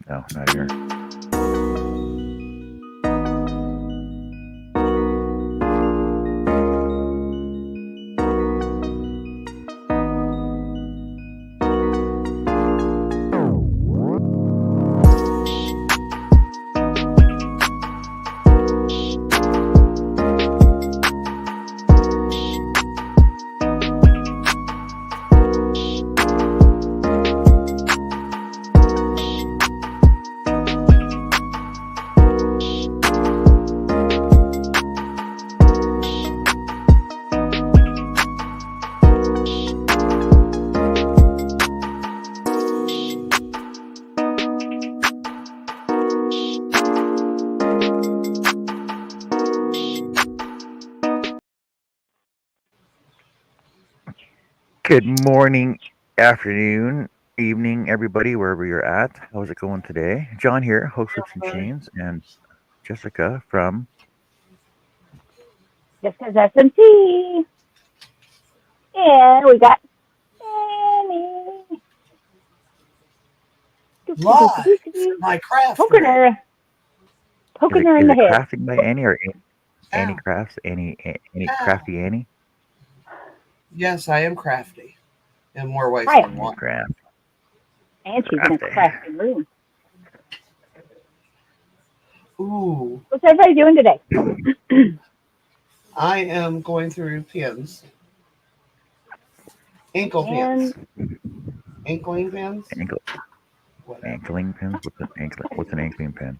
No, not here. Good morning, afternoon, evening, everybody, wherever you're at. How's it going today? John here, host of Some Chains, and Jessica from. Jessica's SMT. And we got Annie. Live, my craft. Poking her Is in the it head. crafting by Annie or Annie Ow. Crafts? Annie Ow. Crafty Annie? Yes, I am crafty in more ways Hi. than one. Craft. And she's in a crafting room. Ooh, What's everybody doing today? I am going through pins. Ankle And pins. Ankling pins? Whatever. Ankling pins? What's an ankling pin?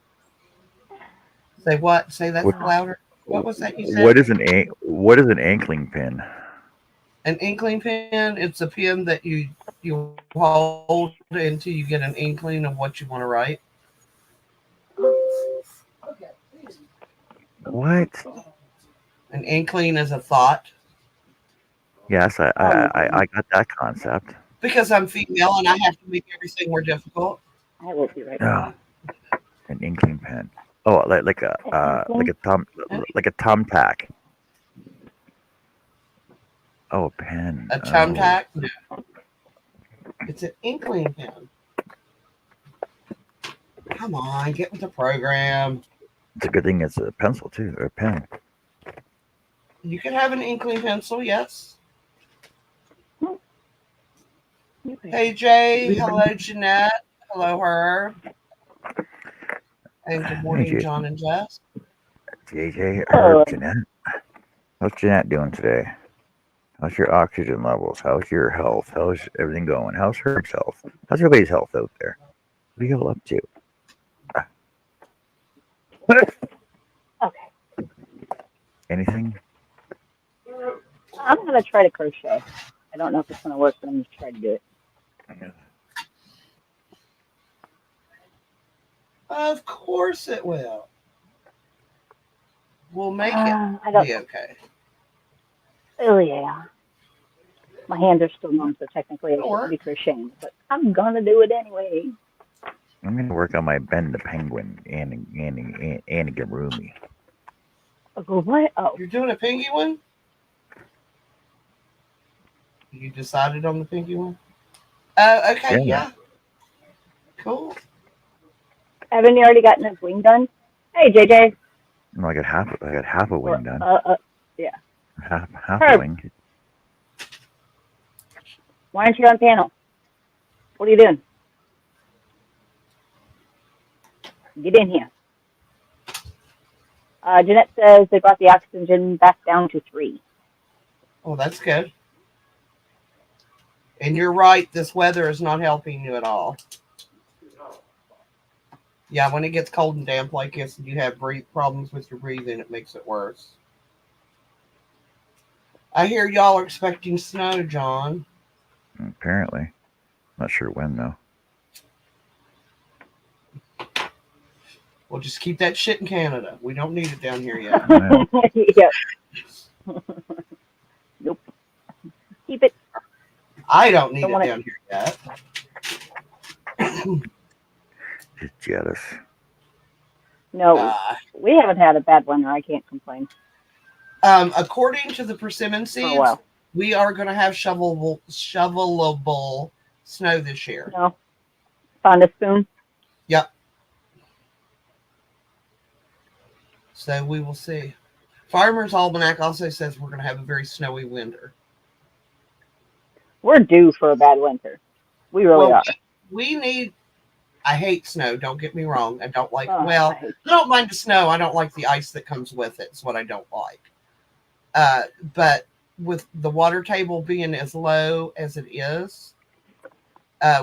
Say what? Say that louder. What was that you said? What is an ankling pin? An inkling pin, it's a pin that you hold until you get an inkling of what you want to write. What? An inkling is a thought. Yes, I got that concept. Because I'm female and I have to make everything more difficult. I will be right back. Oh, an inkling pen. Oh, like a thumbtack. Oh, a pen. A thumbtack? No. It's an inkling pen. Come on, get with the program. It's a good thing it's a pencil too, or a pen. You can have an inkling pencil, yes. Hey, Jay. Hello, Jeanette. Hello, her. And good morning, hey, John and Jess. JJ, Herb, Jeanette. How's Jeanette doing today? How's your oxygen levels? How's your health? How's everything going? How's Herb's health? How's everybody's health out there? What are you all up to? Okay. Anything? I'm going to try to crochet. I don't know if it's going to work, but I'm going to try to do it. Of course it will. We'll make it be okay. Oh, yeah. My hands are still numb, so technically I shouldn't be crocheting, but I'm going to do it anyway. I'm going to work on my Ben the Penguin and Garumi. Oh, what? Oh. You're doing a pinky one? You decided on the pinky one? Okay, yeah. Cool. Haven't you already gotten his wing done? Hey, JJ. No, I got half a wing done. Yeah. Half a wing. Why aren't you on panel? What are you doing? Get in here. Jeanette says they brought the oxygen back down to 3. Oh, that's good. And you're right, this weather is not helping you at all. Yeah, when it gets cold and damp like this and you have problems with your breathing, it makes it worse. I hear y'all are expecting snow, John. Apparently. Not sure when, though. Well, just keep that shit in Canada. We don't need it down here yet. Yep. Nope. Keep it. I don't need it down here yet. Just jealous. No, we haven't had a bad winter. I can't complain. According to the persimmon seeds, we are going to have shovelable snow this year. No. Found a spoon? Yep. So we will see. Farmer's Almanac also says we're going to have a very snowy winter. We're due for a bad winter. We really Well, are. we need. I hate snow. Don't get me wrong. I don't like. Oh, Well, I hate I don't mind the snow. I don't like the ice that comes with it. It's what I don't like. But with the water table being as low as it is,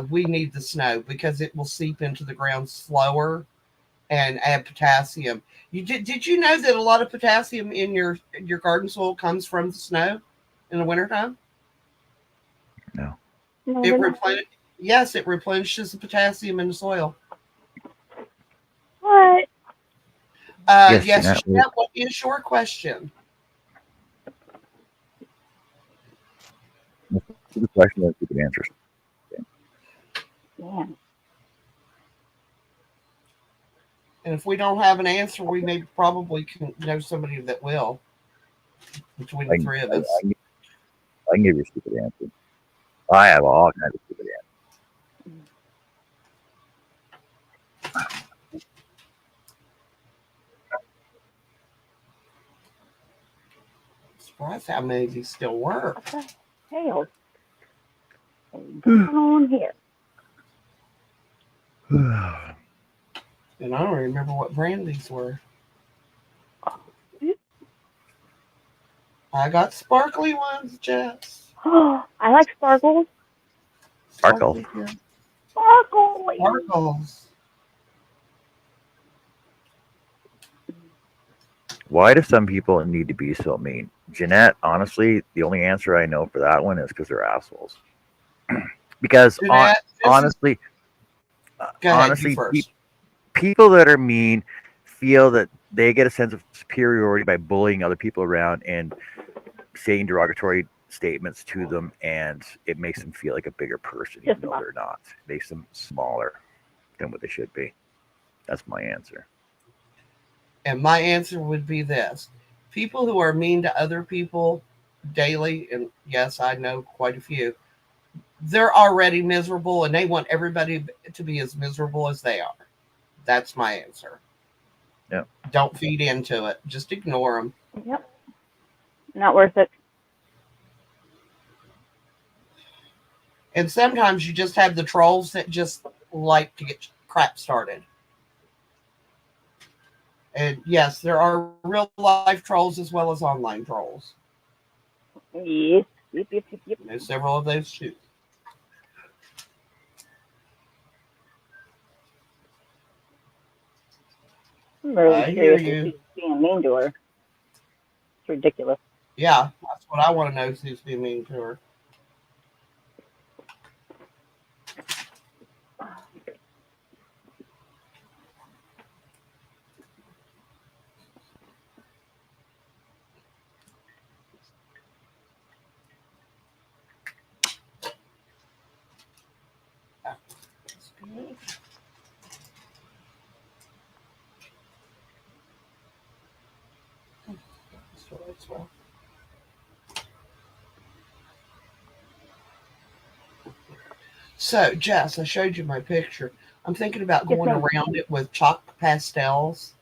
we need the snow because it will seep into the ground slower and add potassium. Did you know that a lot of potassium in your garden soil comes from the snow in the wintertime? No. No, It they're not. Yes, it replenishes the potassium in the soil. What? Yes, Yes, Jeanette. Jeanette, what is your question? The question is, you can answer. Man. And if we don't have an answer, we may probably can know somebody that will between the three of us. I can give you a stupid answer. I have all kinds of stupid answers. Surprised how many of these still work. What the hell? Going on here? And I don't remember what brand these were. I got sparkly ones, Jess. Oh, I like sparkles. Sparkle. Sparkles. Sparkles. Why do some people need to be so mean? Jeanette, honestly, the only answer I know for that one is because they're assholes. Because Jeanette, honestly, go ahead, you first. People that are mean feel that they get a sense of superiority by bullying other people around and saying derogatory statements to them, and it makes them feel like a bigger person, even though they're not. It makes them smaller than what they should be. That's my answer. And my answer would be this. People who are mean to other people daily, and yes, I know quite a few, they're already miserable and they want everybody to be as miserable as they are. That's my answer. Yeah. Don't feed into it. Just ignore them. Yep. Not worth it. And sometimes you just have the trolls that just like to get crap started. And yes, there are real life trolls as well as online trolls. Yes. Yep. There's several of those too. I'm really I curious hear if you. he's being mean to her. It's ridiculous. Yeah, that's what I want to know, is who's being mean to her. That's good. As well. So, Jess, I showed you my picture. I'm thinking about going around it with chalk pastels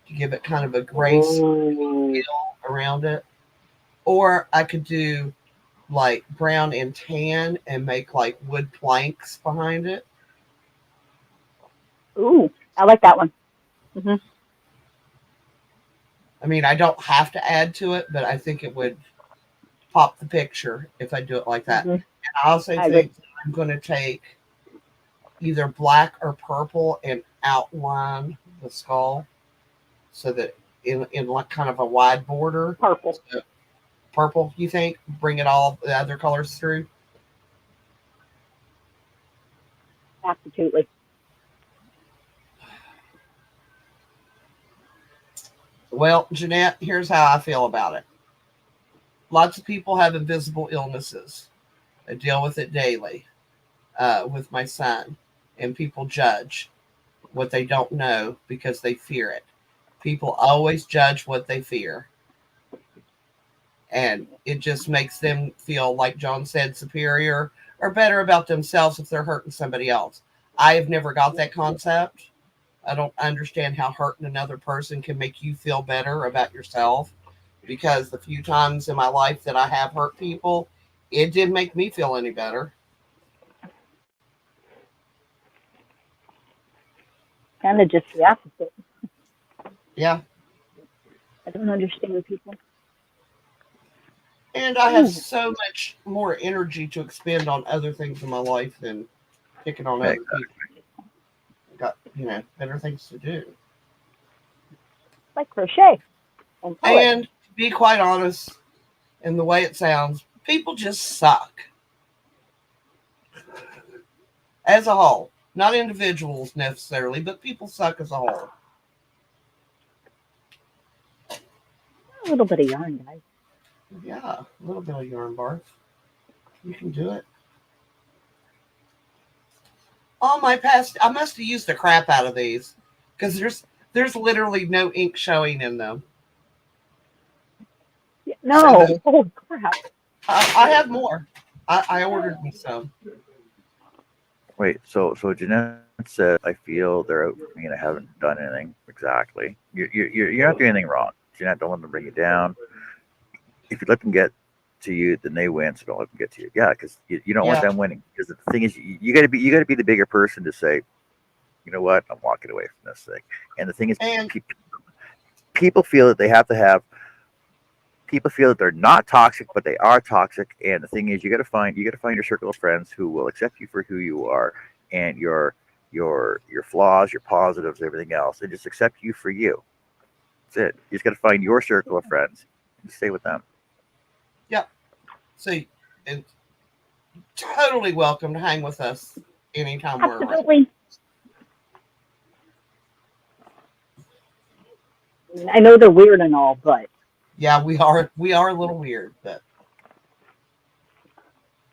to give it kind of a gray feel around it. Or I could do like brown and tan and make like wood planks behind it. Ooh, I like that one. Mm-hmm. I mean, I don't have to add to it, but I think it would pop the picture if I do it like that. Mm-hmm. And I also think I'm going to take either black or purple and outline the skull so that in like kind of a wide border. Purple. So, purple, you think? Bring it all the other colors through? Absolutely. Well, Jeanette, here's how I feel about it. Lots of people have invisible illnesses. I deal with it daily with my son, and people judge what they don't know because they fear it. People always judge what they fear. And it just makes them feel, like John said, superior or better about themselves if they're hurting somebody else. I have never got that concept. I don't understand how hurting another person can make you feel better about yourself, because the few times in my life that I have hurt people, it didn't make me feel any better. Kind of just the opposite. Yeah. I don't understand people. And I have Ooh, so much more energy to expend on other things in my life than picking on Hey, other people. Got, better things to do. like crochet and color. And to be quite honest, in the way it sounds, people just suck as a whole. Not individuals necessarily, but people suck as a whole. A little bit of yarn, guys. Yeah, a little bit of yarn barf. You can do it. All my past, I must have used the crap out of these because there's literally no ink showing in them. Yeah, So no, oh crap. I have more. I ordered me some. wait, so Jeanette said, I feel they're out for me and I haven't done anything exactly. You're not doing anything wrong. Jeanette, don't let them bring you down. If you let them get to you, then they win. So don't let them get to you. Yeah, because you don't want Yeah, them winning. Because the thing is, you got to be the bigger person to say, you know what, I'm walking away from this thing. And the thing is, and people feel that they have to have. People feel that they're not toxic, but they are toxic. And the thing is, you got to find your circle of friends who will accept you for who you are and your flaws, your positives, everything else, and just accept you for you. That's it. You just got to find your circle of friends and stay with them. yeah. So and totally welcome to hang with us anytime we're around. Absolutely. I know they're weird and all, but Yeah, we are a little weird, but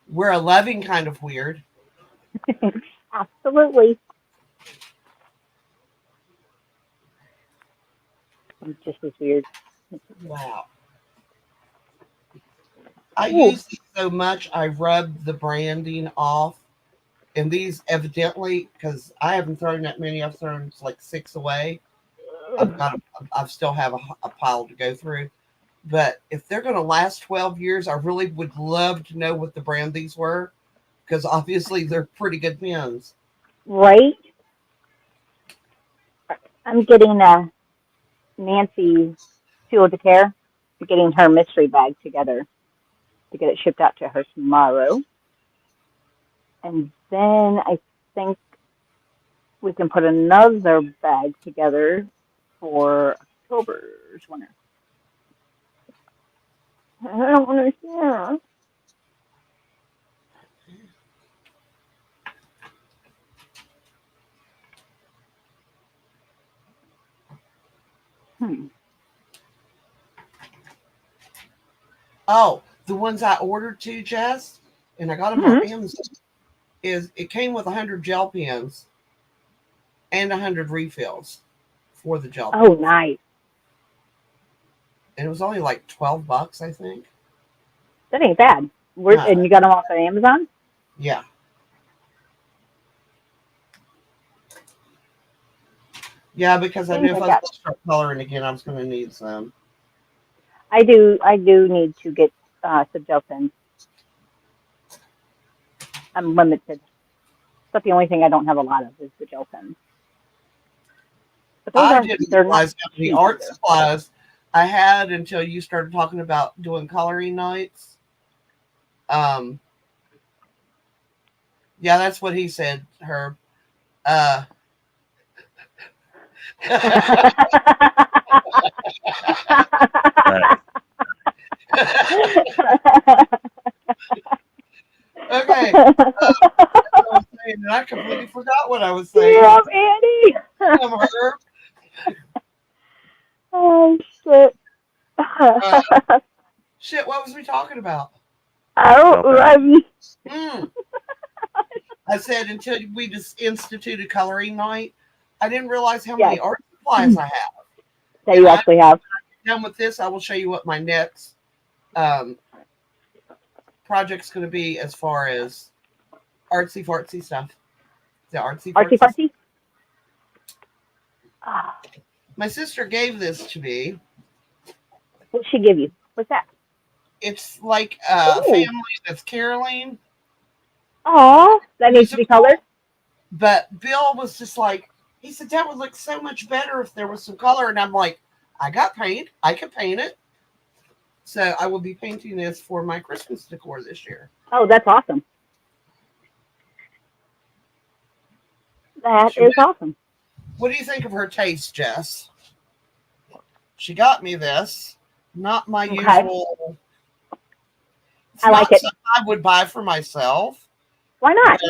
we're a loving kind of weird. absolutely. I'm just as weird. Wow. I Ooh. use these so much I rub the branding off. And these evidently, because I haven't thrown that many, I've thrown like 6 away. I still have a pile to go through. But if they're going to last 12 years, I really would love to know what the brand these were, because obviously they're pretty good pens. Right? I'm getting Nancy Fuel to Care, getting her mystery bag together to get it shipped out to her tomorrow. And then I think we can put another bag together for October's winter. I don't understand. Hmm. Oh, the ones I ordered too, Jess, and I got them on Hmm. Amazon, is it came with 100 gel pens and 100 refills for the gel Oh, pens. nice. And it was only like $12, I think. That ain't bad. And No, you got them off of Amazon? yeah. Yeah, because I Things knew if like I was that. going to start coloring again, I was going to need some. I do need to get some gel pens. I'm limited. But the only thing I don't have a lot of is the gel pens. But I didn't they're not realize how many cheap art either. supplies I had until you started talking about doing coloring nights. Um, yeah, that's what he said, Herb. Uh, Nice. okay, I was saying, and I completely forgot what I was saying. Yeah, Andy. Damn, Herb. Oh shit. Uh, shit, what was we talking about? Oh, Gel pens. Hmm. I said until we just instituted coloring night, I didn't realize how yes, many art supplies I have. that And you I'm actually have. done with this. I will show you what my next um, project's going to be as far as artsy fartsy stuff. The artsy Artsy fartsy. fartsy. My sister gave this to me. What'd she give you? What's that? It's like a Oh, family that's caroling aw, that needs to be colored. musical. But Bill was just like, he said that would look so much better if there was some color. And I'm like, I got paint. I can paint it. So I will be painting this for my Christmas decor this year. Oh, that's awesome. That She is went, awesome. what do you think of her taste, Jess? She got me this. Not my Okay, usual. It's I like not it. something I would buy for myself. Why But not?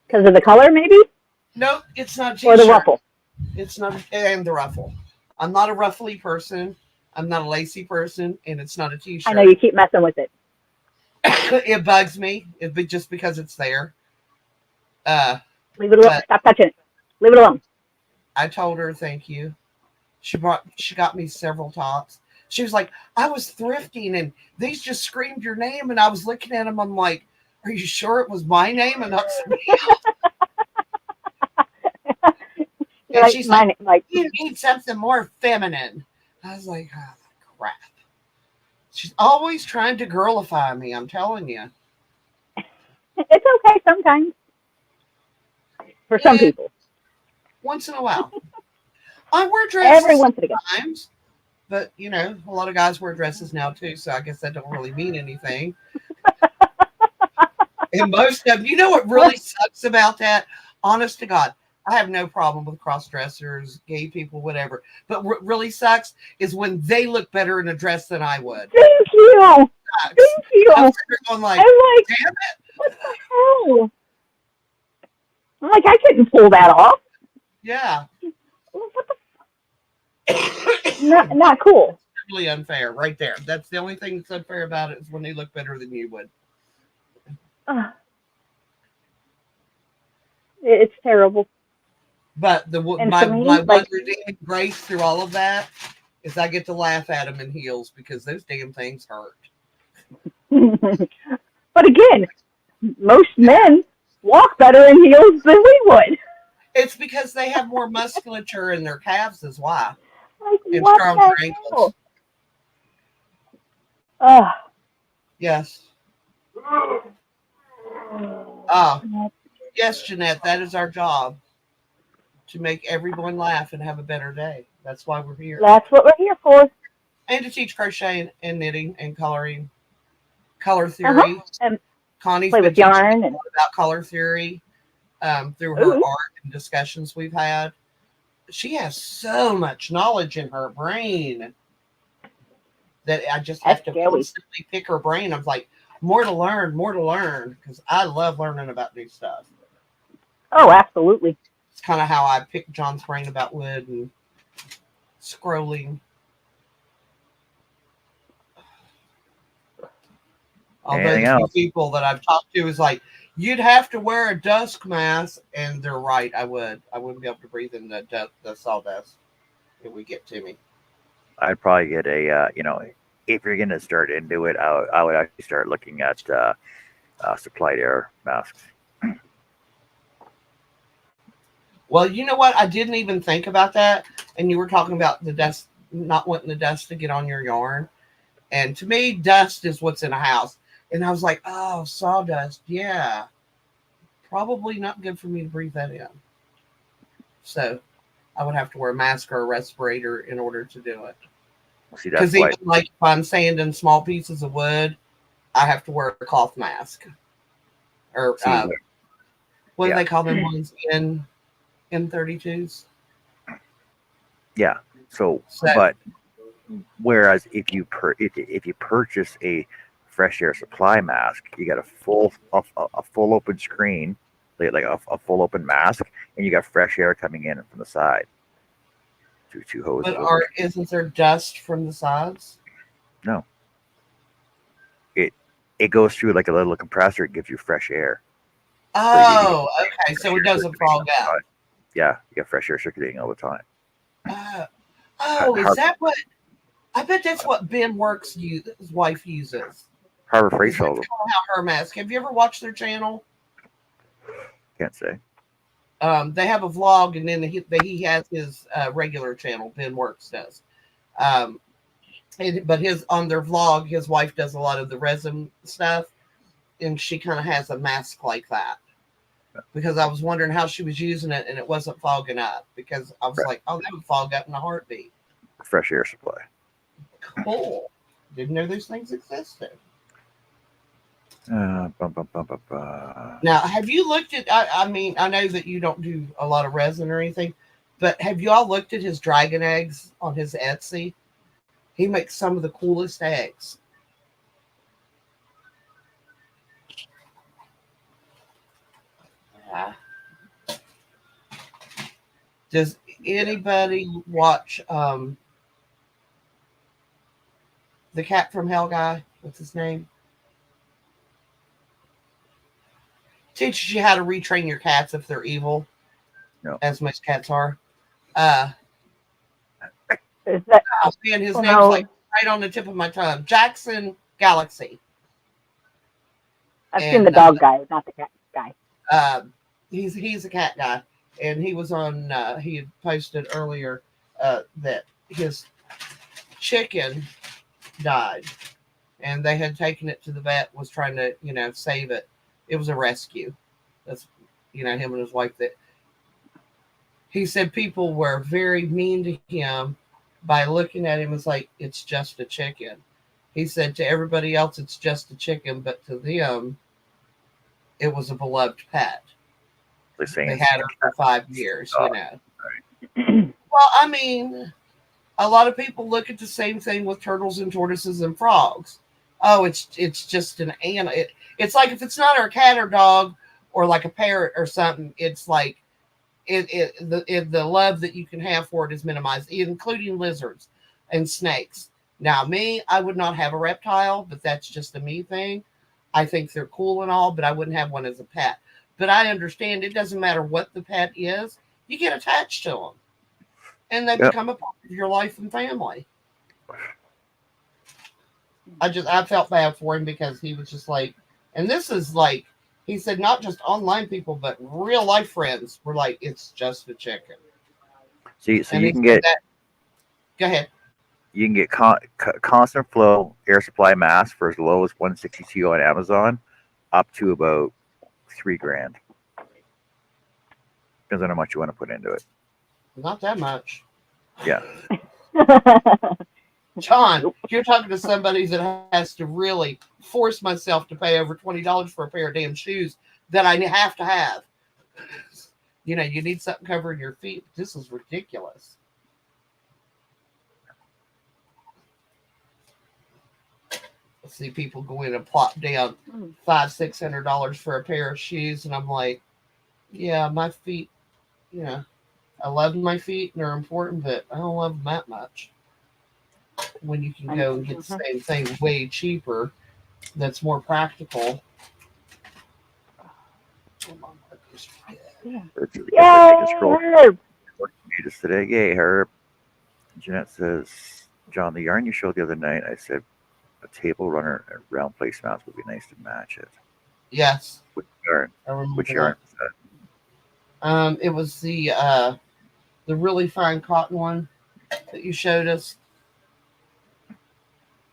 Because of the color, maybe, no, it's not a or the t-shirt. ruffle. It's not, and the ruffle. I'm not a ruffly person. I'm not a lacy person, and it's not a I know t-shirt. you keep messing with it. It bugs me. It be just because it's there. Uh, Leave it alone. but Stop touching it. Leave it alone. I told her thank you. She got me several tops. She was like, I was thrifting and these just screamed your name, and I was looking at them. I'm like, are you sure it was my name and not somebody else? You're And like she's like, mine. Like you need something more feminine. I was like, oh, crap. She's always trying to girlify me. I'm telling you. it's okay sometimes for some Yeah, people. once in a while. I wear Every dresses once in a while. sometimes, but you know, a lot of guys wear dresses now too, so I guess that don't really mean anything. And most of them, you know what really sucks about that? Honest to God, I have no problem with cross dressers, gay people, whatever. But what really sucks is when they look better in a dress than I would. Thank you. Sucks. Thank you. I'm sitting there going like, I'm like, damn what the hell? I'm like, I couldn't pull that off. it, yeah. What the? That's Not cool. really unfair right there. That's the only thing that's unfair about it is when they look better than you would. Uh, it's terrible. But And for my me, one like, redeeming grace through all of that is I get to laugh at them in heels because those damn things hurt. but again, most men walk better in heels than we would. It's because they have more musculature in their calves, is why, Like, and what stronger the ankles. hell? Uh, Yes. Ah, yes, Jeanette, that is our job to make everyone laugh and have a better day. That's why we're here. that's what we're here for. And to teach crochet and knitting and coloring, color Uh huh. theory. And Connie's play been with teaching me yarn and about color theory through her ooh, art and discussions we've had. She has so much knowledge in her brain that I just have that's to scary. constantly pick her brain. I'm like, more to learn, because I love learning about new stuff. Oh, absolutely. It's kind of how I picked John's brain about wood and scrolling. Although Anything the few else? people that I've talked to is like, you'd have to wear a dust mask, and they're right. I would. I wouldn't be able to breathe in the sawdust. It would get to me. I'd probably get a, if you're going to start into it, I would actually start looking at supplied air masks. Well, you know what? I didn't even think about that. And you were talking about the dust, not wanting the dust to get on your yarn. And to me, dust is what's in a house. And I was like, oh, sawdust. Yeah. Probably not good for me to breathe that in. So I would have to wear a mask or a respirator in order to do it. See, Because that's why. even like if I'm sanding small pieces of wood, I have to wear a cloth mask. Or See, what do yeah, they call them ones? N32s? yeah. So, So, but whereas if you purchase a fresh air supply mask, you got a full open screen, like a full open mask, and you got fresh air coming in from the side through two hoses. but isn't there dust from the sides? No, it goes through like a little compressor. It gives you fresh air. Oh, okay. Fresh So it air doesn't circulating all fog the out. time. Yeah, you got fresh air circulating all the time. Is that what? I bet that's what Ben Works his wife uses. Harbor Freight Is sells that's them. kind of how her mask? Have you ever watched their channel? Can't say. They have a vlog, and then he has his regular channel. Ben Works does. Um, but his on their vlog, his wife does a lot of the resin stuff, and she kind of has a mask like that. Because I was wondering how she was using it, and it wasn't fogging up. Because I was like, "Oh, that would fog up in a heartbeat." Fresh air supply. Cool. Didn't know those things existed. Bum, bum, bum, bum, bum. Now, have you looked at? I mean, I know that you don't do a lot of resin or anything, but have you all looked at his dragon eggs on his Etsy? He makes some of the coolest eggs. Yeah. Does anybody watch the Cat from Hell guy? What's his name? Teaches you how to retrain your cats if they're evil, No. as most cats are. Is that, Oh man, his oh, name's no. like right on the tip of my tongue. Jackson Galaxy. I've seen the dog guy, not the cat guy. He's a cat guy, and he was on. He had posted earlier that his chicken died, and they had taken it to the vet. Was trying to save it. It was a rescue. That's him and his wife. That he said people were very mean to him by looking at him as like it's just a chicken. He said to everybody else it's just a chicken, but to them it was a beloved pet. They had her for 5 years, Right. Well, I mean, a lot of people look at the same thing with turtles and tortoises and frogs. Oh, it's just an animal. It's like if it's not our cat or dog or like a parrot or something, it's like the love that you can have for it is minimized, including lizards and snakes. Now, me, I would not have a reptile, but that's just a me thing. I think they're cool and all, but I wouldn't have one as a pet. But I understand it doesn't matter what the pet is, you get attached to them. And they become a part of your life and family. I felt bad for him because he was just like, and this is like, he said, not just online people, but real life friends were like, it's just a chicken. See, so you can get. Go ahead. You can get constant flow air supply masks for as low as $162 on Amazon, up to about $3,000. Depends on how much you want to put into it. Not that much. Yeah. John, you're talking to somebody that has to really force myself to pay over $20 for a pair of damn shoes that I have to have. You need something covering your feet. This is ridiculous. See people go in and plop down $500-$600 for a pair of shoes, and I'm like, yeah, my feet, I love my feet and they're important, but I don't love them that much. When you can go and get the same thing way cheaper, that's more practical. Yeah. Herb. Just today, yay, Herb. Jeanette says, John, the yarn you showed the other night, I said, a table runner and round placemats would be nice to match it. Yes. Which yarn? Which yarn was that? It was the really fine cotton one that you showed us.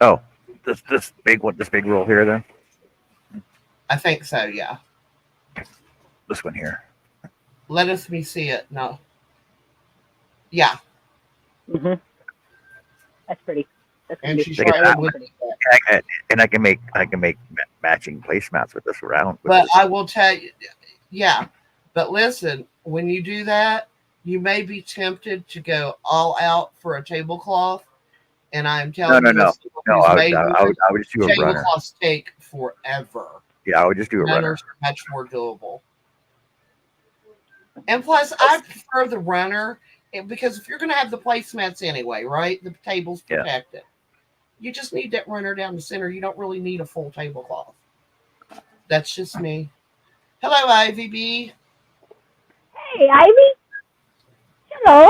Oh, this big one, this big roll here, then. I think so. Yeah. This one here. Let me see it. No. Yeah. Mhm. That's pretty. And she's right with that. And I can make matching placemats with this round. But I will tell you, yeah. But listen, when you do that, you may be tempted to go all out for a tablecloth. And I'm telling you, no. I would just do a runner. Tablecloths take forever. Yeah, I would just do a runner. Runners are much more doable. And plus, I prefer the runner because if you're going to have the placemats anyway, right? The table's protected. Yeah. You just need that runner down the center. You don't really need a full tablecloth. That's just me. Hello, Ivy B. Hey, Ivy. Hello.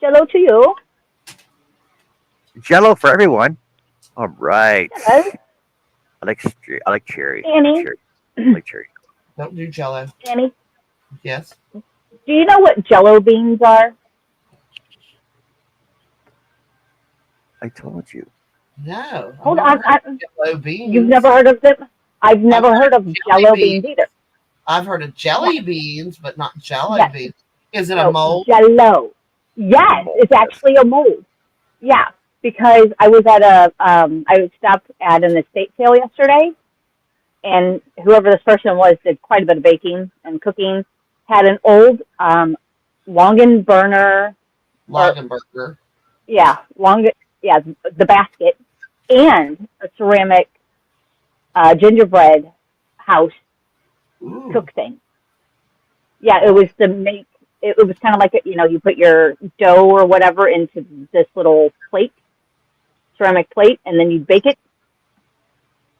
Hello to you. Jello for everyone. All right. Hello. I like cherry. Annie. I like cherry. Don't do Jello. Annie. Yes. Do you know what Jello beans are? I told you. No, I've Hold never on, heard of yellow you've beans. never heard of them? I've I've never heard heard of of jelly Jello beans. beans either. I've heard of Yes, jelly beans, but not jello yes. beans. Is it a No, mold? Jello. It's a Yes, mold. it's Yes. actually a mold. Yeah, because I was at I stopped at an estate sale yesterday, and whoever this person was did quite a bit of baking and cooking. Had an old Longan burner, or Lagenberger. yeah, long, yeah, the basket, and a ceramic gingerbread house Ooh. cook thing. Yeah, it Oh, was to make. It was kind of like you put your dough or whatever into this little plate, ceramic plate, and then you bake it.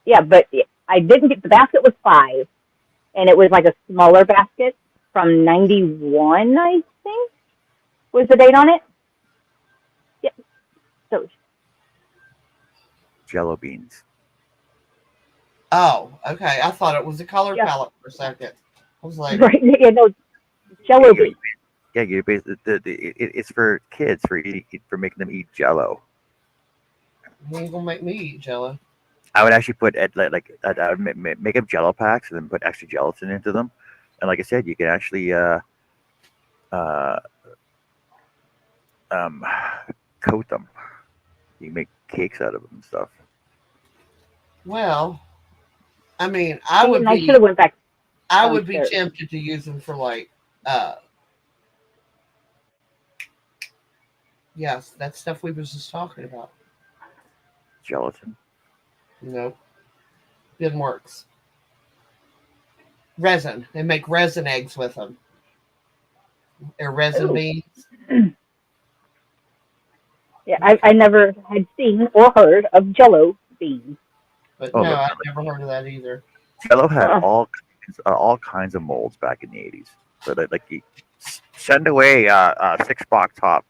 Yeah, but I didn't get the basket was 5, and it was like a smaller basket from 91, I think, was the date on it. Yeah, so Jello beans. oh, okay. I thought it was a color yeah, palette for a second. I was like, right. Yeah, no, Yeah, Jello beans. you basically it's for kids for making them eat Jello. you ain't gonna make me eat jello. I would actually put I would make up Jello packs and then put extra gelatin into them, and like I said, you can actually uh um coat them. You can make cakes out of them and stuff. Well, I mean, See, and I should have went back I would be downstairs. tempted to use them for like, uh, yes, that stuff we was just talking about. Gelatin. You know, it works. Resin. They make resin eggs with them. They're resin Ooh. beans. Yeah, I never had seen or heard of Jello beans. But Oh no, look, I've never heard of that either. Jello had Uh, all kinds of molds back in the 80s. So that like you send away 6 box top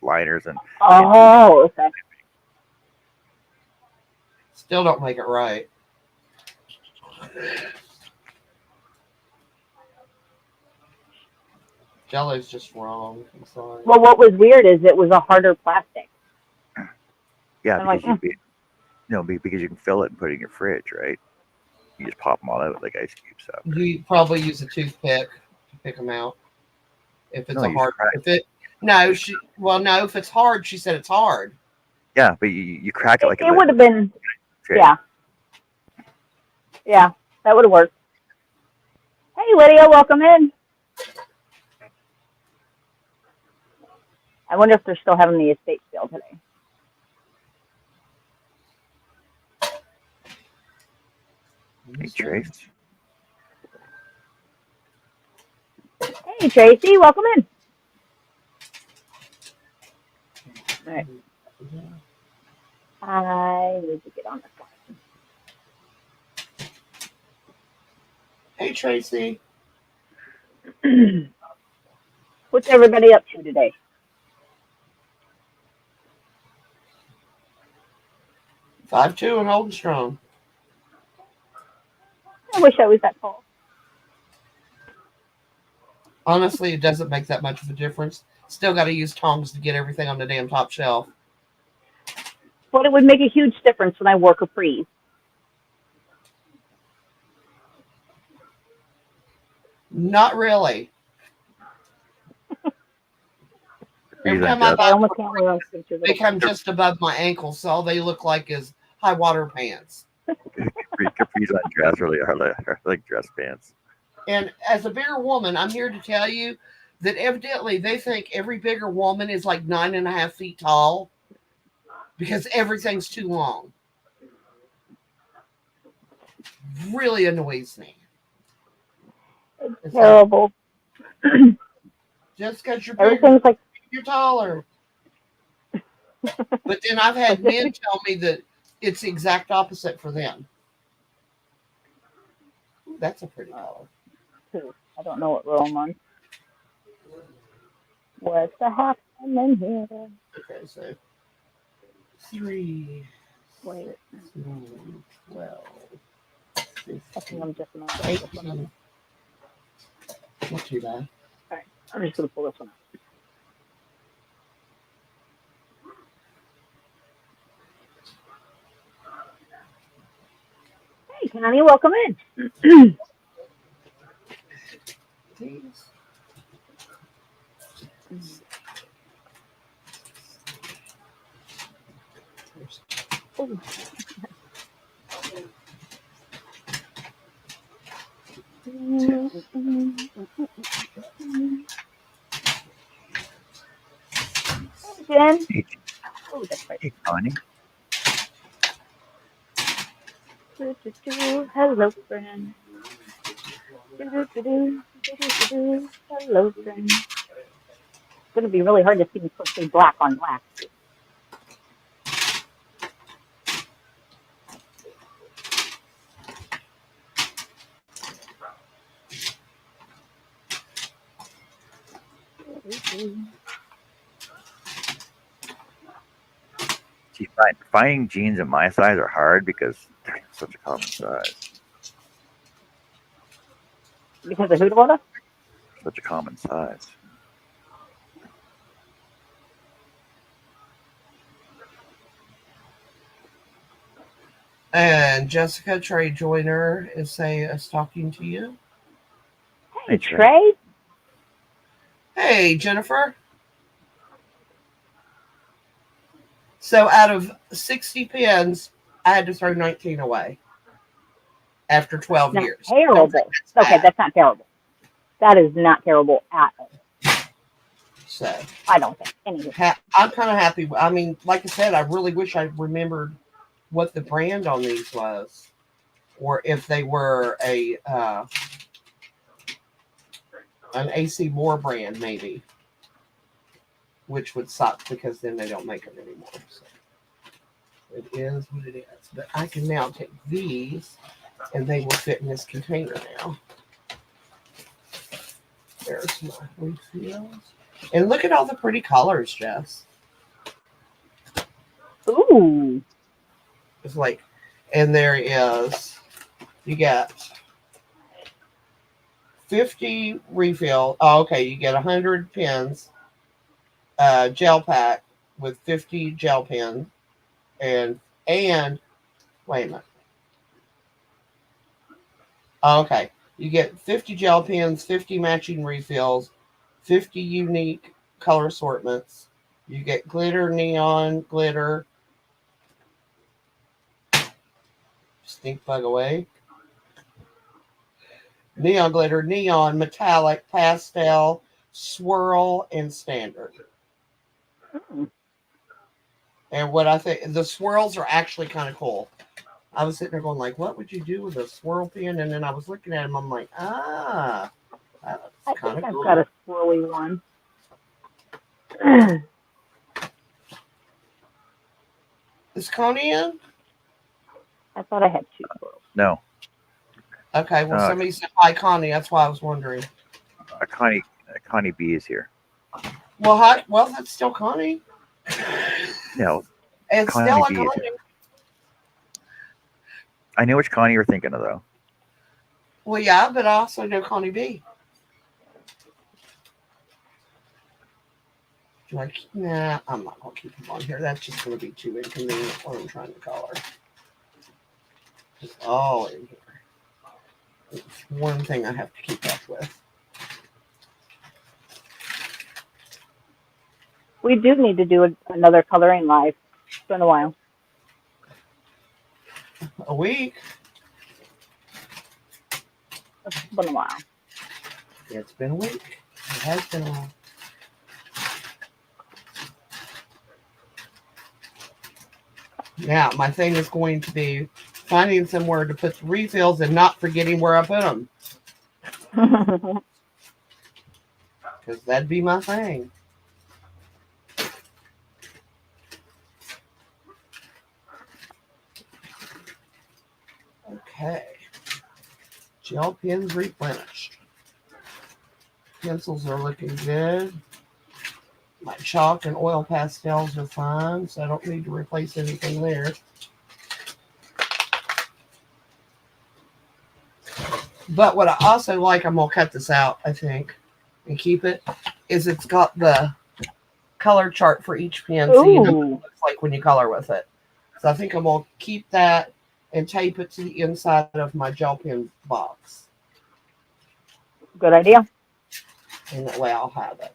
liners and 2. oh, okay. Still don't make it right. Jello's just wrong. I'm sorry. Well, what was weird is it was a harder plastic. Yeah, I'm like, because because you can fill it and put it in your fridge, right? You just pop them all out like ice cubes after. You probably use a toothpick to pick them out. If it's No, a you just hard, crack. if it, no, no, if it's hard, she said it's hard. Yeah, but you crack it like it would have been, okay. yeah, yeah, that would have worked. Hey, Lydia, welcome in. I wonder if they're still having the estate sale today. Hey Trace. Hey, Tracy, welcome in. All right. I need to get on the Hey, Tracy. phone. What's everybody up to today? 5'2" and holding strong. I wish I was that tall. Honestly, it doesn't make that much of a difference. Still got to use tongs to get everything on the damn top shelf. But it would make a huge difference when I wore capris. Not really. Every time I I buy almost can't wear them because they're they little come ones. just above my ankles, so all they look like is high water pants. Capris on dress are like dress pants. And as a bigger woman, I'm here to tell you that evidently they think every bigger woman is like 9.5 feet tall because everything's too long. Really annoys me. It's terrible. Like, just because you're bigger, Everything's like, you're taller. But then I've had men tell me that it's the exact opposite for them. Ooh, that's a pretty color. I don't know what row I'm on. What's the happening here? Okay, so 3, Wait, 12, I think 15, I'm just on this one. 18, Not too bad. All right, I'm just gonna pull this one out. Hey, Connie, welcome in. These. Oh. Hey, Jen. Hey, Oh, that's right. hey, Connie. Hello, friend. Hello, friend. It's going to be really hard to see me crochet black on black. See, finding jeans in my size are hard because they're such a common size. Because of Hoodawada? Such a common size. And Jessica Trey Joyner is talking to you. Hey, Hey, Trey. Trey. Hey, Jennifer. So out of 60 pins, I had to throw 19 away after 12 Not years. terrible. Okay, bad. that's not terrible. That is not terrible at all. So I don't think. Anywho. I'm kind of happy. I mean, like I said, I really wish I remembered what the brand on these was, or if they were an AC Moore brand, maybe, which would suck because then they don't make them anymore. So it is what it is. But I can now take these, and they will fit in this container now. There's my refills. And look at all the pretty colors, Jess. Ooh. It's like, and there is, you get 50 refill. Oh, okay, you get 100 pins, gel pack with 50 gel pins, and wait a minute. Oh, okay, you get 50 gel pins, 50 matching refills, 50 unique color assortments. You get glitter, neon, glitter. Stink bug away. Neon glitter, neon, metallic, pastel, swirl, and standard. Mm. And what I think, the swirls are actually kind of cool. I was sitting there going like, what would you do with a swirl pin? And then I was looking at them. I'm like, that's I kind think of I've cool. got a swirly one. Is Connie in? I thought I had two swirls. No, Okay, well, somebody said hi, Connie. That's why I was wondering. Connie B is here. Well, hi. Well, that's still Connie. No, It's Connie still a B is Connie. here. I know which Connie you're thinking of, though. Well, yeah, but I also know Connie B. Nah, I'm not going to keep them on here. That's just going to be too inconvenient when I'm trying to color. It's all in here. It's one thing I have to keep up with. We do need to do another coloring live. It's been a while. A week? It's been a while. It's been a week. It has been a while. Now, my thing is going to be finding somewhere to put the refills and not forgetting where I put them. Because that'd be my thing. Okay. Gel pens replenished. Pencils are looking good. My chalk and oil pastels are fine, so I don't need to replace anything there. But what I also like, I'm going to cut this out, I think, and keep it, is it's got the color chart for each pen, so you know what it Ooh, looks like when you color with it. So I think I'm going to keep that and tape it to the inside of my gel pen box. good idea. And that way I'll have it.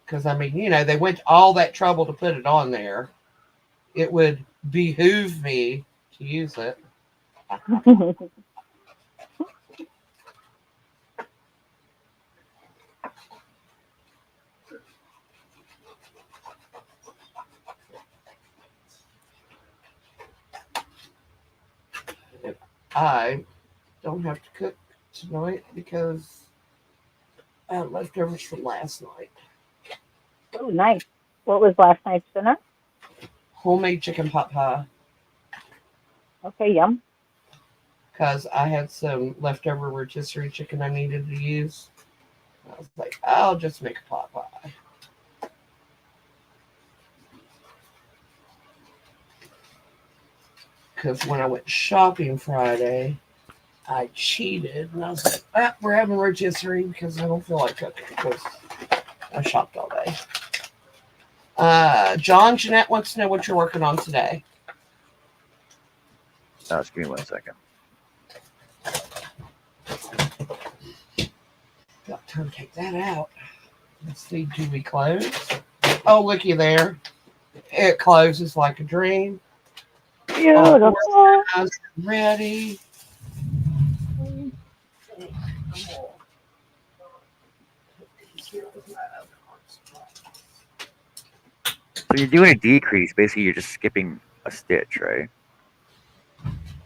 Because, I mean, you know, they went to all that trouble to put it on there. It would behoove me to use it. I don't have to cook tonight because I had leftovers from last night. Oh, nice. What was last night's dinner? Homemade chicken pot pie. Okay, yum. Because I had some leftover rotisserie chicken I needed to use. I was like, I'll just make a pot pie. Because when I went shopping Friday, I cheated. And I was like, we're having rotisserie because I don't feel like cooking because I shopped all day. John, Jeanette wants to know what you're working on today. Just give me 1 second. Got time to take that out. Let's see, do we close? Oh, looky there. It closes like a dream. Beautiful. Ready. So you're doing a decrease. Basically, you're just skipping a stitch, right?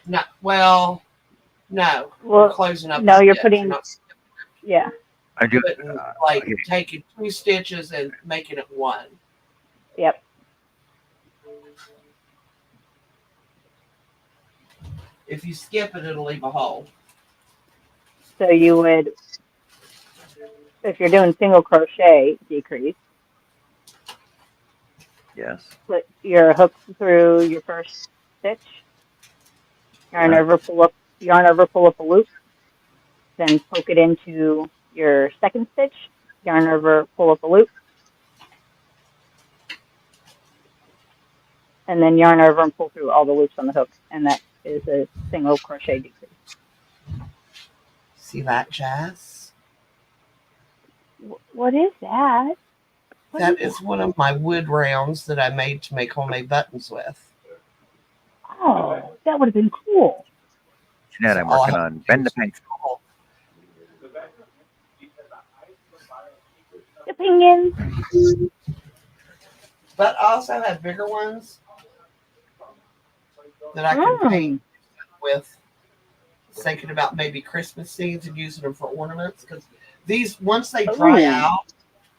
No, well, no. Well, We're closing up. no, the you're stitch. putting, Not yeah. I'm doing. putting, like Okay. taking 2 stitches and making it 1. Yep. If you skip it, it'll leave a hole. So you would, if you're doing single crochet decrease, Yes. put your hook through your first stitch, yarn Yeah. over, pull up a loop, then poke it into your second stitch, yarn over, pull up a loop, and then yarn over and pull through all the loops on the hook, and that is a single crochet decrease. See that, Jazz? What is that? That is one of my wood rounds that I made to make homemade buttons with. Oh, that would have been cool. Jeanette, So I'm all I working have on to do bend the is pencil. Opinions. But I also have bigger ones that I can paint with. Thinking about maybe Christmas seeds and using them for ornaments because these, once they dry out,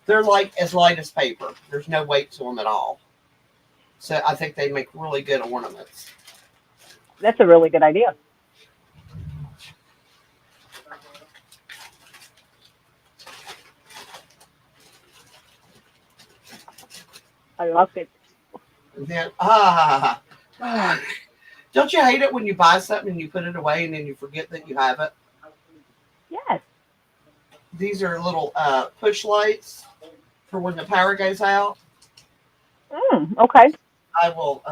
they're like as light as paper. There's no weight to them at all. So I think they make really good ornaments. That's a really good idea. I love it. And then, don't you hate it when you buy something and you put it away and then you forget that you have it? Yes. These are little push lights for when the power goes out. Okay. I will,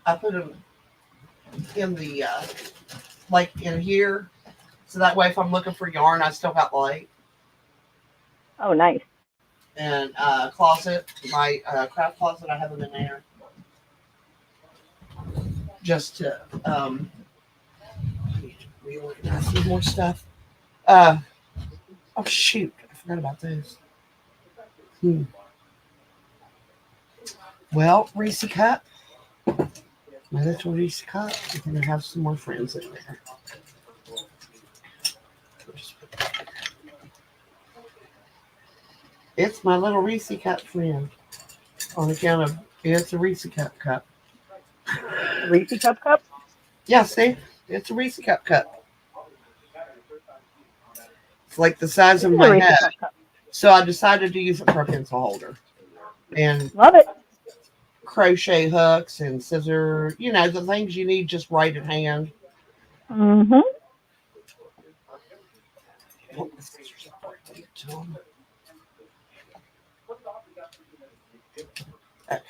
I put them in the, like in here. So that way if I'm looking for yarn, I still got light. Oh, nice. And closet, my craft closet, I have them in there. Just to reorganize some more stuff. Oh shoot, I forgot about those. Well, Reese cup. My little Reese cup. I'm gonna have some more friends in there. It's my little Reese cup friend. On account of it's a Reese cup. Reese cup? Yeah, see? It's a Reese cup. It's like the size of my head. Cup. So I decided to use it for a pencil holder. and Love it. crochet hooks and scissors, the things you need just right at hand. Mm-hmm. Put the scissors up right there to them. Okay.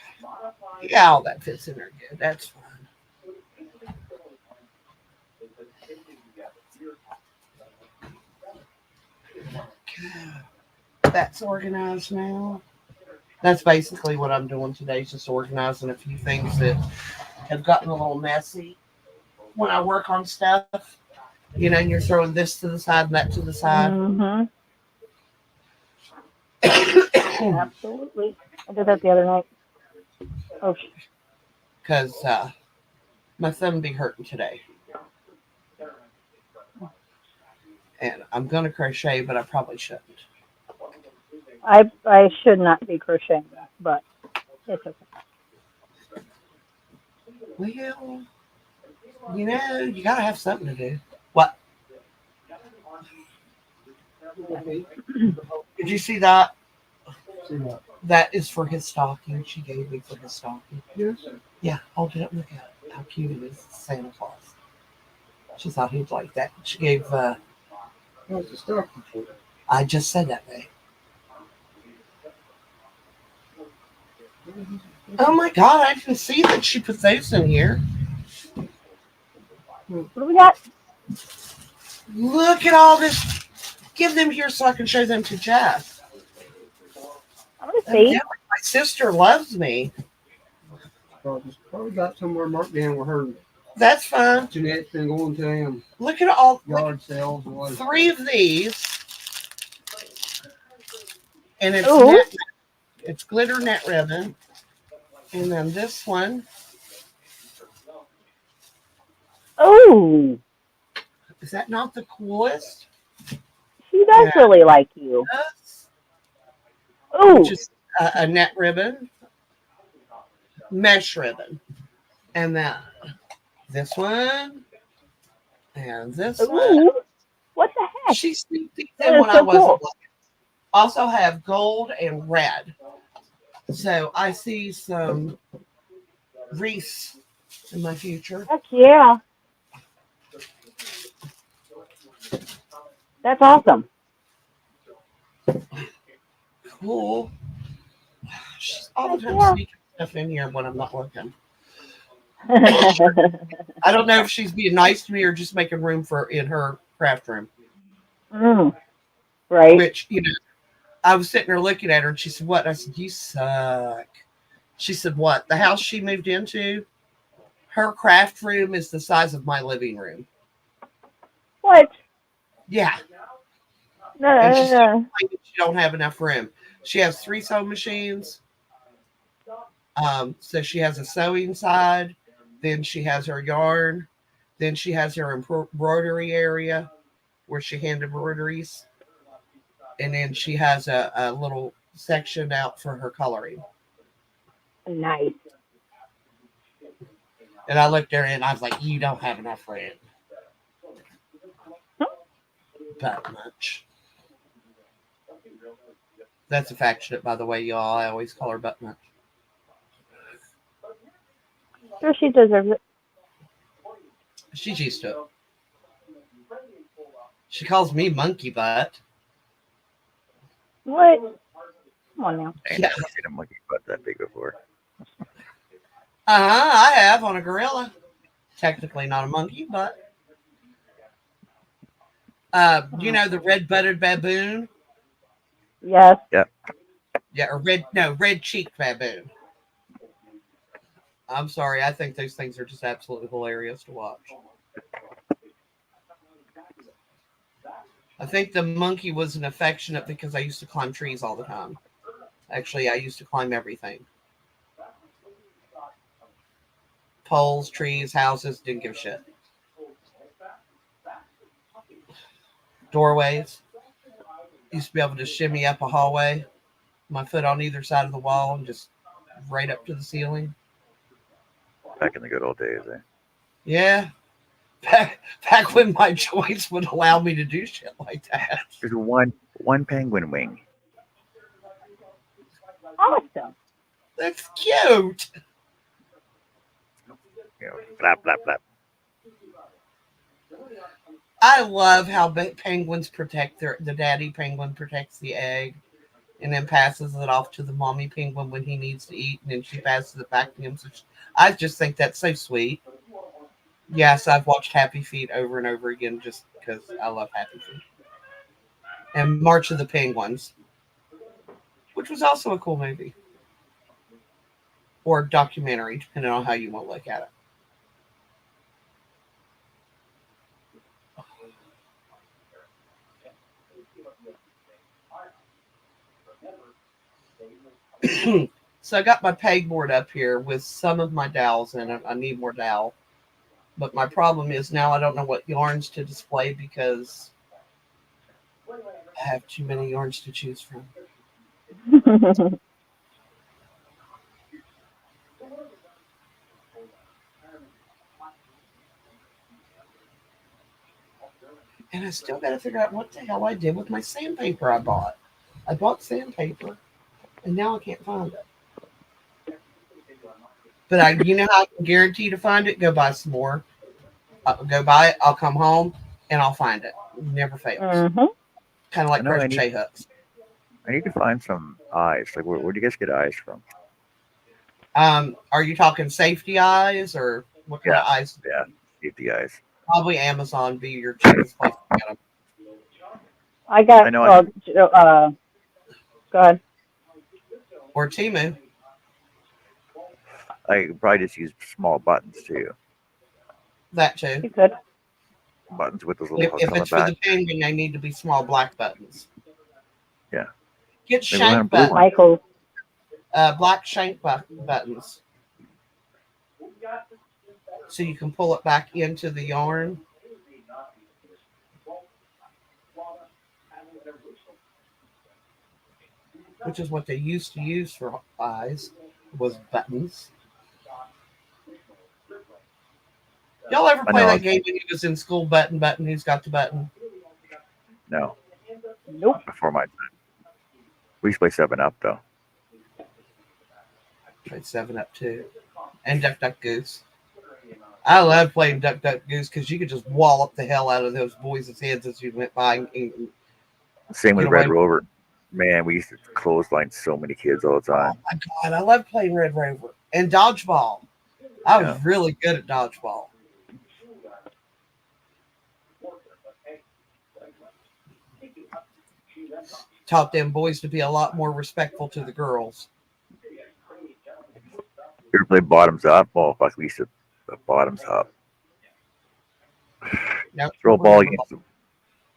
Yeah, all that fits in there good. That's fine. That's organized now. That's basically what I'm doing today, is just organizing a few things that have gotten a little messy when I work on stuff. And you're throwing this to the side and that to the side. Mm-hmm. Absolutely. I did that the other night. Oh, Because my thumb be hurting today. And I'm going to crochet, but I probably shouldn't. I should not be crocheting, but it's okay. Well, you got to have something to do. What? Did you see that? That is for his stocking. She gave me for his stocking. Yes. Yeah, hold it up. Look at it. How cute it is. Santa Claus. She thought he'd like that. She gave. What's the stocking for? I just said that, babe. Oh my God! I didn't see that she put those in here. What do we got? Look at all this. Give them here so I can show them to Jeff. I want to see. My sister loves me. Probably got somewhere marked down with her. That's fine. Jeanette's been going to them Look at all. yard sales. And 3 of these, and Ooh. it's glitter net ribbon, and then this one. Oh, Is that not the coolest? she does really like you. Yes. Oh, Which is a net ribbon, mesh ribbon, and then this one, and this one. ooh. What the heck? She sneaked these That in is when so I wasn't cool. looking. Also have gold and red. So I see some wreaths in my future. Heck yeah. That's awesome. Cool. She's all the Heck time yeah. sneaking stuff in here when I'm not looking. I don't know if she's being nice to me or just making room for in her craft room. Right. Which, I was sitting there looking at her and she said, "What?" And I said, "You suck." She said, "What?" The house she moved into, her craft room is the size of my living room. What? Yeah. And she said, No. she don't have enough room. She has 3 sewing machines. So she has a sewing side, then she has her yarn, then she has her embroidery area where she hand embroideries, and then she has a little section out for her coloring. Nice. And I looked at her and I was like, "You don't have enough room." But much. That's affectionate, by the way, y'all. I always call her butt much. Sure, she deserves it. She's used to it. She calls me monkey butt. What? Come on now. I ain't never seen a monkey butt that big before. I have on a gorilla. Technically not a monkey, but the red-butted baboon? Yes. Yep. Yeah, or red-cheeked baboon. I'm sorry, I think those things are just absolutely hilarious to watch. I think the monkey was an affectionate because I used to climb trees all the time. Actually, I used to climb everything. Poles, trees, houses, didn't give a shit. Doorways. Used to be able to shimmy up a hallway, my foot on either side of the wall, and just right up to the ceiling. Back in the good old days, eh? Yeah. Back when my joints would allow me to do shit like that. There's one penguin wing. Awesome. That's cute. Flap, flap, flap. I love how penguins protect the daddy penguin protects the egg and then passes it off to the mommy penguin when he needs to eat, and then she passes it back to him. I just think that's so sweet. Yes, I've watched Happy Feet over and over again just because I love Happy Feet. And March of the Penguins, which was also a cool movie. Or documentary, depending on how you want to look at it. So I got my pegboard up here with some of my dowels in it. I need more dowel. But my problem is now I don't know what yarns to display because I have too many yarns to choose from. And I still got to figure out what the hell I did with my sandpaper I bought. I bought sandpaper, and now I can't find it. But you know how I can guarantee to find it? Go buy some more. I'll go buy it. I'll come home, and I'll find it. It never fails. Mm-hmm. Kind of like I know crochet hooks. I need to find some eyes. Like, where do you guys get eyes from? Are you talking safety eyes or what kind of eyes? Yeah, safety eyes. Probably Amazon be your cheapest place to get them. I got, I know. go ahead. Or Temu. I probably just use small buttons too. That too. You could. Buttons with those little hooks If on the it's for back. the penguin, they need to be small black buttons. Yeah. Get Maybe we'll have shank blue buttons. ones. Michael. Black shank buttons. So you can pull it back into the yarn. Which is what they used to use for eyes, was buttons. Y'all ever I play know. that game when you was in school? Button, who's got the button? No, Nope. before my time. We used to play 7-Up though. Played 7-Up too. And Duck Duck Goose. I love playing Duck Duck Goose because you could just wallop the hell out of those boys' heads as you went by. Same with Get Red away. Rover. Man, we used to clothesline so many kids all the Oh time. my God, I love playing Red Rover. And Dodgeball. I was Yeah. really good at Dodgeball. Taught them boys to be a lot more respectful to the girls. You ever play Bottoms Up? Oh, fuck, we used to Bottoms Up. Nope, Throw a don't ball remember. against them.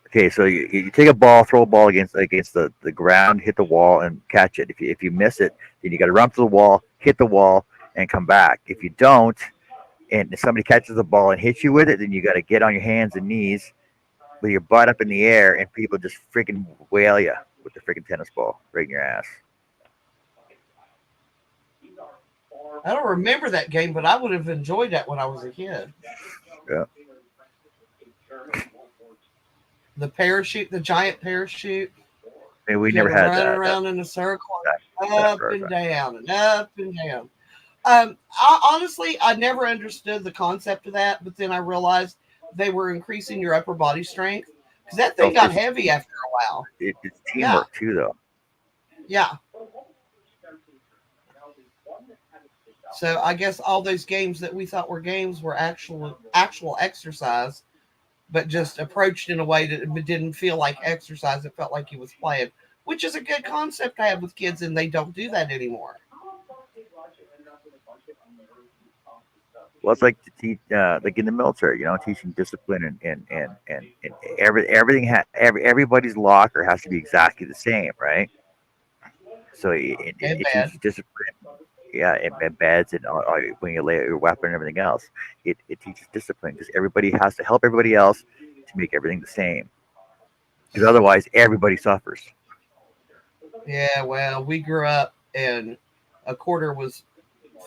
Okay, so you take a ball, throw a ball against the ground, hit the wall, and catch it. If you miss it, then you got to run to the wall, hit the wall, and come back. If you don't, and somebody catches the ball and hits you with it, then you got to get on your hands and knees with your butt up in the air, and people just freaking whale you with the freaking tennis ball right in your ass. I don't remember that game, but I would have enjoyed that when I was a kid. Yeah. The parachute, the giant parachute. I mean, we You never had to had run that. around in a circle, That's up perfect. and down and up and down. Honestly, I never understood the concept of that, but then I realized they were increasing your upper body strength because that thing got heavy after a while. It's teamwork too, though. Yeah. So I guess all those games that we thought were games were actual exercise, but just approached in a way that it didn't feel like exercise. It felt like he was playing, which is a good concept to have with kids, and they don't do that anymore. Well, it's like to teach, like in the military, teaching discipline and everybody's locker has to be exactly the same, right? So it teaches discipline. Yeah, it embeds and when you lay out your weapon and everything else, it teaches discipline because everybody has to help everybody else to make everything the same. Because otherwise, everybody suffers. Yeah, well, we grew up and a quarter was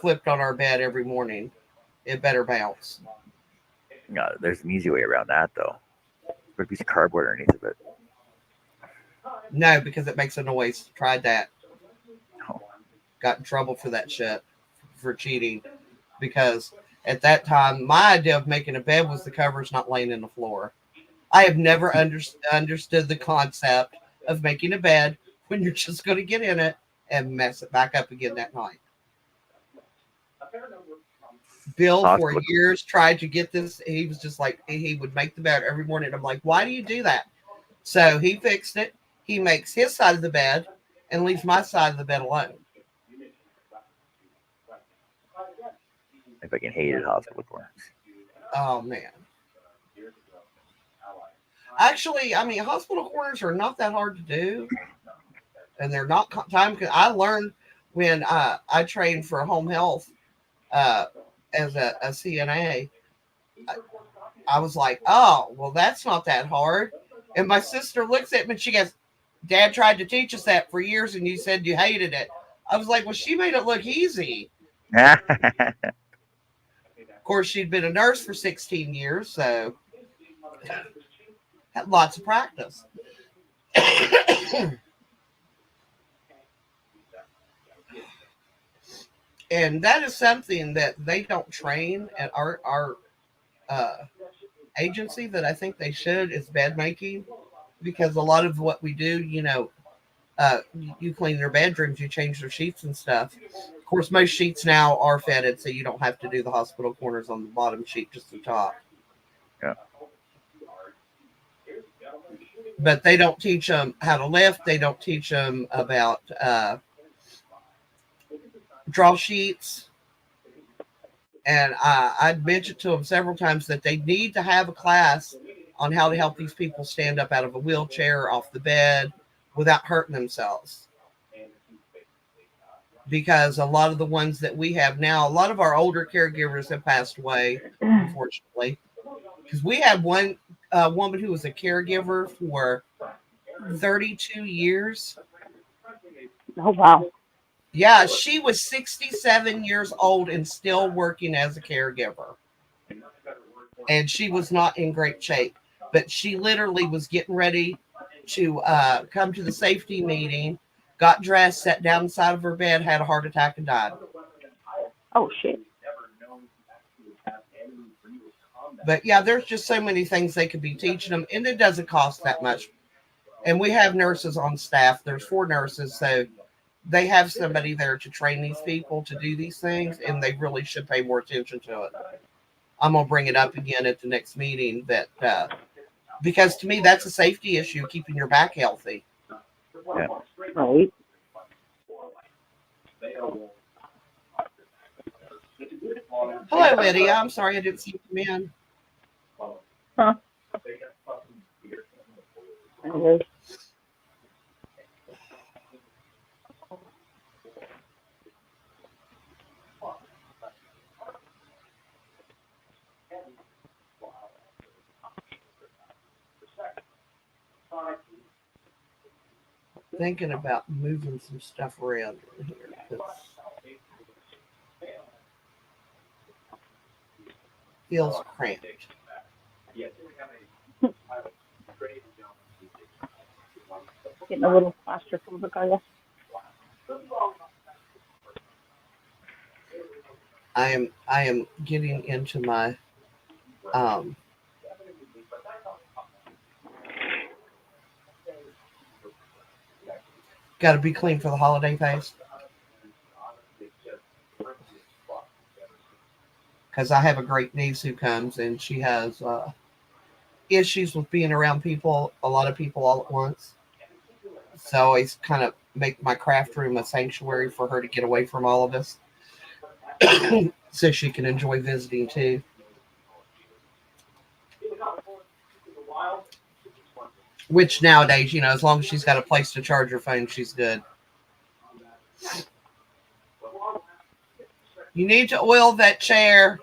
flipped on our bed every morning. It better bounce. There's an easy way around that, though. Put a piece of cardboard underneath of it. No, because it makes a noise. Tried that. Oh. got in trouble for that shit, for cheating, because at that time, my idea of making a bed was the covers not laying in the floor. I have never understood the concept of making a bed when you're just going to get in it and mess it back up again that night. Bill, for Hospital. years, tried to get this. He was just like, he would make the bed every morning. I'm like, why do you do that? So he fixed it. He makes his side of the bed and leaves my side of the bed alone. I fucking hated hospital corners. Oh, man. Actually, I mean, hospital corners are not that hard to do. And they're not time. I learned when I trained for home health as a CNA. I was like, oh, well, that's not that hard. And my sister looks at me and she goes, Dad tried to teach us that for years and you said you hated it. I was like, well, she made it look easy. Of course, she'd been a nurse for 16 years, so had lots of practice. And that is something that they don't train at our agency that I think they should, is bed making, because a lot of what we do, you clean their bedrooms, you change their sheets and stuff. Of course, most sheets now are fitted, so you don't have to do the hospital corners on the bottom sheet, just the top. Yeah. But they don't teach them how to lift. They don't teach them about draw sheets. And I'd mentioned to them several times that they need to have a class on how to help these people stand up out of a wheelchair or off the bed without hurting themselves. Because a lot of the ones that we have now, a lot of our older caregivers have passed away, unfortunately. Because we had one woman who was a caregiver for 32 years. Oh, wow. Yeah, she was 67 years old and still working as a caregiver. And she was not in great shape. But she literally was getting ready to come to the safety meeting, got dressed, sat down inside of her bed, had a heart attack, and died. Oh, shit. But yeah, there's just so many things they could be teaching them, and it doesn't cost that much. And we have nurses on staff. There's 4 nurses, so they have somebody there to train these people to do these things, and they really should pay more attention to it. I'm going to bring it up again at the next meeting, that because to me, that's a safety issue, keeping your back healthy. Yeah. Right. Hello, Lydia. I'm sorry I didn't see you come in. Huh. Okay. Thinking about moving some stuff around in here. Feels cramped. Getting a little claustrophobic, are you? I am getting into my got to be clean for the holiday phase. Because I have a great niece who comes and she has issues with being around people, a lot of people all at once. So I always kind of make my craft room a sanctuary for her to get away from all of us. So she can enjoy visiting too. Which nowadays, as long as she's got a place to charge her phone, she's good. You need to oil that chair.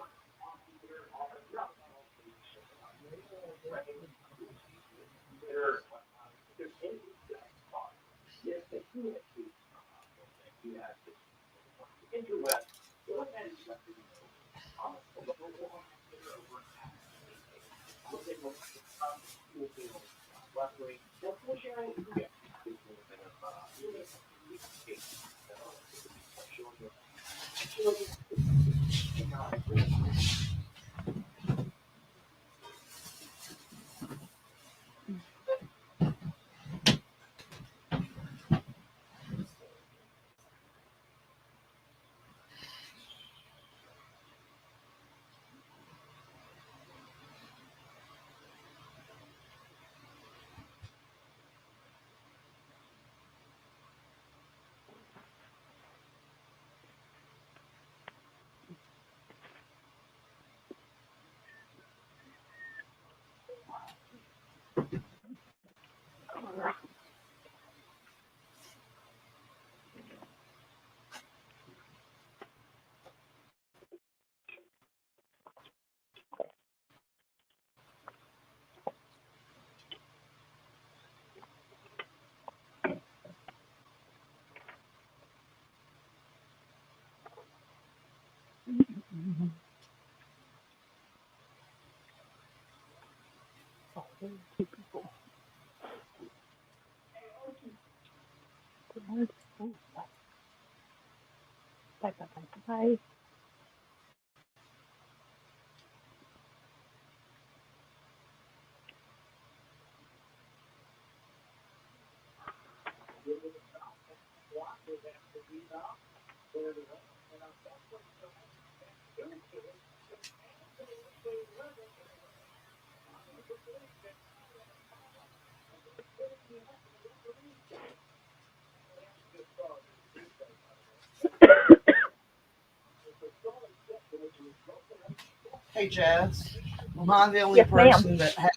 Bye, bye, bye, bye. Hey, Jess. Am I the only Yes, ma'am. person that had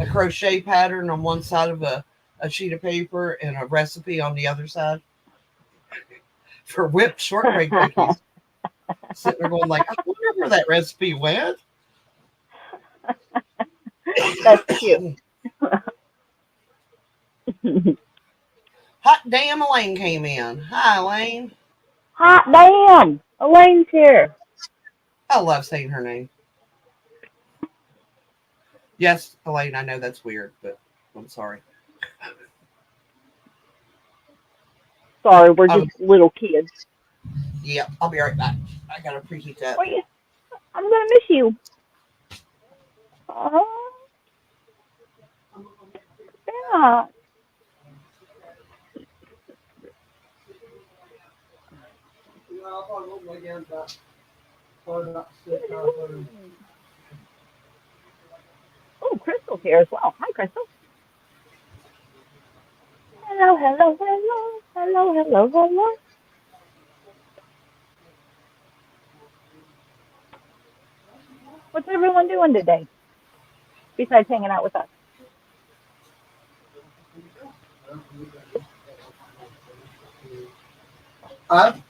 a crochet pattern on one side of a sheet of paper and a recipe on the other side for whipped shortbread cookies? Sitting there going like, I wonder where that recipe went. That's cute. Hot damn, Elaine came in. Hi, Elaine. Hot damn! Elaine's here. I love saying her name. Yes, Elaine, I know that's weird, but I'm sorry. Sorry, we're just little kids. Yeah, I'll be right back. I gotta preheat that. Wait, I'm gonna miss you. Oh, yeah. I'll probably won't go again, but probably about 6 hours. Oh, Crystal's here as well. Hi, Crystal. Hello, hello, hello, hello, hello, hello. What's everyone doing today besides hanging out with us?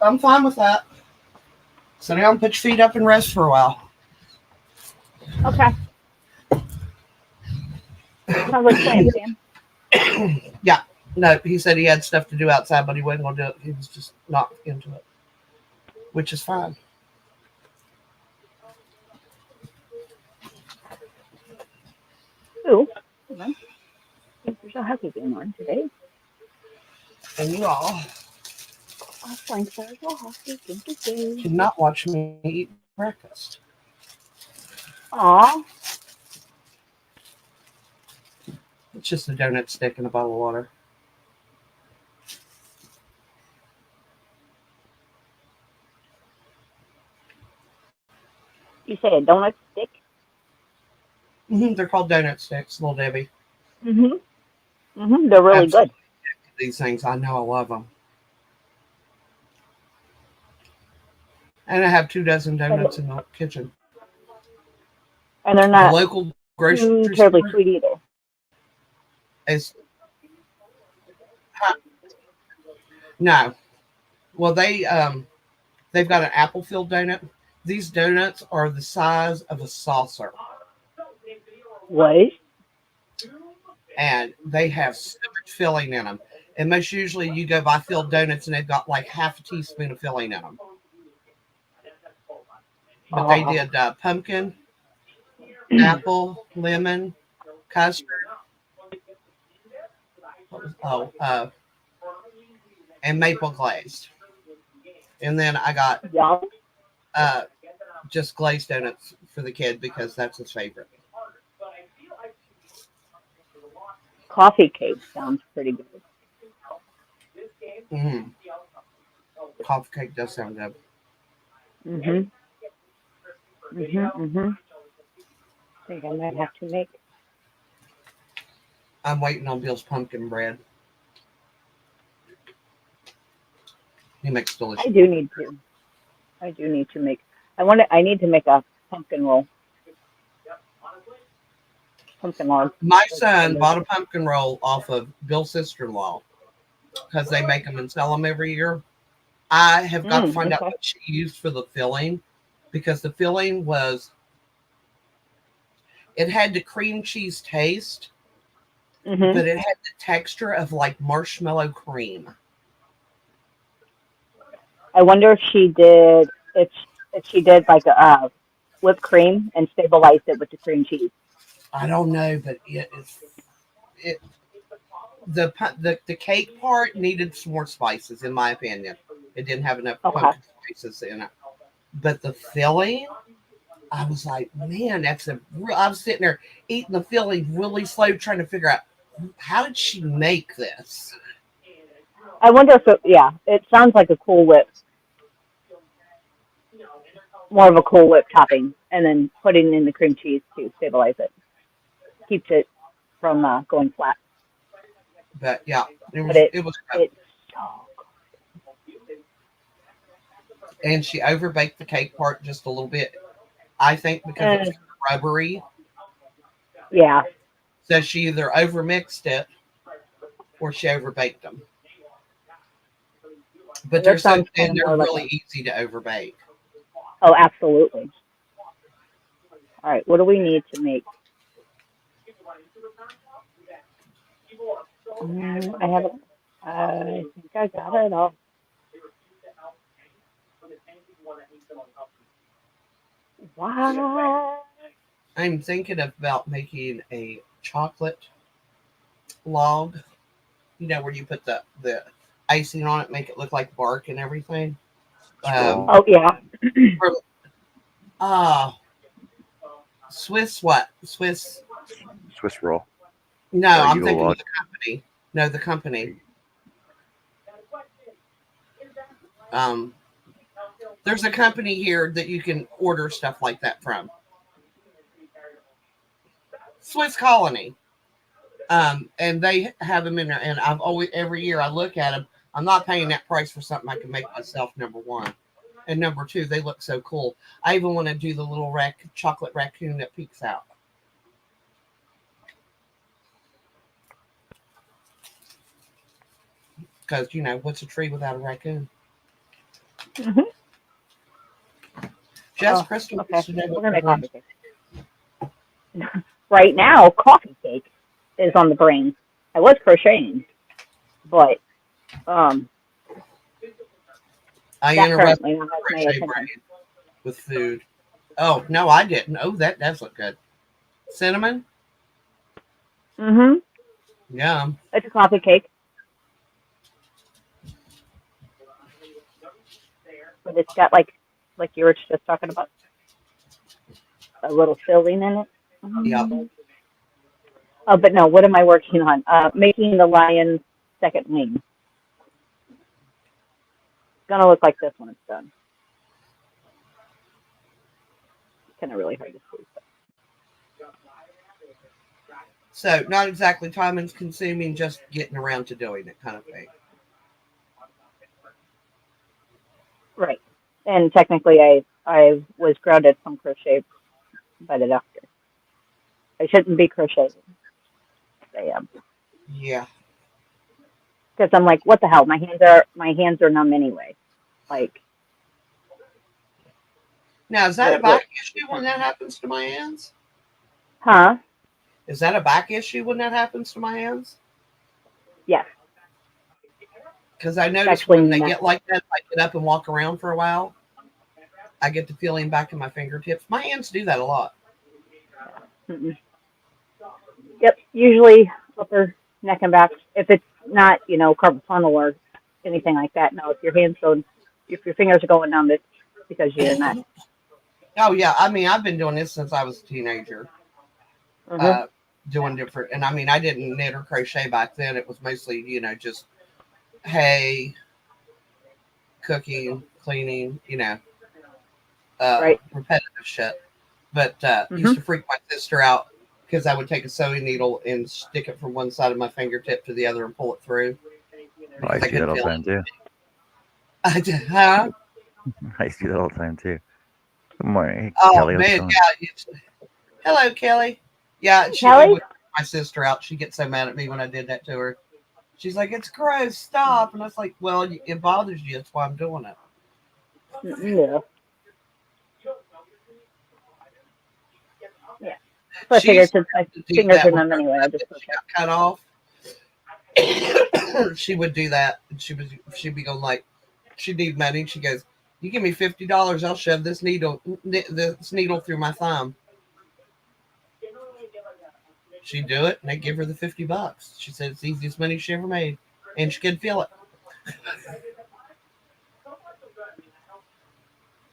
I'm fine with that. So now put your feet up and rest for a while. Okay. Sounds like a plan, Sam. Yeah. No, he said he had stuff to do outside, but he wasn't going to do it. He was just not into it, which is fine. Ooh, hold on. I think there's a hockey game on today. And you all I think there's a hockey game today. cannot watch me eat breakfast. Aw. It's just a donut stick and a bottle of water. You say a donut stick? They're called donut sticks, Little Debbie. They're really good. These things, I know I love them. And I have 24 donuts in the kitchen. And they're The not local grocery too terribly store sweet either. is no. Well, they've got an apple filled donut. These donuts are the size of a saucer, What? and they have so much filling in them. And most usually, you go buy filled donuts, and they've got like half a teaspoon of filling in them. But they did pumpkin, apple, lemon, custard. And maple glazed. And then I got Yum. just glazed donuts for the kid because that's his favorite. Coffee cake sounds pretty good. Mm-hmm. Coffee cake does sound good. I think I might have to make. I'm waiting on Bill's pumpkin bread. He makes delicious. I do need to make. I need to make a pumpkin roll. Pumpkin log. My son bought a pumpkin roll off of Bill's sister-in-law because they make them and sell them every year. I have got to find out what she used for the filling because the filling it had the cream cheese taste, but it had the texture of like marshmallow cream. I wonder if she did like a whipped cream and stabilized it with the cream cheese. I don't know, but it the cake part needed some more spices, in my opinion. It didn't have enough Okay. pumpkin spices in it. But the filling, I was like, man, I was sitting there eating the filling really slow, trying to figure out how did she make this? I wonder if it sounds like a Cool Whip, more of a Cool Whip topping, and then putting in the cream cheese to stabilize it, keeps it from going flat. But yeah, But it was good. it's And she overbaked the cake part just a little bit. I think because it was rubbery. yeah. So she either overmixed it or she overbaked them. But This sounds kind of they're more like really easy to overbake. oh, absolutely. All right, what do we need to make? I haven't. I think I got it all. What? I'm thinking about making a chocolate log, where you put the icing on it, make it look like bark and everything. Scroll. Oh yeah. From, uh, Swiss what? Swiss? Swiss roll. No, Or I'm Eagle thinking log. of the company. No, the company. There's a company here that you can order stuff like that from. Swiss Colony. And they have them in there. And every year I look at them. I'm not paying that price for something I can make myself, number one. And number two, they look so cool. I even want to do the little chocolate raccoon that peeks out. Because, what's a tree without a raccoon? Mm-hmm. Just Crystal. Okay. We're gonna make coffee cake. Right now, coffee cake is on the brain. I was crocheting, but I that interrupted currently has my crochet attention. brain with food. Oh, no, I didn't. Oh, that does look good. Cinnamon? Mm-hmm. Yum. It's a coffee cake, but it's got like you were just talking about, a little filling in it. Yep. Oh, but no, what am I working on? Making the lion's second wing. It's gonna look like this when it's done. It's kind of really hard to see. So, not exactly time and consuming, just getting around to doing it kind of thing. Right. And technically, I was grounded from crochet by the doctor. I shouldn't be crocheting. I am. Yeah. Because I'm like, what the hell? My hands are numb anyway. Like. Now, is that a back issue when that happens to my hands? Huh? Is that a back issue when that happens to my hands? Yes. Because I notice when they get like that, if I get up and walk around for a while, I get the feeling back in my fingertips. My hands do that a lot. Mm-mm. Yep. Usually upper neck and back. If it's not, carpal tunnel or anything like that. No, if your fingers are going numb, it's because you're not. Oh yeah, I mean, I've been doing this since I was a teenager. Mm-hmm. Doing different, and I mean, I didn't knit or crochet back then. It was mostly, just hay, cooking, cleaning, Right. repetitive shit. But used to freak my sister out because I would take a sewing needle and stick it from one side of my fingertip to the other and pull it through. Oh, I see that all the time too. I did, huh? I see that all the time too. Good morning, hey, Oh Kelly. man, yeah. Hello, Kelly. Yeah, Kelly? Would freak my sister out. She gets so mad at me when I did that to her. She's like, "It's gross, stop!" And I was like, "Well, it bothers you. That's why I'm doing it." Yeah. Yeah. So I figured since my fingers are numb anyway, I just she got cut off. She would do that, and she'd be going like, she'd need money. She goes, "You give me $50, I'll shove this needle through my thumb." She'd do it, and they'd give her the $50. She said it's the easiest money she ever made, and she could feel it.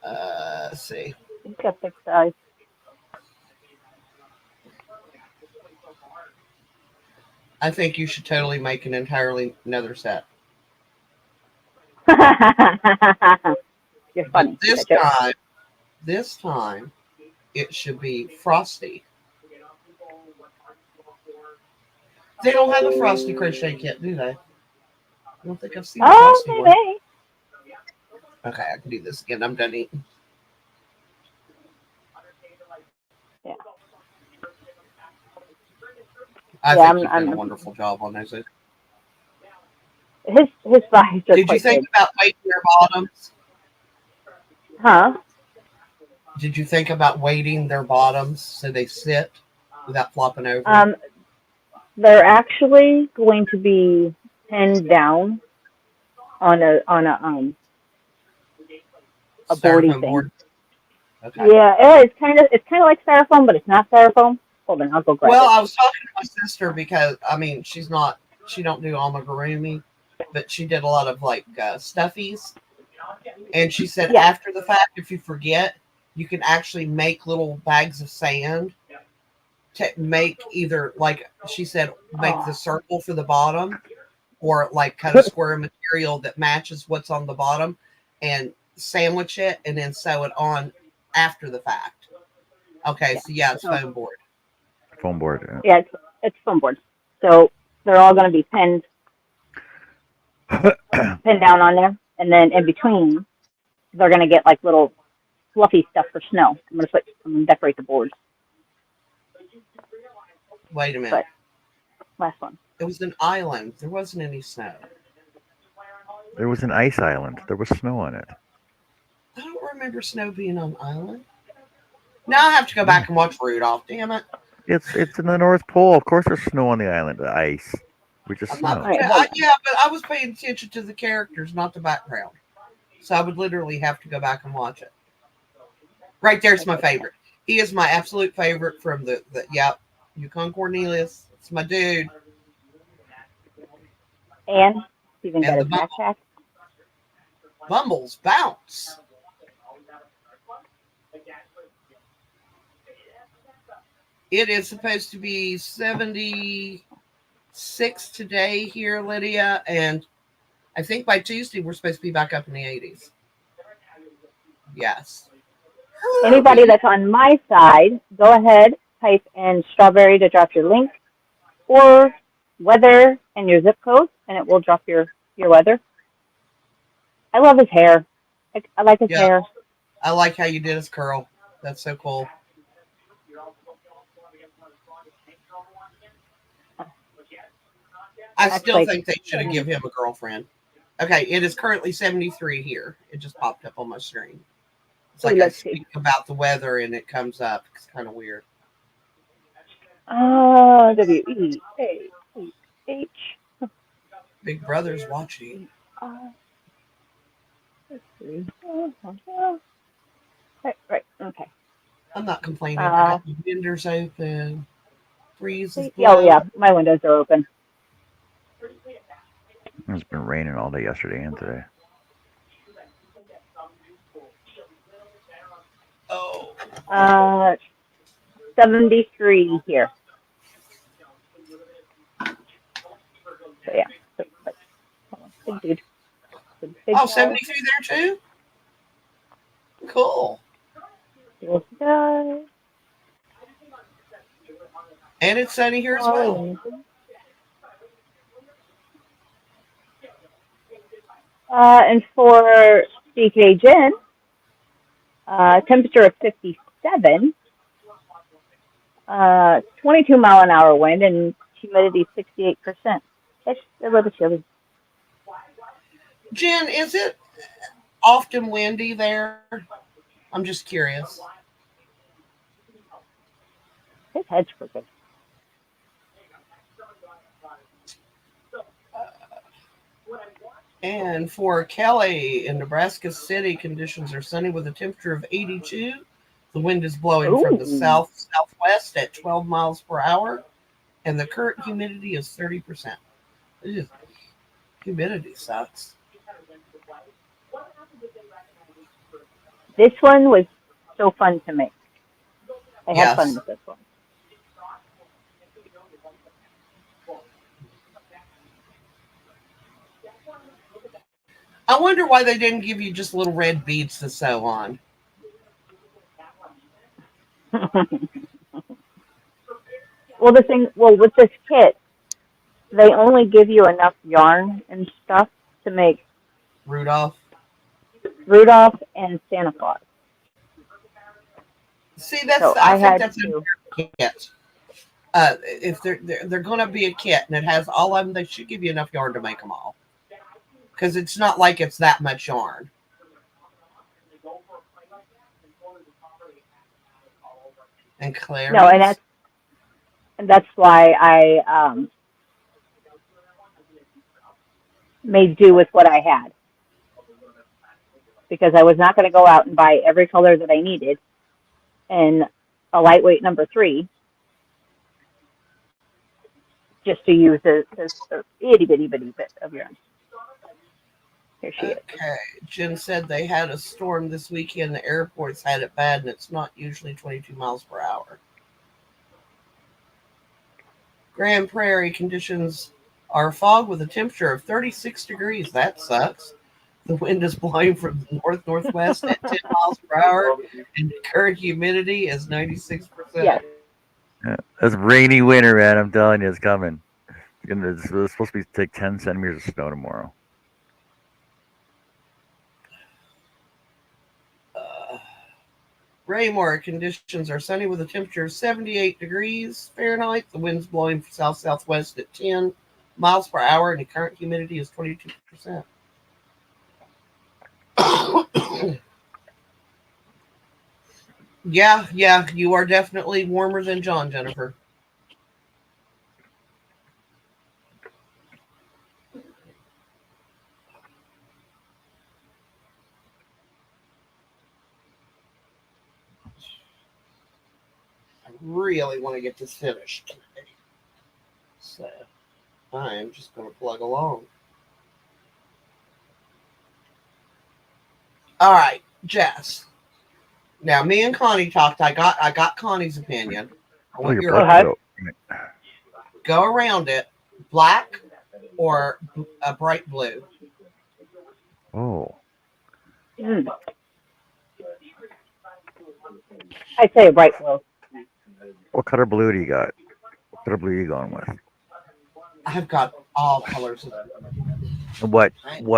Let's see. He's got thick thighs. I think you should totally make an entirely another set. You're funny. But this time, it should be frosty. They don't have a frosty crochet kit, do they? I don't think I've seen a Oh, frosty one. maybe. Okay, I can do this again. I'm done eating. Yeah. I Yeah, think you've done a wonderful job on those. His thighs are Did you quite think big. about weighting their bottoms? Huh? Did you think about weighting their bottoms so they sit without flopping over? They're actually going to be pinned down on a boardy Styrofoam thing. board? Okay. Yeah, it's kind of like styrofoam, but it's not styrofoam. Hold on, I'll go grab Well, it. I was talking to my sister because she don't do amigurumi, but she did a lot of like stuffies, and she said Yeah. after the fact, if you forget, you can actually make little bags of sand to make either like she said make the circle for the bottom, or like cut a square of material that matches what's on the bottom, and sandwich it and then sew it on after the fact. Okay, so yeah, it's foam board. Foam board. Yeah, it's foam board. So they're all going to be pinned down on there, and then in between, they're going to get like little fluffy stuff for snow. I'm going to decorate the boards. Wait a minute. But last one. It was an island. There wasn't any snow. There was an ice island. There was snow on it. I don't remember snow being on the island. Now I have to go back and watch Rudolph. Damn it! It's in the North Pole. Of course, there's snow on the island. The ice, which is snow. Yeah, but I was paying attention to the characters, not the background. So I would literally have to go back and watch it. Right there's my favorite. He is my absolute favorite from the Yukon Cornelius. It's my dude. And even got And his the backpack. Bumbles bounce. It is supposed to be 76 today here, Lydia, and I think by Tuesday we're supposed to be back up in the 80s. Yes. Anybody that's on my side, go ahead, type in strawberry to drop your link, or weather and your zip code, and it will drop your weather. I love his hair. I like his hair. I like how you did his curl. That's so cool. I still think they should have given him a girlfriend. Okay, it is currently 73 here. It just popped up on my screen. It's like I speak about the weather and it comes up. It's kind of weird. WEAH. Big Brother's watching. Let's see. Right. Okay. I'm not complaining. I got the windows open. Breeze is blowing. Oh yeah, my windows are open. It's been raining all day yesterday and today. Oh. 73 here. So yeah. Big dude. Big 73 there too? Cool. Yes, guys. And it's sunny here as well. And for CK Jen, temperature of 57, 22 mile an hour wind, and humidity 68%. It's a little chilly. Jen, is it often windy there? I'm just curious. His head's crooked. And for Kelly in Nebraska City, conditions are sunny with a temperature of 82. The wind is blowing from the southwest at 12 miles per hour. and the current humidity is 30%. Ugh, humidity sucks. This one was so fun to make. I had fun Yes. with this one. I wonder why they didn't give you just little red beads to sew on. Well, with this kit, they only give you enough yarn and stuff to make Rudolph. Rudolph and Santa Claus. See, So I I think had that's to. a kit. If they're going to be a kit and it has all of them, they should give you enough yarn to make them all. Because it's not like it's that much yarn. And Clary's. No, and that's why I made do with what I had, because I was not going to go out and buy every color that I needed in a lightweight number 3 just to use this itty bitty bit of yarn. Here she is. Okay. Jen said they had a storm this weekend. The airports had it bad, and it's not usually 22 miles per hour. Grand Prairie conditions are fog with a temperature of 36 degrees. That sucks. The wind is blowing from the north-northwest at 10 miles per hour, and the current humidity is 96%. Yes. It's rainy winter, man. I'm telling you, it's coming. It's supposed to be take 10 centimeters of snow tomorrow. Raymore conditions are sunny with a temperature of 78 degrees Fahrenheit. The wind's blowing from south-southwest at 10 miles per hour, and the current humidity is 22%. Yeah, you are definitely warmer than John, Jennifer. I really want to get this finished today. So I am just going to plug along. All right, Jess. Now, me and Connie talked. I got Connie's opinion. I want your black go around it. Black or a bright blue? Oh. I'd say a bright blue. What color blue do you got? What color blue are you going with? I've got all colors. What kind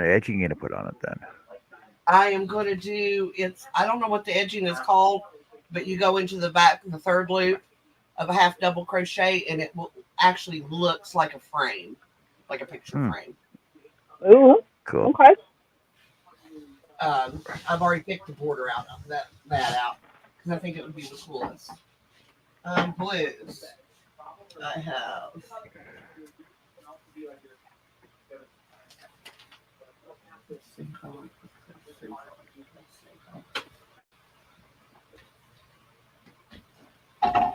of edging you gonna put on it then? I am going to do I don't know what the edging is called, but you go into the back, the third loop of a half double crochet, and it will actually looks like a frame, like a picture frame. Ooh, cool. Okay. I've already picked the border out of that out because I think it would be the coolest. Blues. I have.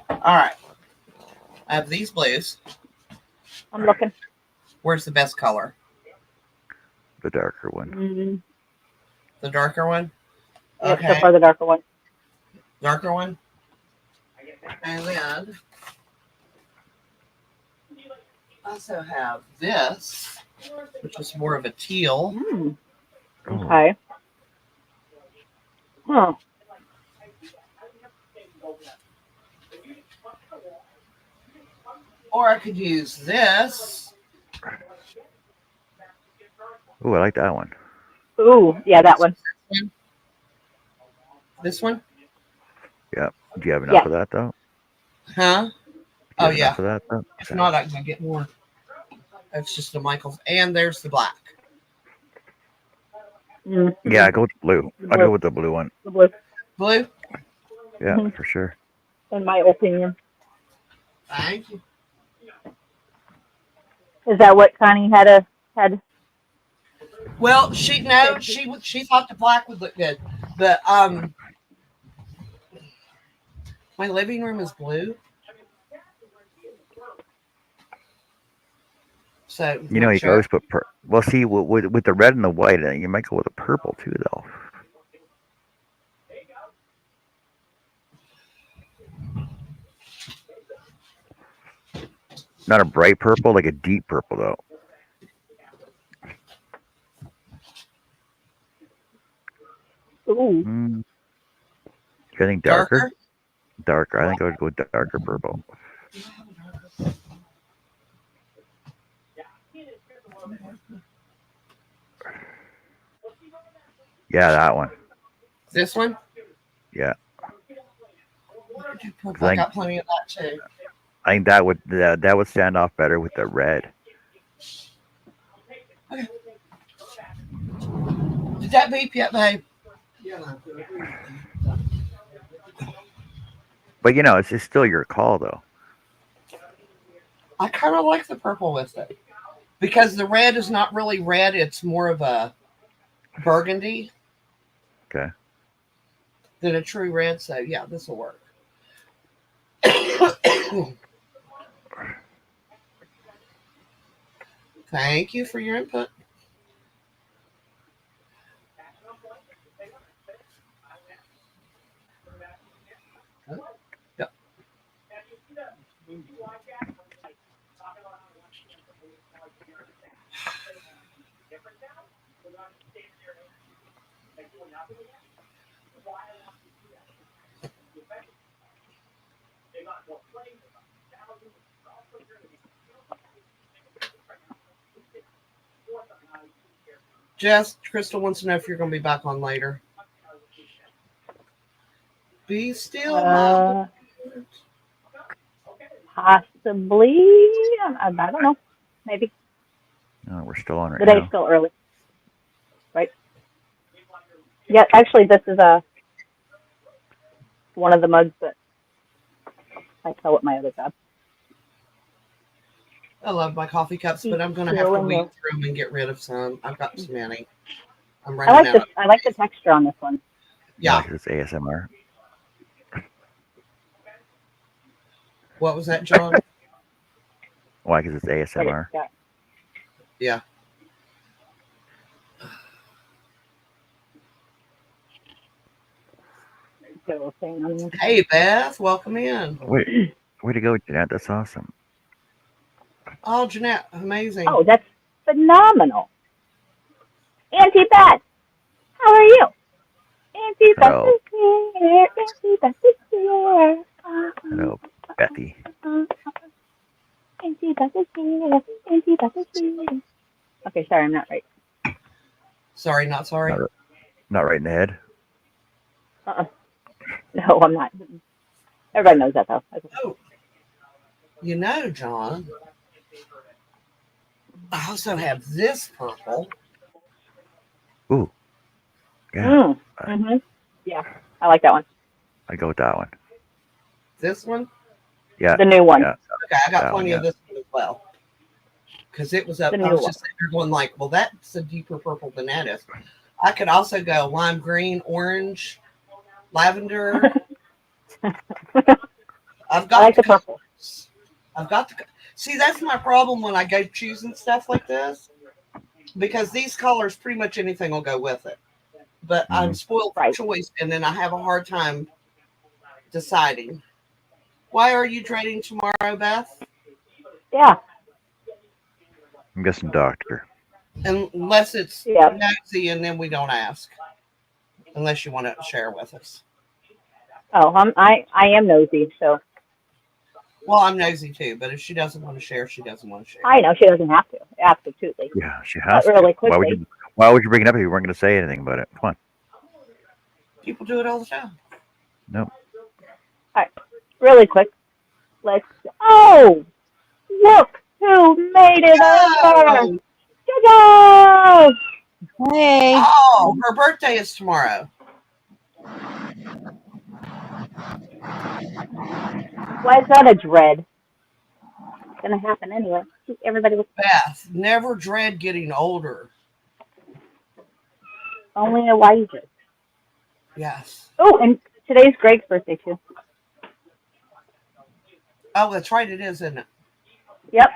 All right. I have these blues. I'm looking. Where's the best color? The darker one. Mm-hmm. The darker one? Yep, so far the darker one. Darker one? And then I also have this, which is more of a teal. Okay. Huh. Or I could use this. Ooh, I like that one. Ooh, yeah, that one. This one? Yeah. Do you have enough of that though? Huh? Oh yeah. For that though? If not, I can get more. That's just the Michaels. And there's the black. Mm-hmm. Yeah, I go with the blue. I go with the blue one. The blue. Blue? Yeah, for sure. In my opinion. Thank you. Is that what Connie had? Well, she thought the black would look good, but my living room is blue, So You know, not you can sure. always put well. See, with the red and the white, you might go with a purple too, though. Not a bright purple, like a deep purple, though. Ooh. Mm, I think darker. Darker? Darker. I think I would go darker purple. Yeah, that one. This one? Yeah, I got plenty of that too. I think that would stand off better with the red. Did that beep yet, babe? But you know, it's still your call, though. I kind of like the purple with it because the red is not really red; it's more of a burgundy Okay. than a true red. So yeah, this will work. Thank you for your input. Yep. Jess, Crystal wants to know if you're going to be back on later. Be still, my Lord. Possibly. I don't know. Maybe. No, we're still on right The day's now. still early, right? Yeah, actually, this is one of the mugs that I sell at my other job. I love my coffee cups, but I'm going to have to weed through them and get rid of some. I've got too many. I'm running out. I like the texture on this one. Yeah. Because it's ASMR. What was that, John? Why? Because it's ASMR. Yeah. Hey, Beth, welcome in. Wait, way to go, Jeanette. That's awesome. Oh, Jeanette, amazing. Oh, that's phenomenal. Auntie Beth, how are you? Auntie Beth is here. Auntie Beth is here. Hello, Bethy. Auntie Beth is here. Auntie Beth is here. Okay, sorry, I'm not right. Sorry, not sorry. Not right in the head. No, I'm not. Everybody knows that, though. Oh, you know, John, I also have this purple. Ooh. Yeah. Yeah, I like that one. I go with that one. This one? Yeah. The new one. Yeah. Okay, I got plenty of this one as well. Because it was up, I was just sitting there going like, well, that's a deeper purple than that is. I could also go lime green, orange, lavender. I've got I like the purple. I've got the. See, that's my problem when I go choosing stuff like this, because these colors, pretty much anything will go with it. But I'm spoiled for choice, and then I have a hard time deciding. Why are you trading tomorrow, Beth? Yeah. I'm guessing doctor. Unless it's nosy, and then we don't ask. Unless you want to share with us. Oh, I am nosy, so. Well, I'm nosy too, but if she doesn't want to share, she doesn't want to share. I know she doesn't have to. Absolutely. Yeah, she has to. Really quickly. Why would you bring it up if you weren't going to say anything about it? Come on. People do it all the time. Nope. All right, really quick. Let's. Oh, look who made it over! JoJo! Hey. Oh, her birthday is tomorrow. Why is that a dread? It's gonna happen anyway. Everybody was. Beth, never dread getting older. Only a wiser. Yes. Oh, and today's Greg's birthday too. Oh, that's right. It is, isn't it? Yep.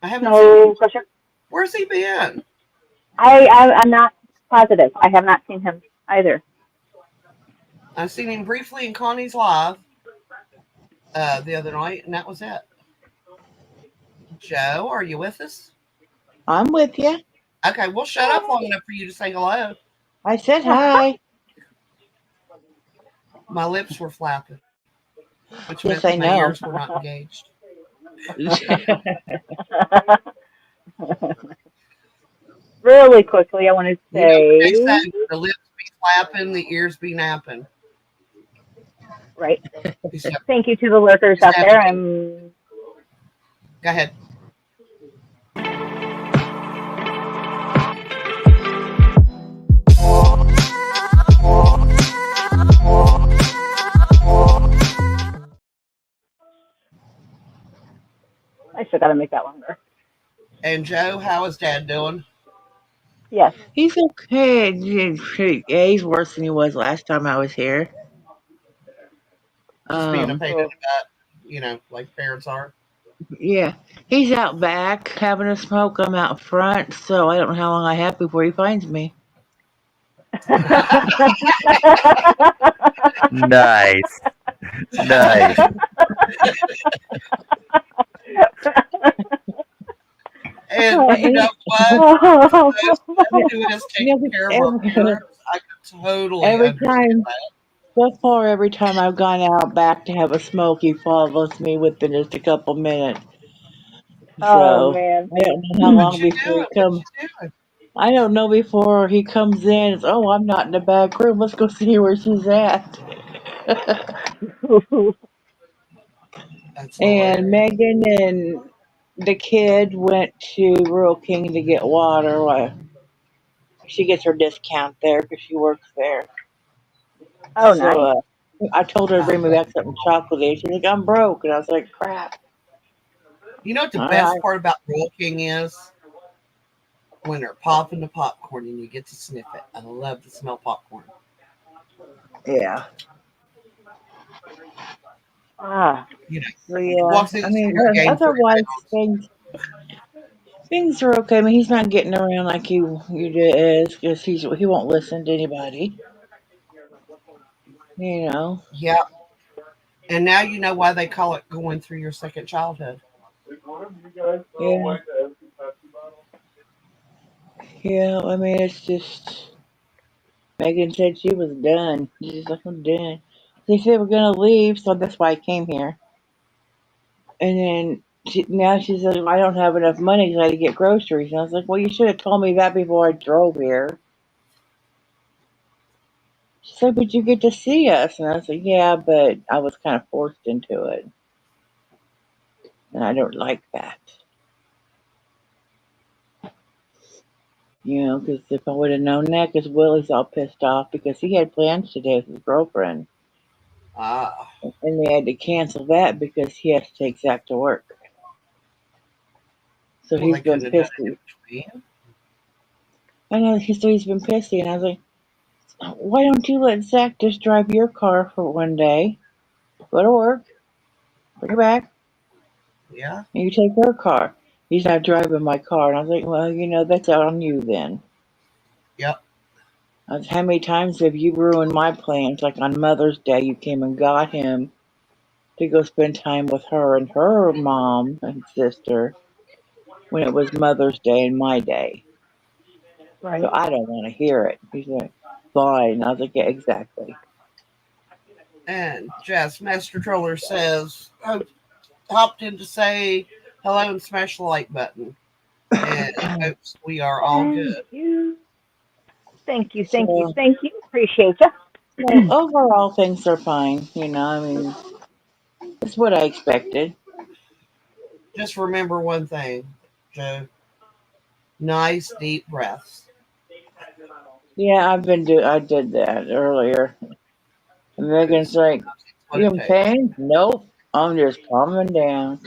I haven't seen him. No, Crochet. Where's he been? I'm not positive. I have not seen him either. I've seen him briefly in Connie's live the other night, and that was it. Joe, are you with us? I'm with you. Okay, we'll shut up long enough for you to say hello. I said hi. My lips were flapping, which meant Yes, that I my know. ears were not engaged. Really quickly, I want to You know what they say: say, the lips be flapping, the ears be napping. right. Except, Thank you to the lurkers out except there. me. I'm Go ahead. I still got to make that longer. And Joe, how is Dad doing? Yes. He's okay. Yeah, he's worse than he was last time I was here. Just being a pain in the Oh. butt, like parents are. Yeah, he's out back having a smoke. I'm out front, so I don't know how long I have before he finds me. Nice. Nice. And Oh, you know what? For those of us Yeah, who has you taken know, care of our parents, I can totally every understand time, that. so far, every time I've gone out back to have a smoke, he follows me within just a couple minutes. oh So man. I don't know how What long you before doing? he What comes. you doing? I don't know before he comes in. It's, oh, I'm not in the back room. Let's go see where she's at. That's And hilarious. Megan and the kid went to Rural King to get water. She gets her discount there because she works there. Oh, So nice. I told her to bring me Uh-huh. back something chocolatey. She's like, I'm broke. And I was like, crap. You know what the All best right. part about Roll King is? When they're popping the popcorn and you get to sniff it. I love to smell popcorn. Yeah. Ah. You know, So yeah. walks in I the mean, spirit game for otherwise pounds. things are okay. I mean, he's not getting around like he is because he won't listen to anybody. You know. Yeah. And now you know why they call it going through your second childhood. Yeah. Yeah. I mean, it's just. Megan said she was done. She's like, I'm done. They said we're gonna leave, so that's why I came here. And then now she said, I don't have enough money because I had to get groceries. And I was like, well, you should have told me that before I drove here. She said, but you get to see us. And I was like, yeah, but I was kind of forced into it. And I don't like that. You know, because if I would have known that, because Willie's all pissed off because he had plans today with his girlfriend. Ah. And they had to cancel that because he has to take Zach to work. So Well, he's they been couldn't have done pissy. it in between. I know he's been pissy. And I was like, why don't you let Zach just drive your car for one day? Go to work, bring it back, Yeah. and you take her car. He's not driving my car. And I was like, well, that's out on you then. Yep. How many times have you ruined my plans? Like on Mother's Day, you came and got him to go spend time with her and her mom and sister when it was Mother's Day and my day. So Right. I don't want to hear it. He's like, fine. I was like, yeah, exactly. And Jazz Master Troller says, hopped in to say hello and smash the like button. And hopes we are all Thank good. you. Thank you. Thank you. So, Thank you. Appreciate you. so overall, things are fine. I mean, it's what I expected. Just remember one thing, Joe. Nice deep breaths. Yeah, I did that earlier. And Megan's Because like, that's what you it in takes. pain? Nope. I'm just calming down.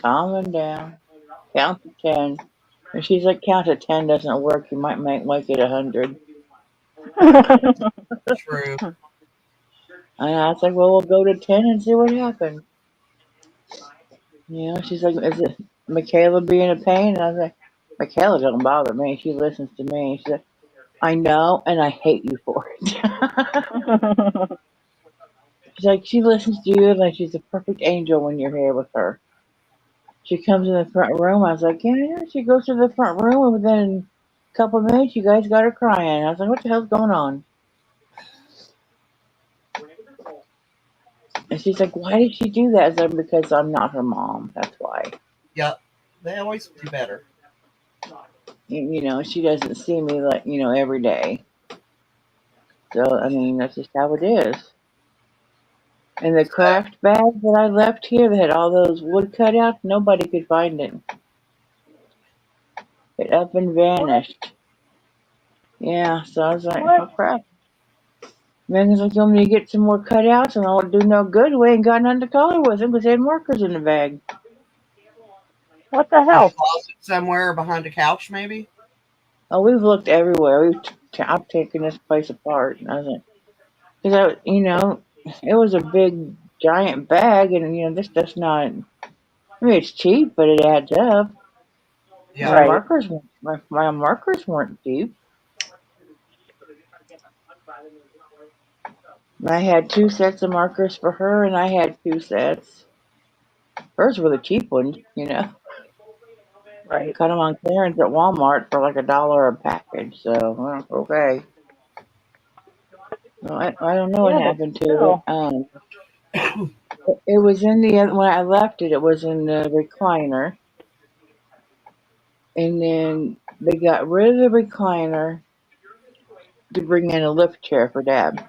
Count to 10. And she's like, count to 10 doesn't work. You might make it 100. True. And I was like, well, we'll go to 10 and see what happens. She's like, is it? Michaela being a pain. And I was like, Michaela don't bother me. She listens to me. She said, I know, and I hate you for it. She's like, she listens to you like she's a perfect angel when you're here with her. She comes in the front room. I was like, yeah. She goes to the front room, and within a couple of minutes, you guys got her crying. I was like, what the hell's going on? And she's like, why did she do that? I was like, because I'm not her mom. That's why. Yep. They always do better. She doesn't see me like, every day. So, I mean, that's just how it is. And the craft bag that I left here that had all those wood cutouts, nobody could find it. It up and vanished. Yeah, so I was like, What? oh crap. Megan's like, you want me to get some more cutouts? And I won't do no good. We ain't got nothing to color with them because they had markers in the bag. What the In a hell? closet somewhere behind a couch, maybe. Oh, we've looked everywhere. I've taken this place apart. And I was like, because it was a big, giant bag, and this stuff's not. I mean, it's cheap, but it adds up. Yeah. My Right. markers, my markers weren't cheap. I had 2 sets of markers for her, and I had 2 sets. Hers were the cheap ones. Right. Cut them on clearance at Walmart for like $1 a package. So, okay. Well, I don't know what Yeah, but happened to it. still. It was in when I left it. It was in the recliner, and then they got rid of the recliner to bring in a lift chair for Dad.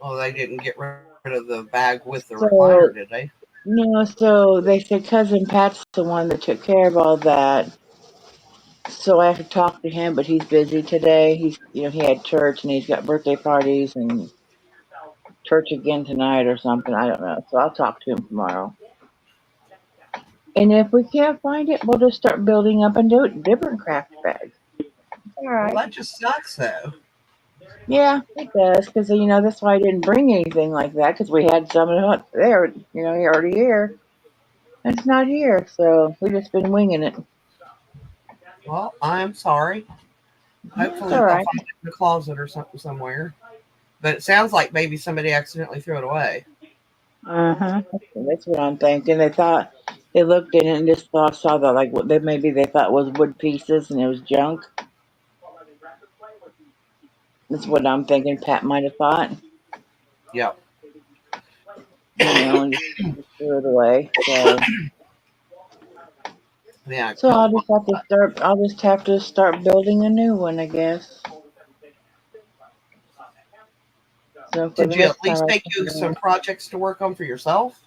Well, they didn't get rid of the bag with the recliner, So did they? no, so they said cousin Pat's the one that took care of all that. So I have to talk to him, but he's busy today. He had church and he's got birthday parties and church again tonight or something. I don't know. So I'll talk to him tomorrow. And if we can't find it, we'll just start building up and do different craft bags. All Well, right. that just sucks, though. Yeah, it does. Because, that's why I didn't bring anything like that because we had some there, already here. It's not here. So we just been winging it. Well, I'm sorry. It's Hopefully, all they'll right. find it in the closet or something somewhere. But it sounds like maybe somebody accidentally threw it away. Mm-hmm. That's what I'm thinking. They looked in it and just saw that like what they thought was wood pieces and it was junk. That's what I'm thinking. Pat might have thought, Yep. and just threw it away. So, Yeah. so I'll just have to start. I'll just have to start building a new one, I guess. So for Did the you at next time, least take you some projects to work on for yourself?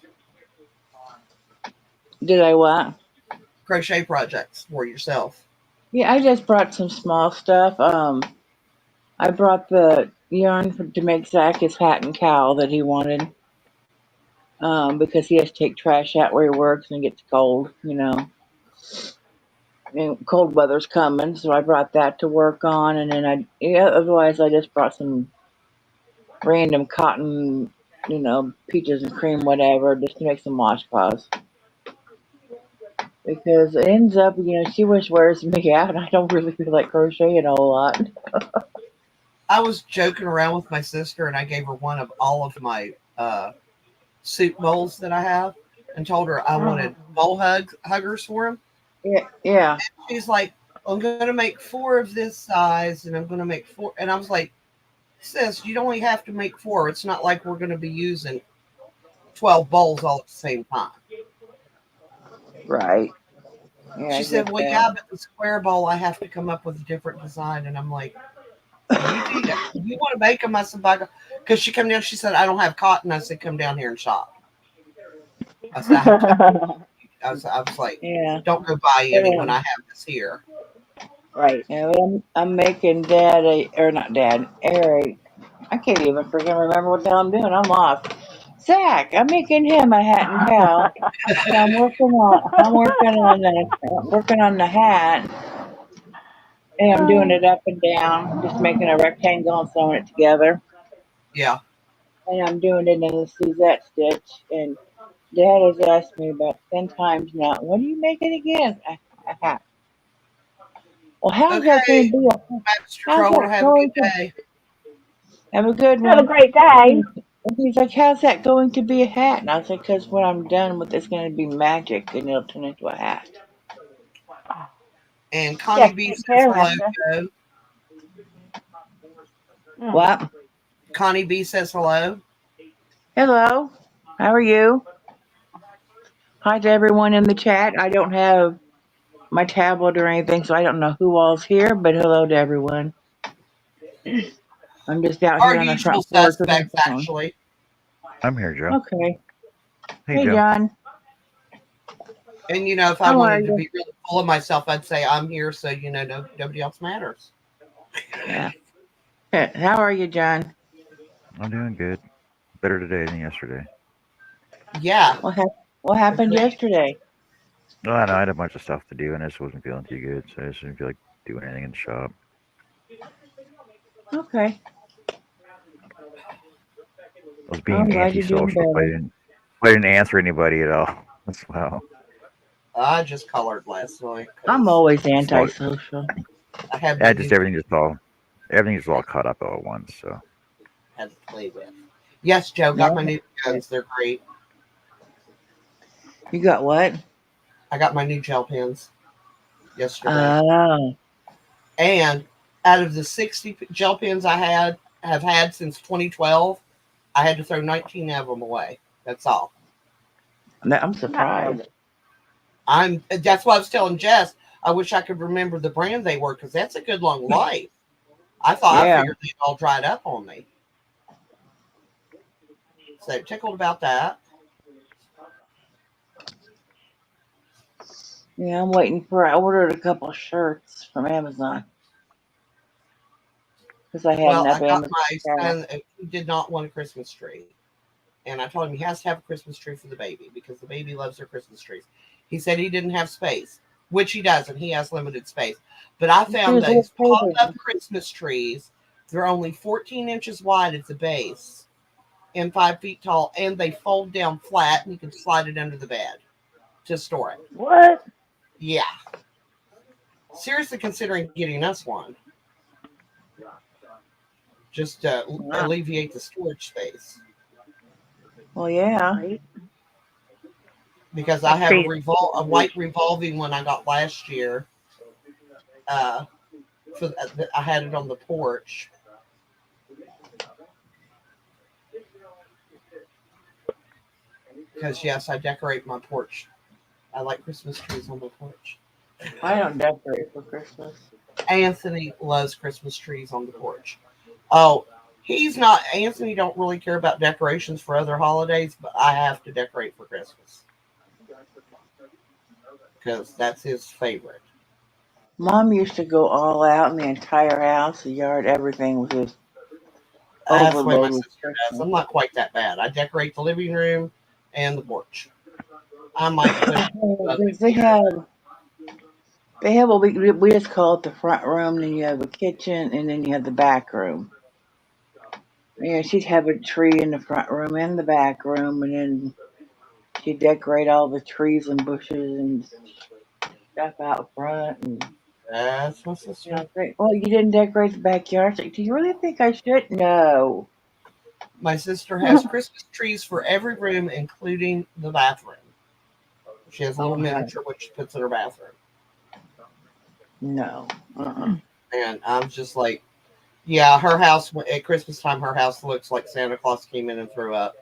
did I what? Crochet projects for yourself. Yeah, I just brought some small stuff. I brought the yarn to make Zach his hat and cowl that he wanted. Because he has to take trash out where he works and it gets cold. And cold weather's coming, so I brought that to work on, and then otherwise I just brought some random cotton, peaches and cream, whatever, just to make some washcloths. Because it ends up, she always wears me out, and I don't really feel like crocheting a whole lot. I was joking around with my sister, and I gave her one of all of my soup bowls that I have, and told her I wanted bowl huggers for them. Yeah, yeah, She's like, I'm going to make 4 of this size, and I'm going to make 4. And I was like, sis, you only have to make 4. It's not like we're going to be using 12 bowls all at the same time. right. Yeah, She I said, get well, that. yeah, but the square bowl, I have to come up with a different design. And I'm like, you do that. If you want to make them, I said, because she come down, she said, I don't have cotton. I said, come down here and shop. I said, I have to. I was like, Yeah, don't go buy but, any when I have this here. Right. yeah, but I'm making Dad or not Dad, Eric. I can't even freaking remember what the hell I'm doing. I'm lost. Zach, I'm making him a hat and cowl. And I'm working on the hat, and I'm doing it up and down, just making a rectangle and sewing it together. Yeah. And I'm doing it in a Suzette stitch, and Dad has asked me about 10 times now, what are you making again? A hat. Well, how's that going Okay, to be Mr. how's Troller, that have a going good to, day. have a good Have a one. great day. And he's like, how's that going to be a hat? And I was like, because when I'm done with it's going to be magic and it'll turn into a hat. And Connie Yes, B take says care, hello, Mister. Joe. Mm. What? Connie B says hello. Hello. How are you? Hi to everyone in the chat. I don't have my tablet or anything, so I don't know who all's here, but hello to everyone. I'm just out Our here on the usual front porch with my suspects, phone. actually. I'm here, Joe. Okay. Hey, Hey, Joe. John. And if I How are wanted to you? be really full of myself, I'd say I'm here, so nobody else matters. Yeah. How are you, John? I'm doing good. Better today than yesterday. Yeah, What happened agreed. yesterday? Oh, I know I had a bunch of stuff to do, and I just wasn't feeling too good, so I just didn't feel like doing anything in the shop. Okay. I was Well, I'm being glad you're doing antisocial. better. I didn't answer anybody at all. That's wow. I just colored last night I'm because always Just all, antisocial. I had my yeah, just new everything just all caught up all at once. So had to play with. Yes, Joe, Yeah. got my new pens. They're great. You got what? I got my new gel pens yesterday. Oh. And out of the 60 gel pens I have had since 2012, I had to throw 19 of them away. That's all. I'm surprised. That's why I was telling Jess. I wish I could remember the brand they were because that's a good long life. I Yeah. figured they'd all dried up on me. So tickled about that. Yeah, I'm waiting for. I ordered a couple shirts from Amazon because I had Well, enough I got Amazon my crap. son. He did not want a Christmas tree, and I told him he has to have a Christmas tree for the baby because the baby loves their Christmas trees. He said he didn't have space, which he doesn't. He has limited space. But I found Here's a little those table. pop-up Christmas trees. They're only 14 inches wide at the base and 5 feet tall, and they fold down flat, and you can slide it under the bed to store it. What? Yeah, seriously considering getting us one just to Wow. alleviate the storage space. Well, yeah. Right. Because My I have trees are a super white huge. revolving one I got last year. Uh, I had it on the porch because yes, I decorate my porch. I like Christmas trees on my porch. I don't decorate for Christmas. Anthony loves Christmas trees on the porch. Oh, he's not. Anthony don't really care about decorations for other holidays, but I have to decorate for Christmas because that's his favorite. Mom used to go all out in the entire house, the yard, everything was just That's the way my overloaded with sister does. Christmas. I'm not quite that bad. I decorate the living room and the porch. I might put other Because here and they have what we just call it the front room, then you have a kitchen, and then you have the back room. Yeah, she'd have a tree in the front room and the back room, and then she'd decorate all the trees and bushes and stuff out front. And that's my you know, sister. it's like, well, you didn't decorate the backyard. It's like, do you really think I should? No. My sister has Christmas trees for every room, including the bathroom. She has a little Oh, hell, miniature which she puts in her bathroom. no. Uh-uh. And I'm just like, yeah, her house at Christmas time, her house looks like Santa Claus came in and threw up.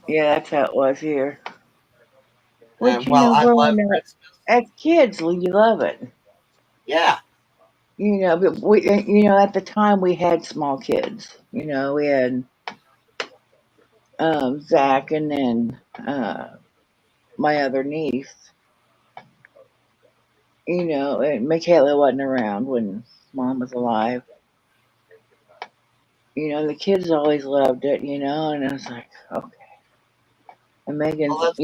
Yeah, that's how it was here. Which, And while I love growing up, Christmas, as kids, you love it. yeah, But at the time we had small kids. We had Zach and then my other niece. And Michaela wasn't around when Mom was alive. The kids always loved it. And I was like, okay. And well, Megan's, that's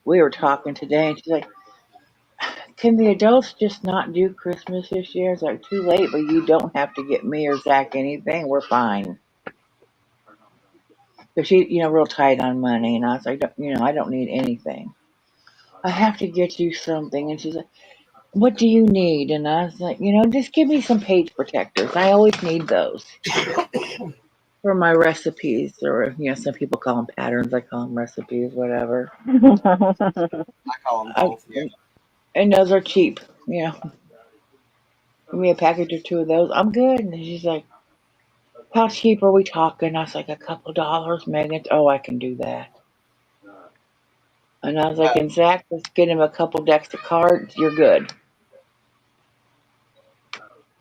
we were talking today, and she's like, can the adults just not do Christmas this year? It's like too late, but you don't have to get me or Zach anything. We're fine. Because she, real tight on money. And I was like, I don't need anything. I have to get you something. And she's like, what do you need? And I was like, just give me some page protectors. I always need those for my recipes. Or, some people call them patterns. I call them recipes, whatever. I call them I, both. Yeah. and those are cheap. Give me a package or two of those. I'm good. And she's like, how cheap are we talking? I was like, a couple dollars, Megan. Oh, I can do that. And I was like, and Zach, let's get him a couple decks of cards. You're good.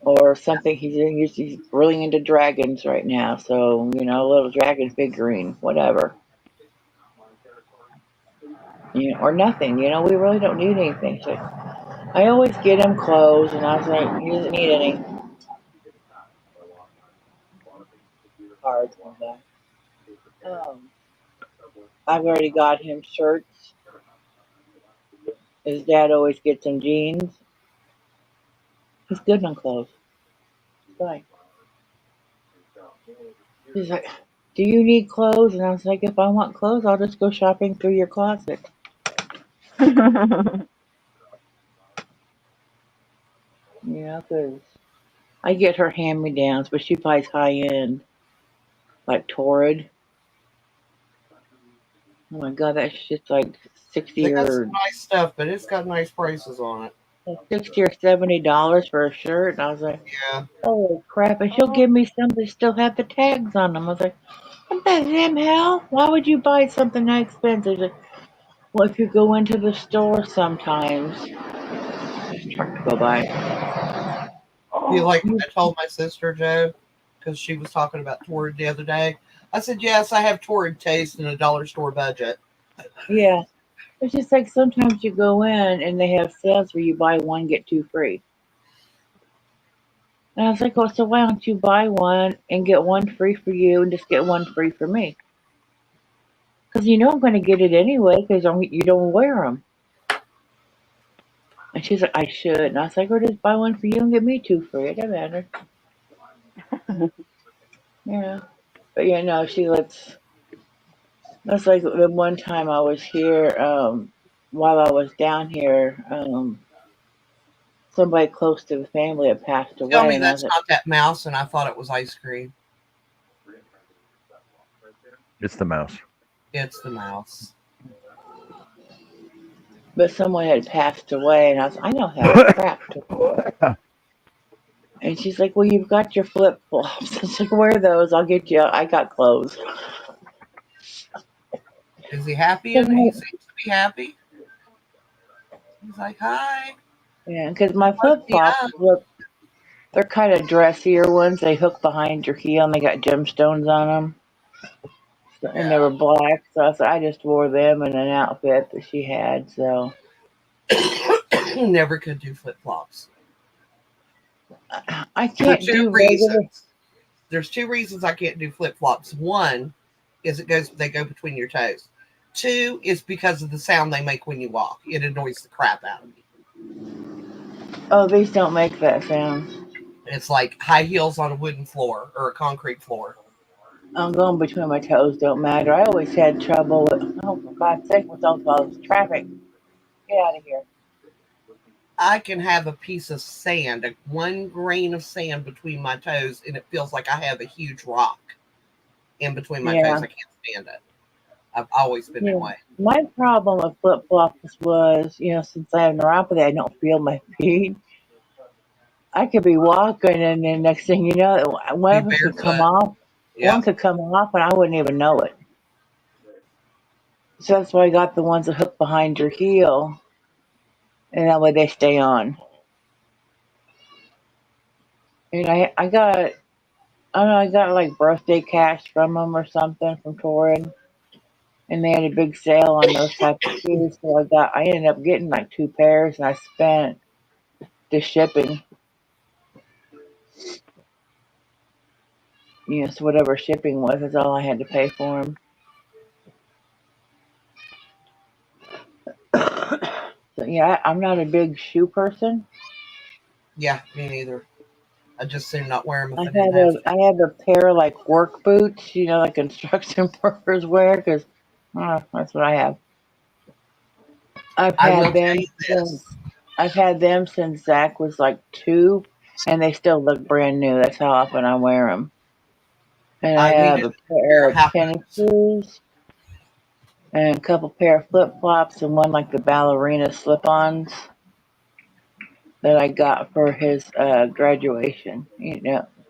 Or something. He's really into dragons right now. So, a little dragon figurine, whatever. Or nothing. We really don't need anything. She's like, I always get him clothes. And I was like, he doesn't need any cards on that. I've already got him shirts. His dad always gets him jeans. He's good on clothes. Fine. He's like, do you need clothes? And I was like, if I want clothes, I'll just go shopping through your closet. Because I get her hand-me-downs, but she buys high-end, like Torrid. Oh my God, that shit's like 60 They got some or nice stuff, but it's got nice prices on it. $70 for a shirt. And I was like, Yeah. holy crap. And she'll give me some that still have the tags on them. I was like, what the damn hell? Why would you buy something that expensive? She's like, well, if you go into the store sometimes, truck to go by. You Oh, like I told my sister Joe because she was talking about Torrid the other day. I said, yes, I have Torrid taste in a dollar store budget. yeah. It's just like sometimes you go in and they have sales where you buy one, get two free. And I was like, well, so why don't you buy one and get one free for you and just get one free for me? Because I'm going to get it anyway because you don't wear them. And she's like, I should. And I was like, well, just buy one for you and get me two free. It doesn't matter. Yeah. But no, she lets. That's like the one time I was here, while I was down here, somebody close to the family had passed Tell away. me And I was that's like, not that mouse, and I thought it was ice cream. It's the mouse. It's the mouse. but someone had passed away. And I know how crap to. And she's like, well, you've got your flip flops. I was like, wear those. I'll get you. I got clothes. Is he happy? And he seems to be happy. He's like, hi. Yeah, because my flip Woke me flops up. look, they're kind of dressier ones. They hook behind your heel and they got gemstones on them. And they Yeah. were black. So I just wore them in an outfit that she had. So Never could do flip flops I for can't two do regular. reasons. There's two reasons I can't do flip flops. One is they go between your toes. Two is because of the sound they make when you walk. It annoys the crap out of me. Oh, these don't make that sound. It's like high heels on a wooden floor or a concrete floor. I'm going between my toes. Don't matter. I always had trouble with. Oh, for God's sake, with all those traffic. Get out of here. I can have a piece of sand, one grain of sand between my toes, and it feels like I have a huge rock in between my Yeah. toes. I can't stand it. I've always been that Yeah. way. My problem with flip flops was, since I have neuropathy, I don't feel my feet. I could be walking, and then next thing you know, one Be of them could come barefoot. off. One Yep. could come off, and I wouldn't even know it. So that's why I got the ones that hook behind your heel, and that way they stay on. And I got, I don't know, I got like birthday cash from them or something from Torrid, and they had a big sale on those type of shoes. So I ended up getting like two pairs, and I spent the shipping. So whatever shipping was, that's all I had to pay for them. So yeah, I'm not a big shoe person. Yeah, me neither. I just soon not wear them if I I didn't have to. have a pair of like work boots, like construction workers wear, because that's what I have. I've I had will them tell you since this. Zach was like 2, and they still look brand new. That's how often I wear them. And I I have needed a a pair pair of of half tennis boots. shoes and a couple pair of flip flops and one like the ballerina slip-ons that I got for his graduation.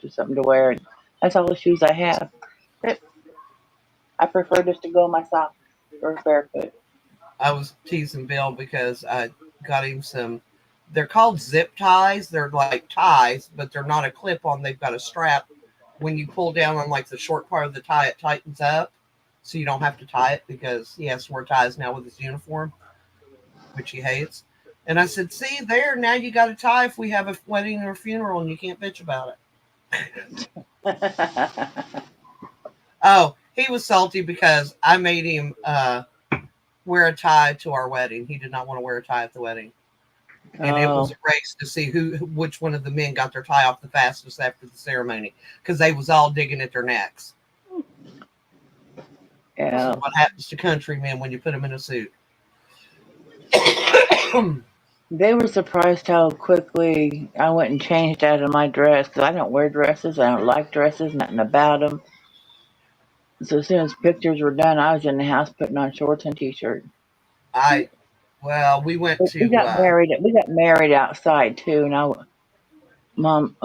Just something to wear. And that's all the shoes I have. But I prefer just to go in my socks or barefoot. I was teasing Bill because I got him some. They're called zip ties. They're like ties, but they're not a clip on. They've got a strap. When you pull down on like the short part of the tie, it tightens up, so you don't have to tie it because he has to wear ties now with his uniform, which he hates. And I said, "See there, now you got a tie if we have a wedding or a funeral, and you can't bitch about it." Oh, he was salty because I made him wear a tie to our wedding. He did not want to wear a tie at the wedding. And it was Oh, a race to see which one of the men got their tie off the fastest after the ceremony because they was all digging at their necks. This is yeah. what happens to countrymen when you put them in a suit. They were surprised how quickly I went and changed out of my dress because I don't wear dresses. I don't like dresses, nothing about them. So as soon as pictures were done, I was in the house putting on shorts and t-shirt. I well, we went We to got married. We got married outside too, and mom,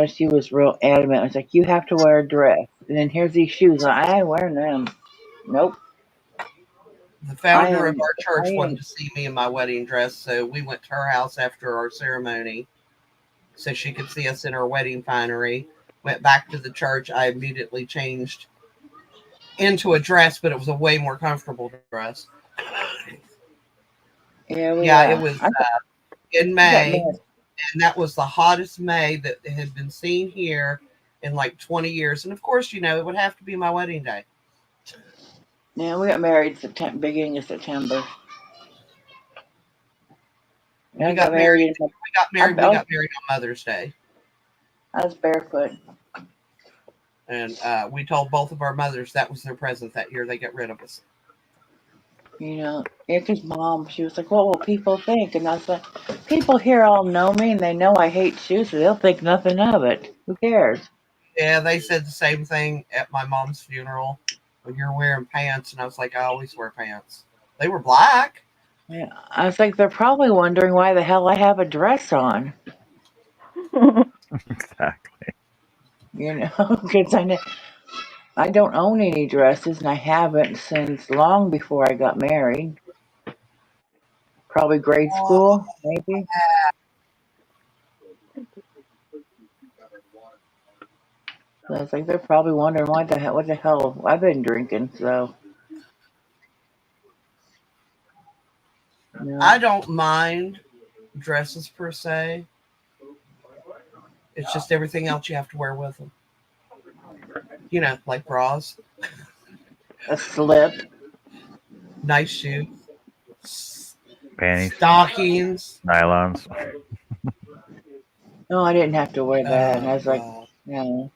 she was real adamant. I was like, "You have to wear a dress." And then here's these shoes. I ain't wearing them. Nope. the I founder of am. our I church wanted am. to see me in my wedding dress, so we went to her house after our ceremony so she could see us in our wedding finery. Went back to the church. I immediately changed into a dress, but it was a way more comfortable dress. Yeah, Yeah, it was in we got May, married. and that was the hottest May that had been seen here in like 20 years. And of course, it would have to be my wedding day. Yeah, we got married September, beginning of September. And We I got got married. married. We got I, married. We I, was, got married on Mother's Day, I was barefoot. and we told both of our mothers that was their present that year. They got rid of us. Because mom, she was like, "What will people think?" And I was like, "People here all know me, and they know I hate shoes, so they'll think nothing of it. Who cares?" Yeah, they said the same thing at my mom's funeral. When you're wearing pants, and I was like, I always wear pants. They were black. Yeah, I was like, they're probably wondering why the hell I have a dress on. Exactly. Because I don't own any dresses, and I haven't since long before I got married. Probably grade school, maybe. So I was like, they're probably wondering what the hell I've been drinking. So, I no. don't mind dresses per se. It's just everything else you have to wear with them. Like bras, A slip. nice shoes, Panties, stockings. nylons. No, I didn't have to wear that. And Oh I was like, God. no.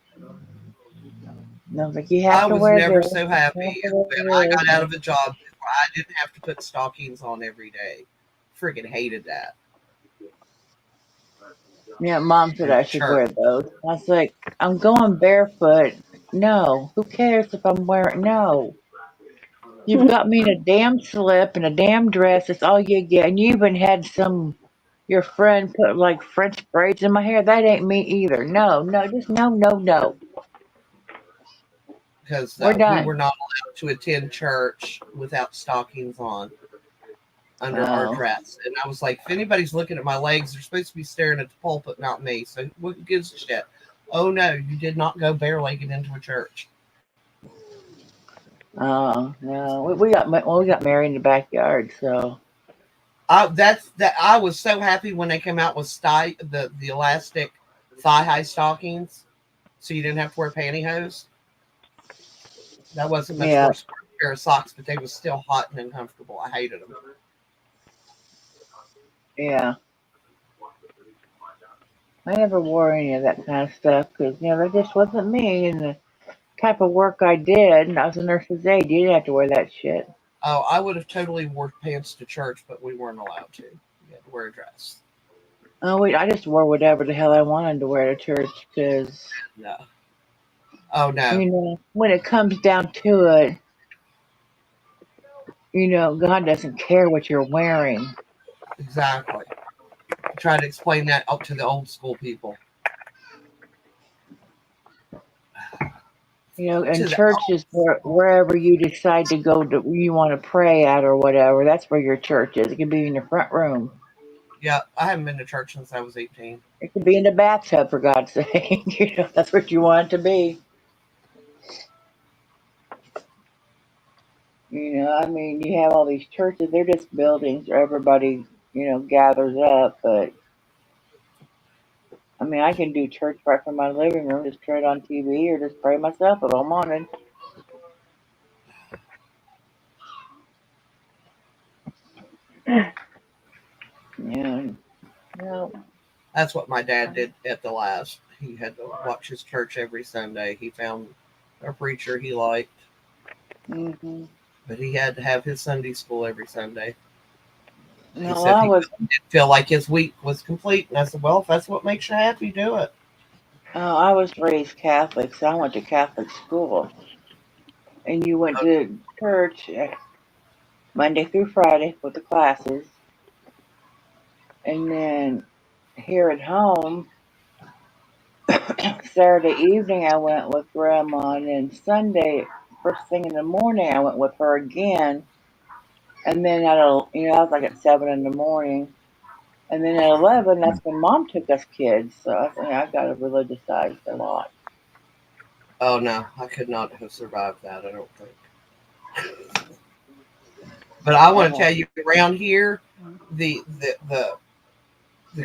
And I was like, you I have to was wear never this. so You have happy to when I wear got out this. of a job where I didn't have to put stockings on every day. Freaking hated that. Yeah, mom said And I should church. wear those. I was like, I'm going barefoot. No. Who cares if I'm wearing? No. You've got me in a damn slip and a damn dress. That's all you get. And you even had your friend put like French braids in my hair. That ain't me either. No, no, just no, no, no. Because We're we done. were not allowed to attend church without stockings on under our Oh, dress. And I was like, if anybody's looking at my legs, they're supposed to be staring at the pulpit, not me. So who gives a shit? Oh no, you did not go bare-legged into a church. oh no. We got married in the backyard. So I was so happy when they came out with the elastic thigh high stockings, so you didn't have to wear pantyhose. That wasn't much yeah, worse for a pair of socks, but they was still hot and uncomfortable. I hated them. yeah. I never wore any of that kind of stuff because, that just wasn't me. And the type of work I did, and I was a nurse's aide, you didn't have to wear that shit. Oh, I would have totally wore pants to church, but we weren't allowed to. You had to wear a dress. Oh, wait, I just wore whatever the hell I wanted to wear to church because, No. Oh no. when it comes down to it, God doesn't care what you're wearing. Exactly. Try to explain that up to the old school people. And To the church is wherever you decide to go to, you want to pray at or whatever. That's where your church is. It could be in your front room. Yeah, I haven't been to church since I was 18. It could be in the bathtub, for God's sake. That's what you want it to be. You have all these churches. They're just buildings where everybody, gathers up. But, I can do church right from my living room, just turn it on TV or just pray myself if I'm wanted. Yeah. No. That's what my dad did at the last. He had to watch his church every Sunday. He found a preacher he liked, Mm-hmm. but he had to have his Sunday school every Sunday. He No, said he didn't feel like his week was complete. And I said, well, if that's what makes you happy, do it. I was raised Catholic, so I went to Catholic school. And you went to church Monday through Friday with the classes. And then here at home, Saturday evening I went with Grandma. And then Sunday, first thing in the morning, I went with her again. And then I was like at 7 in the morning. And then at 11, that's when Mom took us kids. So I got a religiousized a lot. Oh, no, I could not have survived that, I don't think. But I want to tell you, around here, the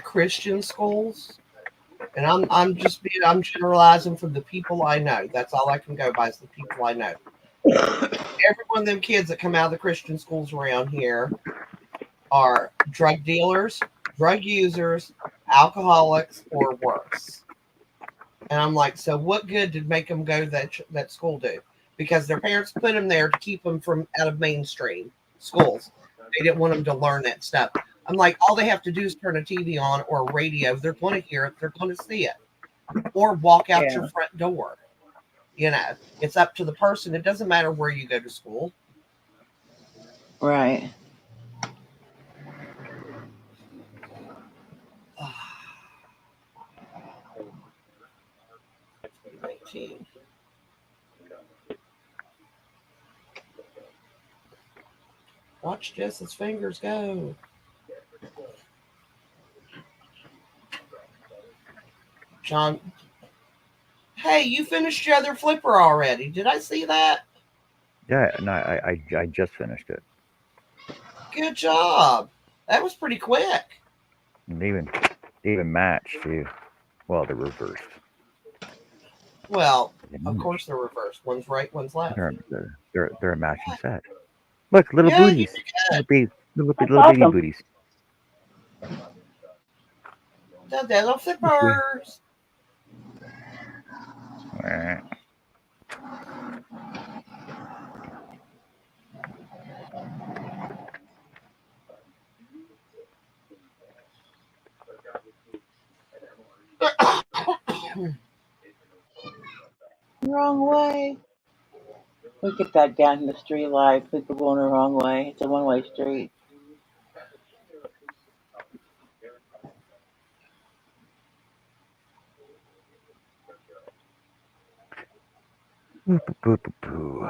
Christian schools, and I'm generalizing from the people I know. That's all I can go by is the people I know. Every one of them kids that come out of the Christian schools around here are drug dealers, drug users, alcoholics, or worse. And I'm like, so what good did make them go that school do? Because their parents put them there to keep them from out of mainstream schools. They didn't want them to learn that stuff. I'm like, all they have to do is turn a TV on or a radio. They're going to hear it. They're going to see it. Or walk out your front door. It's up to the person. It doesn't matter where you go to school. Right. 19. Watch Jess's fingers go. John. Hey, you finished your other flipper already. Did I see that? Yeah, no, I just finished it. Good job. That was pretty quick. And even matched too. Well, the reverse. Well, of course they're reversed. One's right, one's left. They're a matching set. Look, little Yeah, booties. Little baby awesome. booties. The little flippers. Wrong way. We get that down in the street light. People going the wrong way. It's a one-way street. Boo.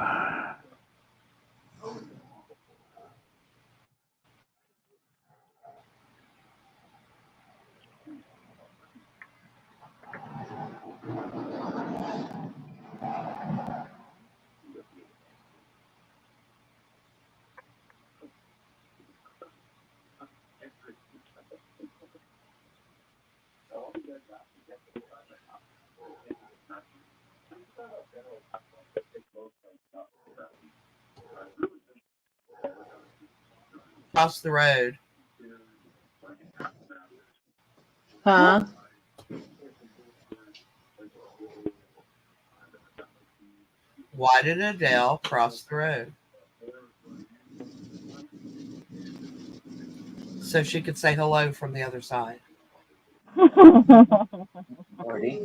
Across the road. Huh? Why did Adele cross the road? So she could say hello from the other side. Lordy.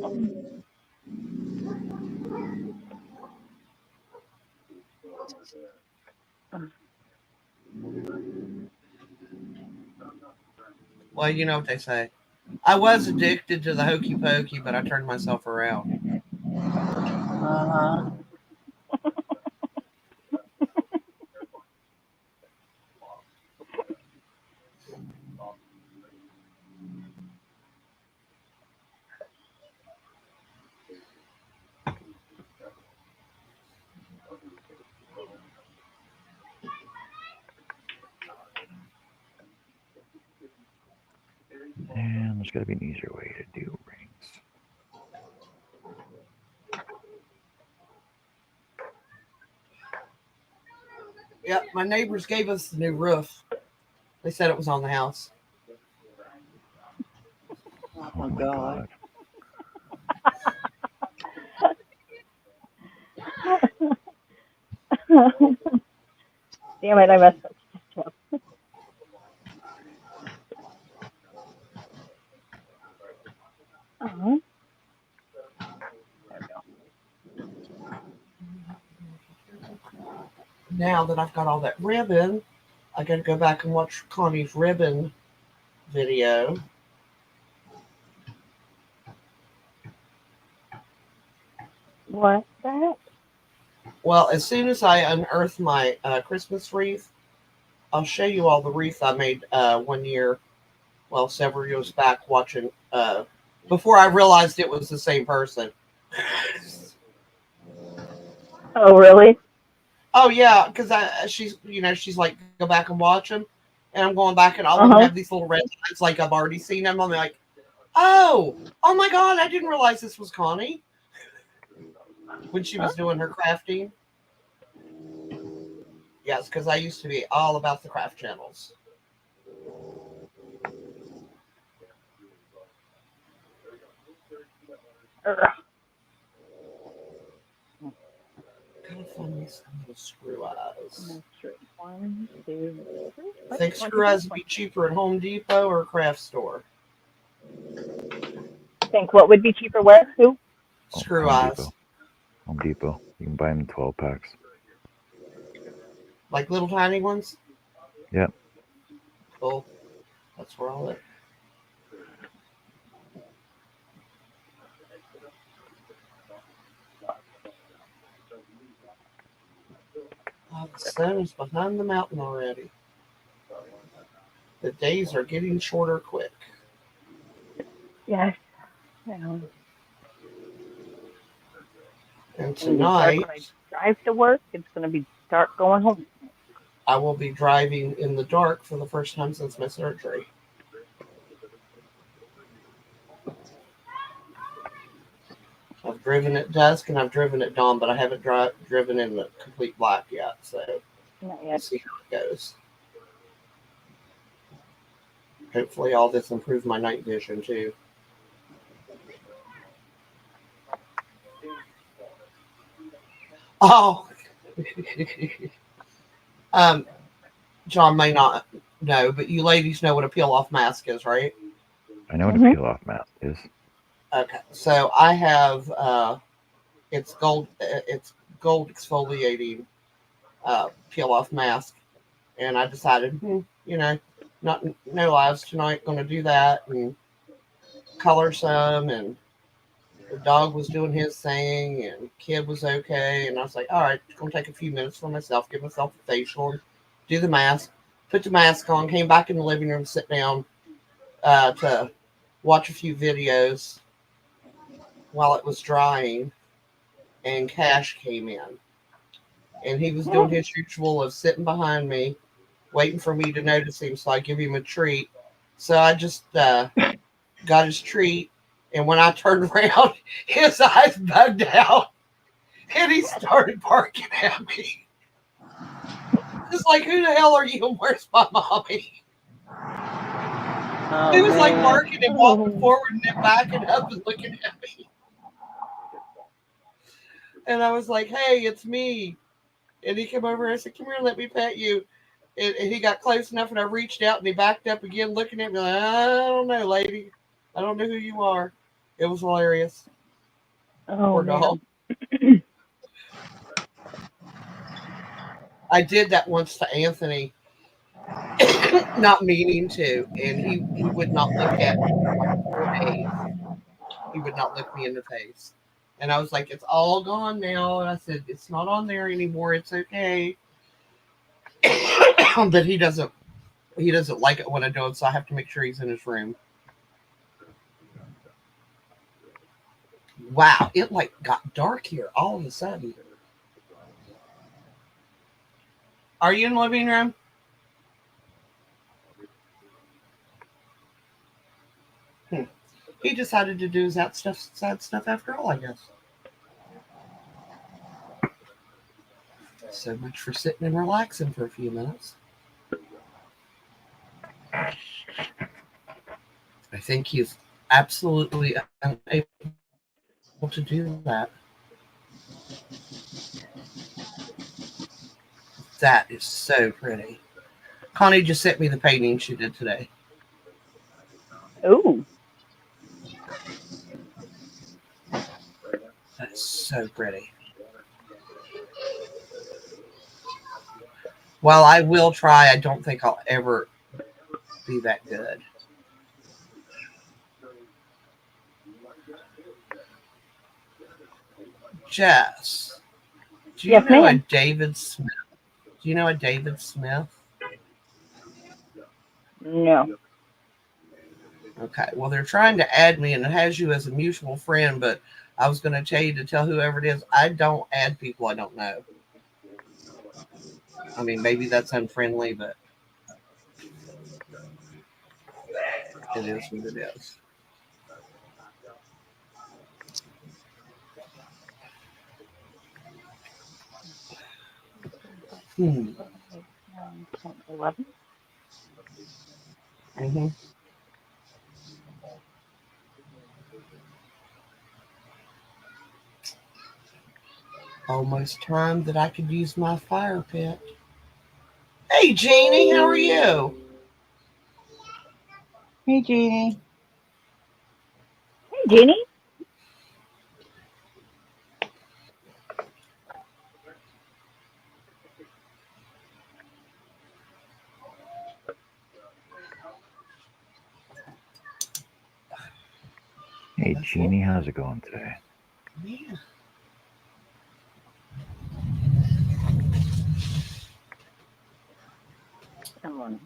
Well, you know what they say. I was addicted to the hokey pokey, but I turned myself around. Uh-huh. And there's got to be an easier way to do rings. Yep, my neighbors gave us the new roof. They said it was on the house. Oh Oh my my God. Damn it, I messed up. Oh, there we go. Now that I've got all that ribbon, I got to go back and watch Connie's ribbon video. What the heck? Well, as soon as I unearth my Christmas wreath, I'll show you all the wreath I made one year, well, several years back, watching before I realized it was the same person. Oh, really? Oh yeah, because she's like, go back and watch them, and I'm going back and all of them Uh-huh. have these little red lines like I've already seen them. I'm like, oh my God, I didn't realize this was Connie when she Huh? was doing her crafting. Yes, because I used to be all about the craft channels. Ugh. Gotta find me some little screw eyes. That's true. 1, 2, 3. What? Think 1, 2, screw 3. eyes would be cheaper at Home Depot or a craft store? Think what would be cheaper where? Who? Oh, Screw Home eyes. Depot. Home Depot. You can buy them in 12 packs. Like little tiny ones? Yep. Cool. That's where I'll live. Oh, the sun is behind the mountain already. The days are getting shorter quick. Yes. Yeah. And It's going to be dark when I tonight, drive to work. It's going to be dark going home. I will be driving in the dark for the first time since my surgery. I've driven at dusk and I've driven at dawn, but I haven't driven in the complete black yet. So Not we'll yet. see how it goes. Hopefully, all this improves my night vision too. Oh, um, John may not know, but you ladies know what a peel off mask is, right? I know what a Mm-hmm. peel off mask is. Okay, so I have it's gold exfoliating peel off mask, and I decided, not no lives tonight, going to do that and color some, and the dog was doing his thing, and kid was okay, and I was like, all right, it's going to take a few minutes for myself, give myself a facial, and do the mask. Put the mask on, came back in the living room, sit down to watch a few videos while it was drying, and Cash came in. And he was doing his usual of sitting behind me, waiting for me to notice him so I give him a treat. So I just got his treat, and when I turned around, his eyes bugged out, and he started barking at me. It's like, who the hell are you, and where's my mommy? Oh He was like man. barking and walking forward and then backing up and looking at me. And I was like, hey, it's me. And he came over and I said, come here, let me pet you. And he got close enough and I reached out and he backed up again looking at me like, I don't know, lady. I don't know who you are. It was hilarious. Oh Poor dog. man. I did that once to Anthony, not meaning to, and he would not look at me for like 4 days. He would not look me in the face. And I was like, it's all gone now. And I said, it's not on there anymore. It's okay. But he doesn't like it when I do it, so I have to make sure he's in his room. Wow, it like got dark here all of a sudden. Are you in the living room? He decided to do that stuff, sad stuff after all, I guess. So much for sitting and relaxing for a few minutes. I think he's absolutely unable to do that. That is so pretty. Connie just sent me the painting she did today. Oh. That is so pretty. While I will try, I don't think I'll ever be that good. Jess, do you Yes, know a ma'am. David Smith? Do you know a David Smith? No. Okay, well, they're trying to add me, and it has you as a mutual friend, but I was going to tell you to tell whoever it is, I don't add people I don't know. I mean, maybe that's unfriendly, but it is what it is. Hmm. 9, 10, 11. Mm-hmm. Almost time that I could use my fire pit. Hey, Jeannie, how are you? Hey, Jeannie. Hey, Jeannie. Hey, Jeannie, how's it going today? Yeah. Come on.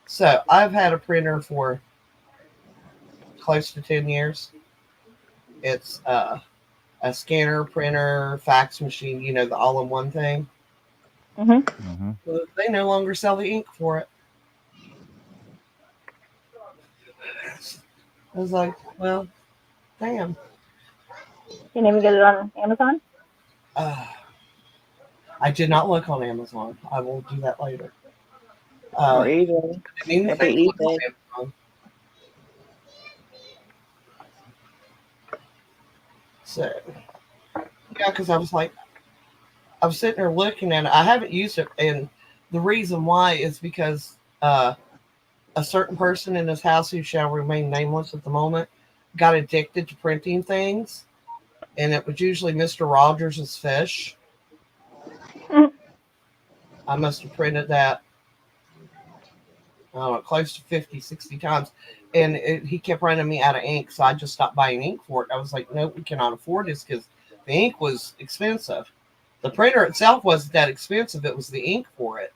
So I've had a printer for close to 10 years. It's a scanner, printer, fax machine, the all-in-one thing. Mhm. Mm-hmm. Well, they no longer sell the ink for it. I was like, well, damn. Can you even get it on Amazon? Uh, I did not look on Amazon. I will do that later. Or I eBay. didn't even think to Maybe look eBay. on Amazon. So, yeah, because I was sitting there looking at it. I haven't used it, and the reason why is because a certain person in this house who shall remain nameless at the moment got addicted to printing things, and it was usually Mr. Rogers' fish. I must have printed that, I don't know, close to 50, 60 times. And he kept running me out of ink, so I just stopped buying ink for it. I was like, nope, we cannot afford this because the ink was expensive. The printer itself wasn't that expensive. It was the ink for it.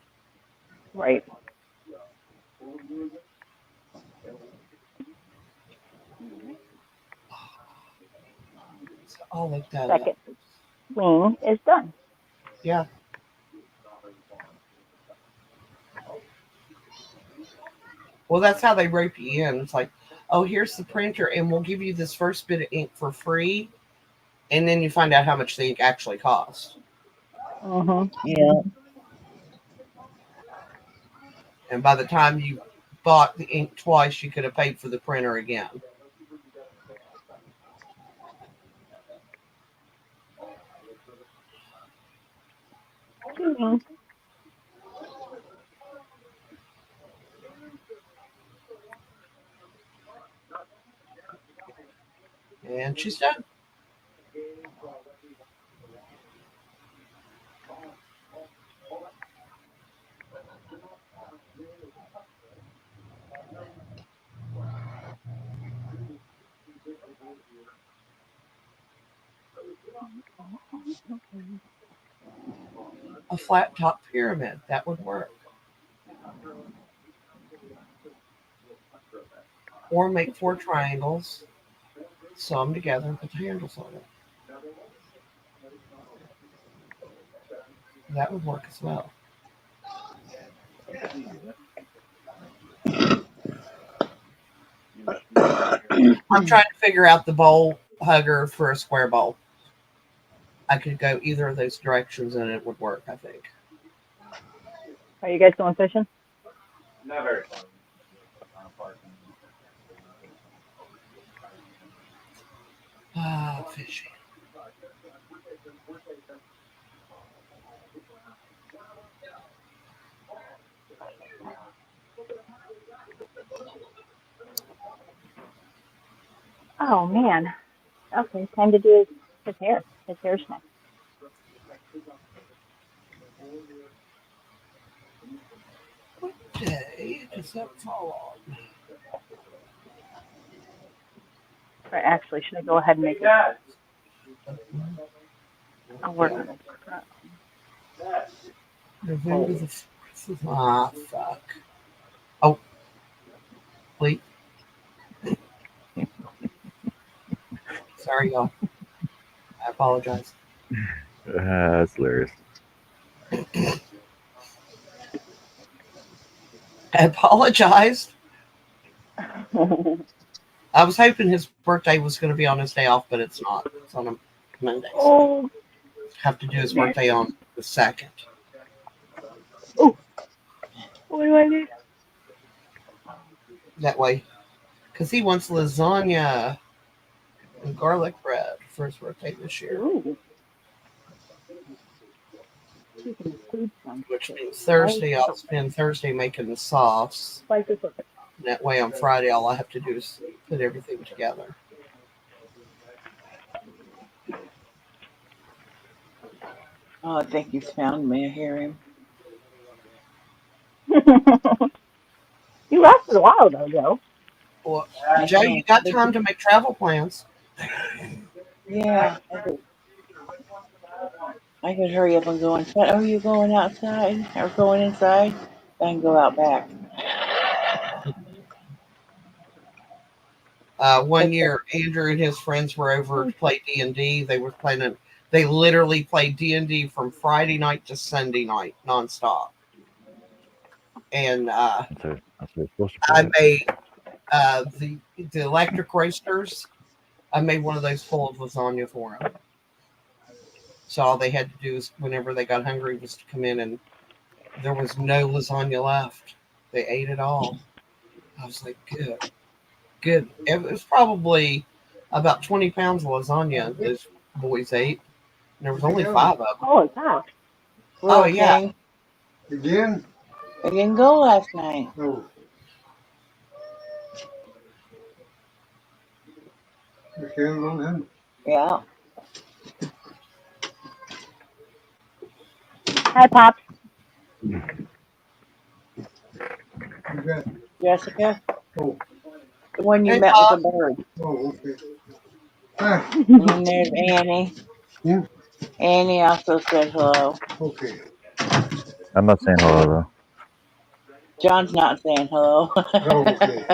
Right. So I'll look that up. Second wing is done. Yeah. Well, that's how they rope you in. It's like, oh, here's the printer, and we'll give you this first bit of ink for free. and then you find out how much the ink actually cost. Yeah. And by the time you bought the ink twice, you could have paid for the printer again. And she's done. A flat top pyramid, that would work. Or make 4 triangles, sew them together, and put the handles on it. That would work as well. I'm trying to figure out the bowl hugger for a square bowl. I could go either of those directions and it would work, I think. Are you guys going fishing? Not very fun. Ah, fishing. Oh man. Okay, time to do his hair. His hair's next. What day does that fall on? Right, actually, should I go ahead and make it? I'll work on it. November the 4th. Ah, fuck. Oh. Wait. Sorry, y'all. I apologize. That's hilarious. I apologized. I was hoping his birthday was going to be on his day off, but it's not. It's on a Monday. So have to do his birthday on the 2nd. Oh, what do I do? That way. Because he wants lasagna and garlic bread for his birthday this year. Ooh. You can include some. Which means Thursday, I'll spend Thursday making the sauce. Like this with it. That way on Friday, all I have to do is put everything together. Oh, I think he's found me. I hear him. You lasted a while though, Joe. Well, Joe, you got time to make travel plans. Yeah, I could hurry up and go inside. Oh, you going outside or going inside? I can go out back. One year, Andrew and his friends were over to play D&D. They were playing. They literally played D&D from Friday night to Sunday night, nonstop. And That's what it's supposed to I be. made the electric roasters. I made one of those full of lasagna for them. So all they had to do is, whenever they got hungry, was to come in, and there was no lasagna left. They ate it all. I was like, good. It was probably about 20 pounds of lasagna those boys ate. And there was only 5 of them. Holy cow. Oh, yeah. Again? I didn't go last night. No. You can on him. Yeah. Hi, Pops. You got. Jessica? Oh. The one you Hey, met Bob. with the bird. Oh, okay. Ah, And there's Annie. Yeah. Annie also said hello. okay. I'm not saying hello though. John's not saying hello. Oh, okay.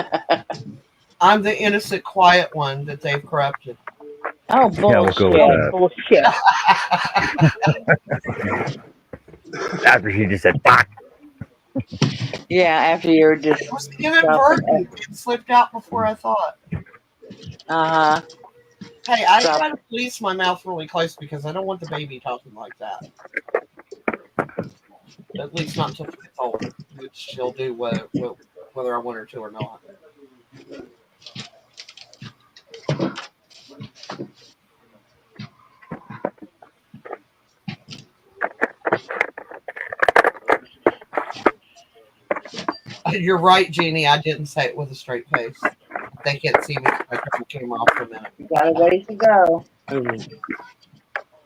I'm the innocent, quiet one that they've corrupted. Oh, Yeah, we'll go with bullshit. that. Bullshit. After she just said, "Fuck." Yeah, after you were just. It was inadvertent. It slipped out before I thought. Uh-huh. Hey, I Stop. try to release my mouth really close because I don't want the baby talking like that. At least not until she gets older, which she'll do whether I want her to or not. You're right, Jeannie. I didn't say it with a straight face. They can't see me because I turned the camera off for a minute. You got a ways to go.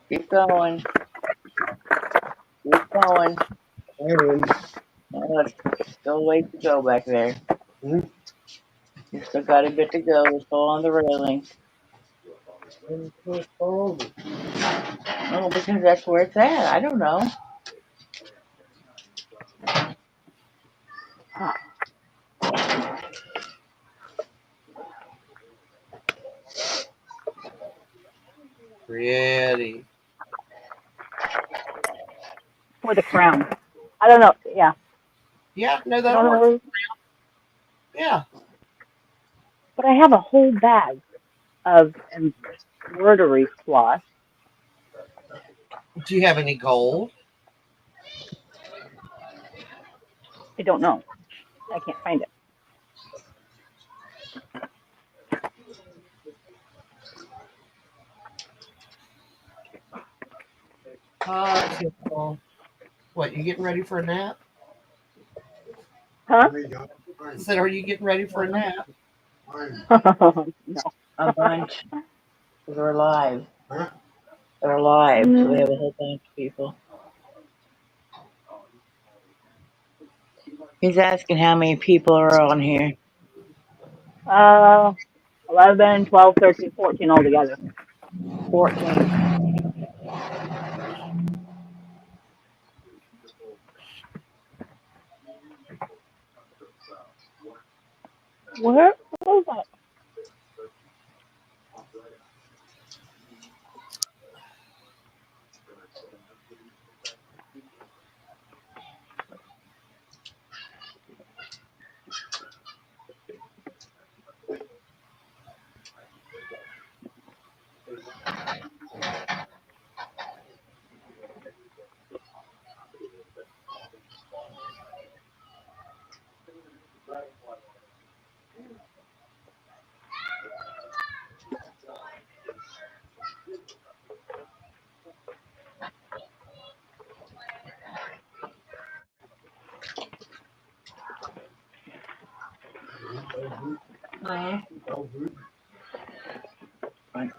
Keep going. Keep going. There's still a ways to go back there. You still got a bit to go. We're still on the railing. Oh, because that's where it's at. I don't know. Pretty. For the crown. I don't know. Yeah. Yeah, no, I that'll don't work. know. Yeah. But I have a whole bag of embroidery floss. Do you have any gold? I don't know. I can't find it. Typical. What, you getting ready for a nap? Huh? I said, are you getting ready for a nap? No. A bunch. They're live. They're live, so we have a whole bunch of people. He's asking how many people are on here. 11, 12, 13, 14 altogether. 14. Where was that?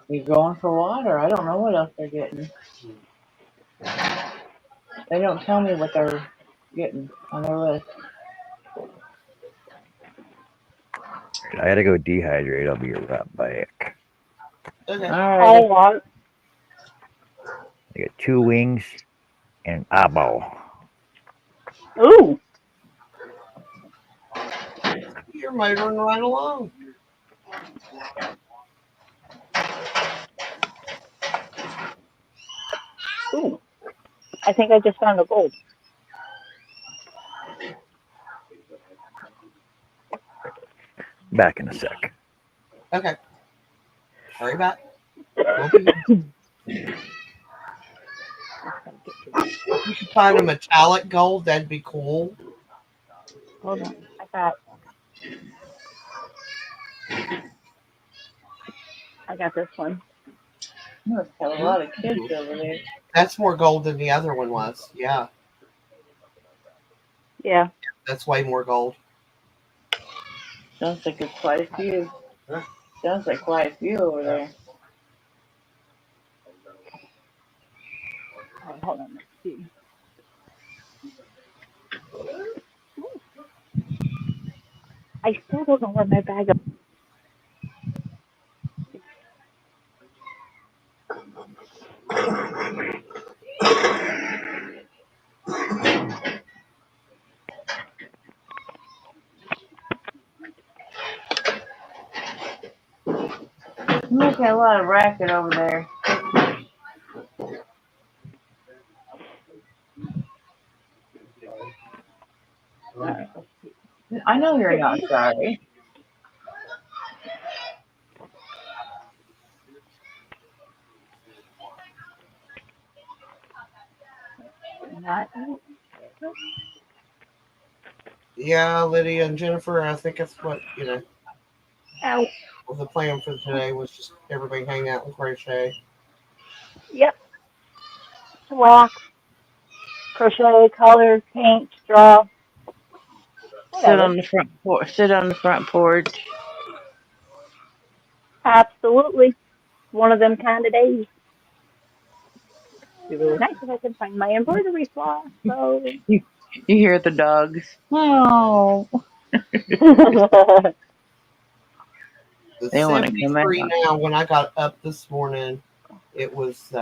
You're going for water. I don't know what else they're getting. They don't tell me what they're getting on their list. I gotta go dehydrate. I'll be right back. Okay. Alright. Oh, I got 2 wings and an eyeball. ooh. You're motoring right along. Ooh. I think I just found a gold. Back in a sec. Okay. Hurry back. We'll be here. If you could find a metallic gold, that'd be cool. Hold on. I got this one. You must have a lot of kids over there. That's more gold than the other one was. Yeah, Yeah. that's way more gold. Sounds like it's quite a few. Sounds like quite a few over there. All right, hold on. Let's see. I still don't know where my bag of. You're making a lot of racket over there. All right, let's see. I know you're Here. not sorry. Not. Yeah, Lydia and Jennifer, I think that's what, Ow. the plan for today was just everybody hang out and crochet. Yep. Wax, crochet, color, paint, draw, Sit whatever. on the front porch. Sit on the front porch. Absolutely. One of them kind of days. It'd be really nice if I could find my embroidery floss. So. You hear the dogs. Oh, It's they want to come 73 out. now. When I got up this morning, it was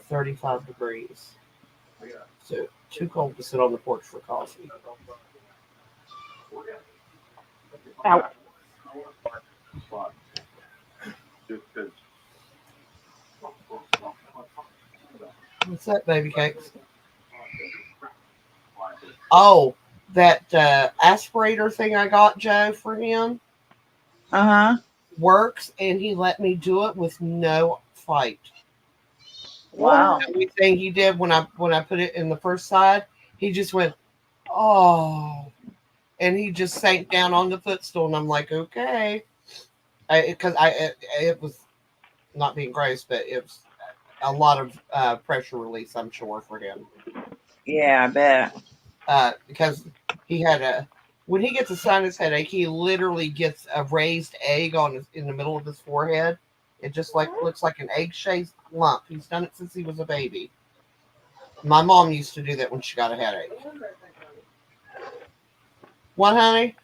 35 degrees. So too cold to sit on the porch for coffee. Ow. What's that, baby cakes? Oh, that aspirator thing I got Joe for him Uh huh. works, and he let me do it with no fight. Wow. What? Everything he did when I put it in the first side, he just went, oh, and he just sank down on the footstool, and I'm like, okay, because it was not being gross, but it was a lot of pressure release, I'm sure, for him. Yeah, I bet. Because he had when he gets a sinus headache, he literally gets a raised egg in the middle of his forehead. It just looks like an egg-shaped lump. He's done it since he was a baby. My mom used to do that when she got a headache. What, honey?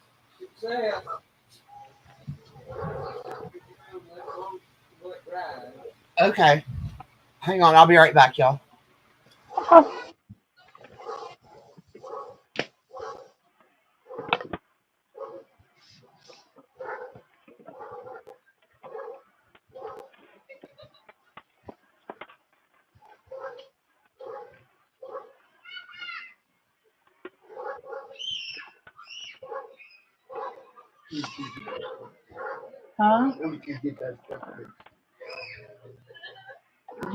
Okay. Hang on. I'll be right back, y'all. Huh? When did you get that truck fixed?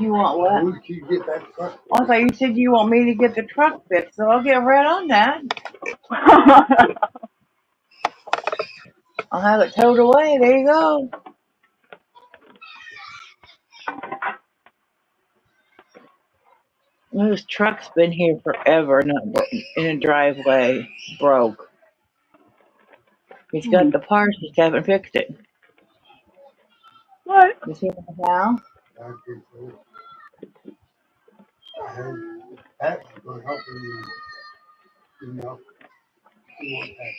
You want what? When did you get that truck fixed? I thought you said you want me to get the truck fixed, so I'll get right on that. I'll have it towed away. There you go. This truck's been here forever, not in a driveway. Broke. He's got the parts, just haven't fixed it. What? You see it now? I think so. I heard Pat was gonna help him, you know. He wants that.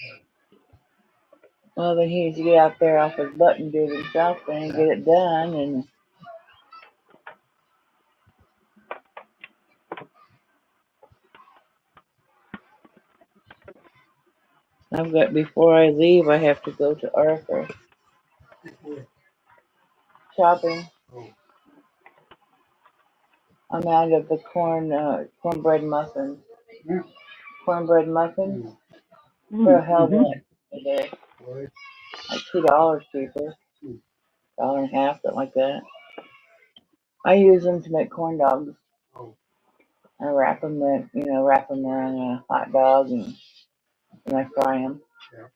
Well, then he needs to get out there off his butt and do it himself and get it done. And I've got, before I leave, I have to go to Arthur shopping. Oh. I'm out of the cornbread muffins. Mm. Cornbread muffins for a hell of a Mm-hmm. lot today. Boy. Like $2 cheaper. Mm. $1.50, something like that. I use them to make corn dogs. Oh. I wrap them around a hot dog and I fry them. Yeah.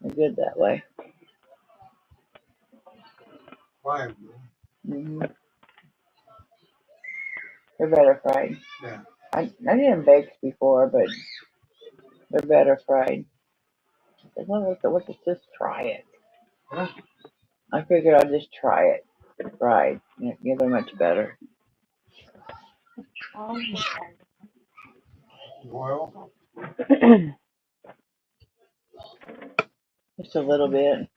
They're good that way. Fine. Hmm. They're better fried. Yeah. I did them baked before, but they're better fried. I said, well, let's just try it. Huh? I figured I'd just try it fried. Yeah, they're much better. Well, Just a little bit.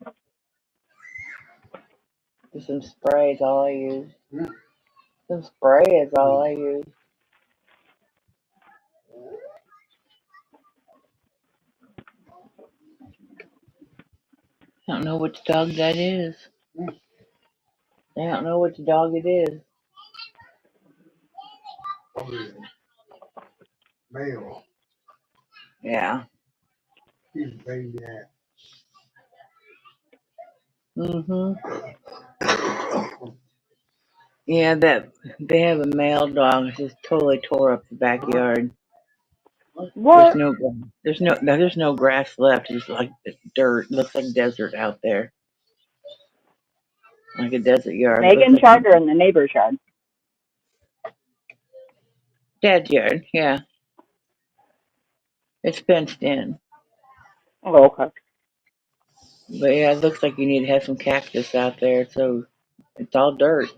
Just some spray is all I use. mm. Some spray is all I use. I don't know which dog that is. Mm. I don't know which dog it is. Probably male. Yeah. He's a baby ass. Mm-hmm. Yeah, that they have a male dog that just totally tore up the backyard. What? There's no grass left. It's like dirt. Looks like desert out there, like a desert yard. Looks Megan's like yard or in the neighbor's yard? Dad's yard. Yeah, it's fenced in, Oh, okay. but yeah, it looks like you need to have some cactus out there. So it's all dirt.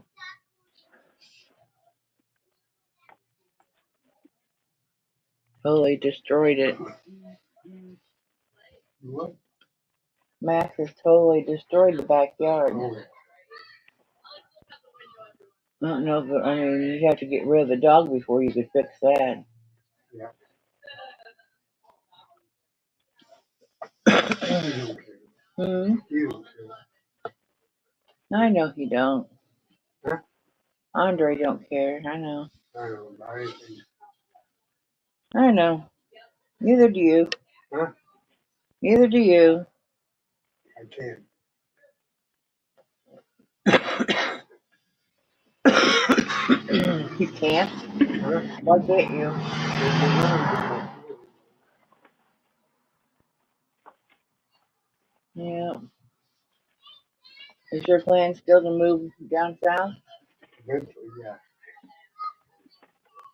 Totally destroyed it. What? Max has totally destroyed the backyard. I don't know, but I mean, you have to get rid of the dog before you could fix that. Yeah. Hmm. You don't care. I know he don't. Huh? Andre don't care. I know. I don't buy anything. I know. Neither do you. Huh? Neither do you. I can't. You can't. Huh? Why can't you? Yeah. Is your plan still to move down south? Eventually, yeah.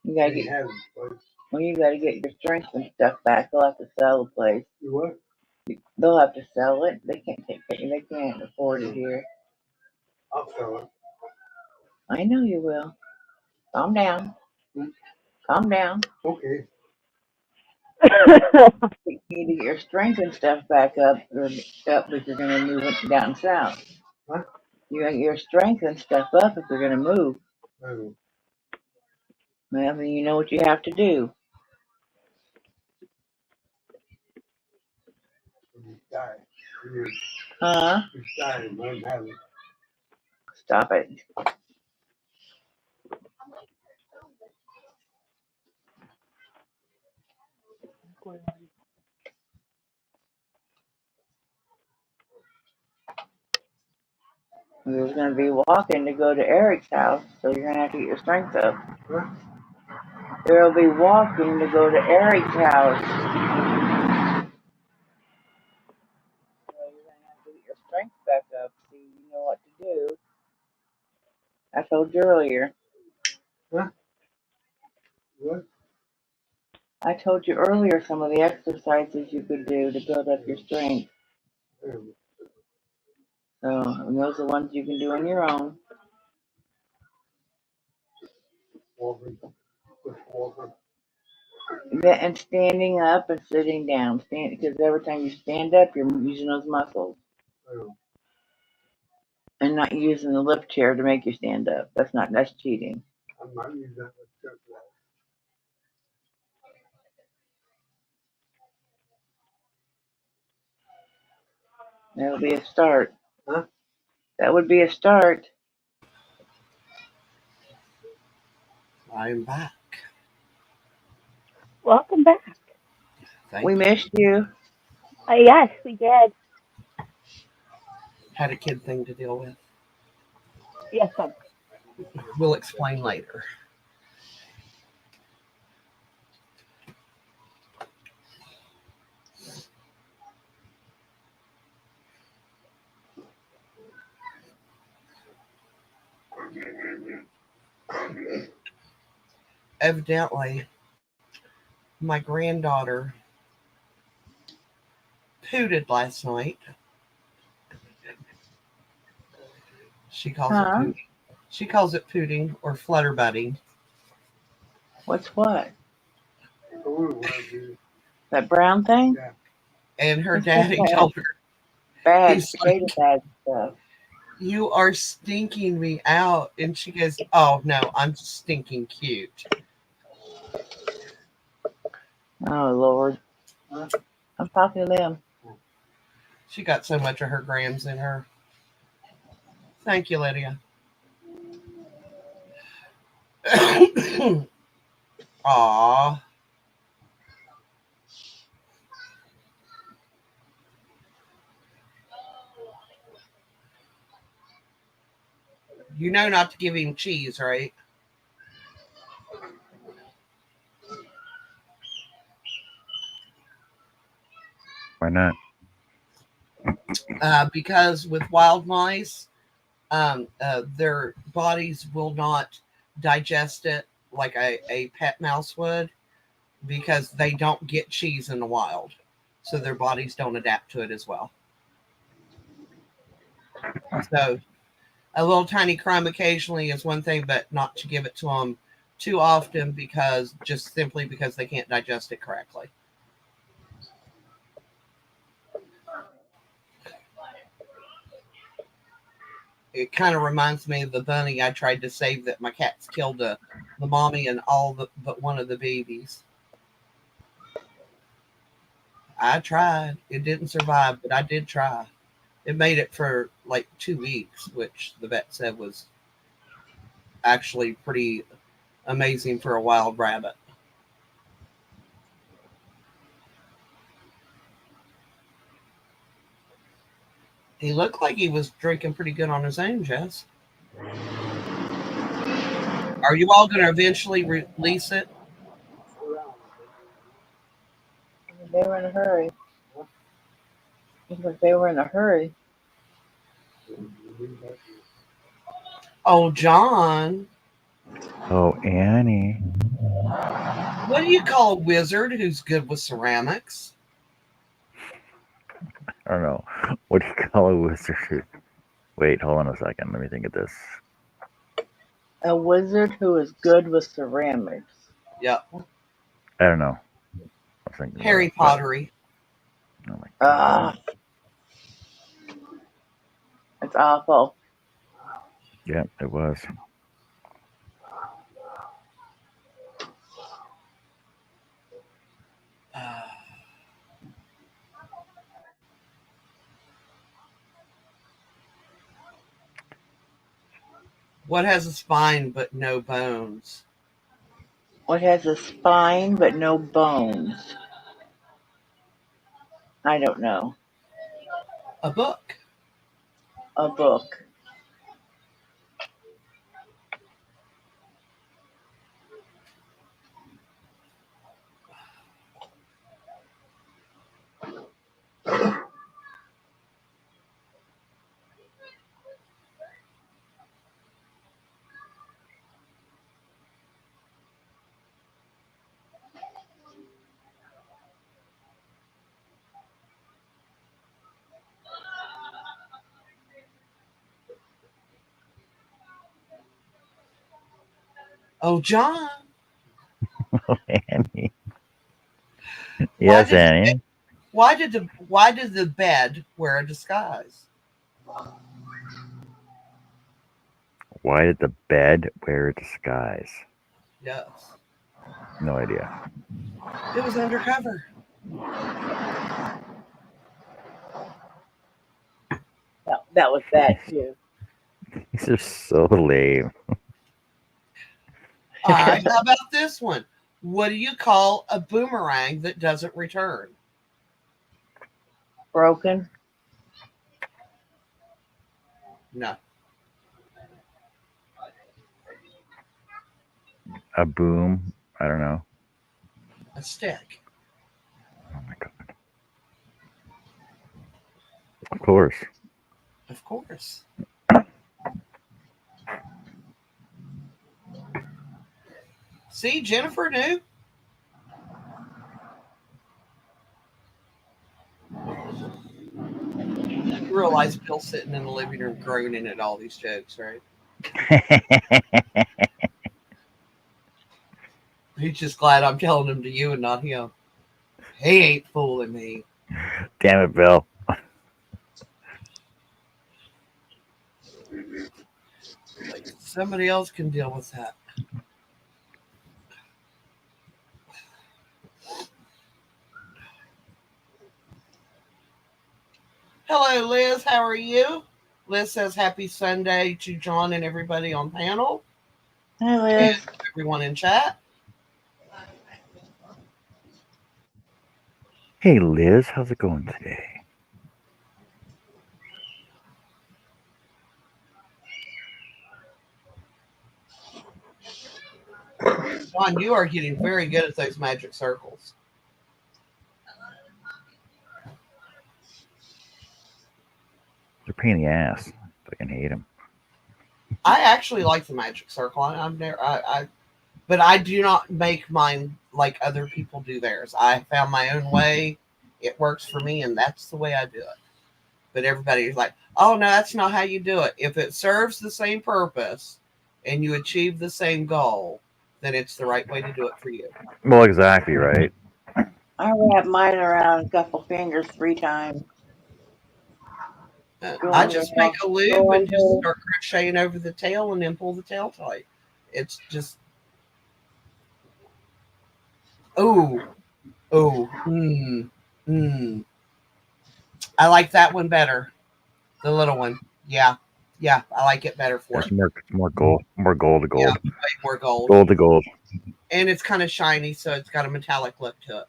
You gotta They get. haven't, but Well, you gotta get your strength and stuff back. They'll have to sell the place. you what? They'll have to sell it. They can't take it. They can't afford it here. I'll sell it. I know you will. Calm down. Hmm? Calm down. Okay. You need to get your strength and stuff back up if you're gonna move it down south. Huh? You gotta get your strength and stuff up if you're gonna move. I don't. Well, then you know what you have to do. You die. You Huh? die and let them have it. Stop it. We was gonna be walking to go to Eric's house, so you're gonna have to get your strength up. Huh? There'll be walking to go to Eric's house. So you're gonna have to get your strength back up so you know what to do. I told you earlier. Huh? What? I told you earlier some of the exercises you could do to build up your strength. I don't. So, and those are ones you can do on your own. Walking. Just walking. And standing up and sitting down. Because every time you stand up, you're using those muscles. I don't. And not using the lift chair to make you stand up. That's cheating. I'm not using that much stuff. That'll be a start. Huh? That would be a start. I'm back. Welcome back. Thank We you. missed you. Yes, we did. Had a kid thing to deal with. Yes, sir. We'll explain later. Evidently, my granddaughter pooted last night. She calls it Huh? pooting. She calls it pooting or flutterbutting. What's what? I wouldn't want to do. That brown thing? Yeah. And her It's daddy just told her, bad he's potato like, bag stuff. "You are stinking me out." And she goes, "Oh, no, I'm stinking cute." Oh, Lord. Huh? I'm talking to them. She got so much of her grams in her. Thank you, Lydia. Aw. You know not to give him cheese, right? Why not? Because with wild mice, their bodies will not digest it like a pet mouse would because they don't get cheese in the wild. So their bodies don't adapt to it as well. So a little tiny crumb occasionally is one thing, but not to give it to them too often because just simply because they can't digest it correctly. It kind of reminds me of the bunny I tried to save that my cats killed the mommy and all but one of the babies. I tried. It didn't survive, but I did try. It made it for like 2 weeks, which the vet said was actually pretty amazing for a wild rabbit. He looked like he was drinking pretty good on his own, Jess. Are you all going to eventually release it? They were in a hurry. Because they were in a hurry. Oh, John. Oh, Annie. What do you call a wizard who's good with ceramics? I don't know. What do you call a wizard? Wait, hold on a second. Let me think of this. A wizard who is good with ceramics. Yep. I don't know. I was thinking Harry Pottery. Oh my god. It's awful. Yeah, it was. What has a spine but no bones? What has a spine but no bones? I don't know. A book. A book. Oh, John. Oh, Annie. Yes, Annie. Why did the bed wear a disguise? Why did the bed wear a disguise? Yes. No idea. It was undercover. That was bad too. These are so lame. All right. How about this one? What do you call a boomerang that doesn't return? Broken. No. A boom. I don't know. A stick. Oh my god. Of course. Of course. See, Jennifer knew. You realize Bill's sitting in the living room groaning at all these jokes, right? He's just glad I'm telling them to you and not him. He ain't fooling me. Damn it, Bill. Like somebody else can deal with that. Hello, Liz. How are you? Liz says happy Sunday to John and everybody on panel. Hi, Liz. And everyone in chat. Hey, Liz. How's it going today? John, you are getting very good at those magic circles. They're a pain in the ass. Fucking hate them. I actually like the magic circle. I'm there. But I do not make mine like other people do theirs. I found my own way. It works for me, and that's the way I do it. But everybody's like, "Oh no, that's not how you do it." If it serves the same purpose and you achieve the same goal, then it's the right way to do it for you. Well, exactly, right? I wrap mine around a couple fingers 3 times. I just make a loop and just Go start crocheting over the tail and then pull the tail tight. It's just, oh, oh, I like that one better. The little one. Yeah. Yeah. I like it better for It's it. more gold to Yeah. gold. Way more gold. Gold to gold. And it's kind of shiny, so it's got a metallic look to it.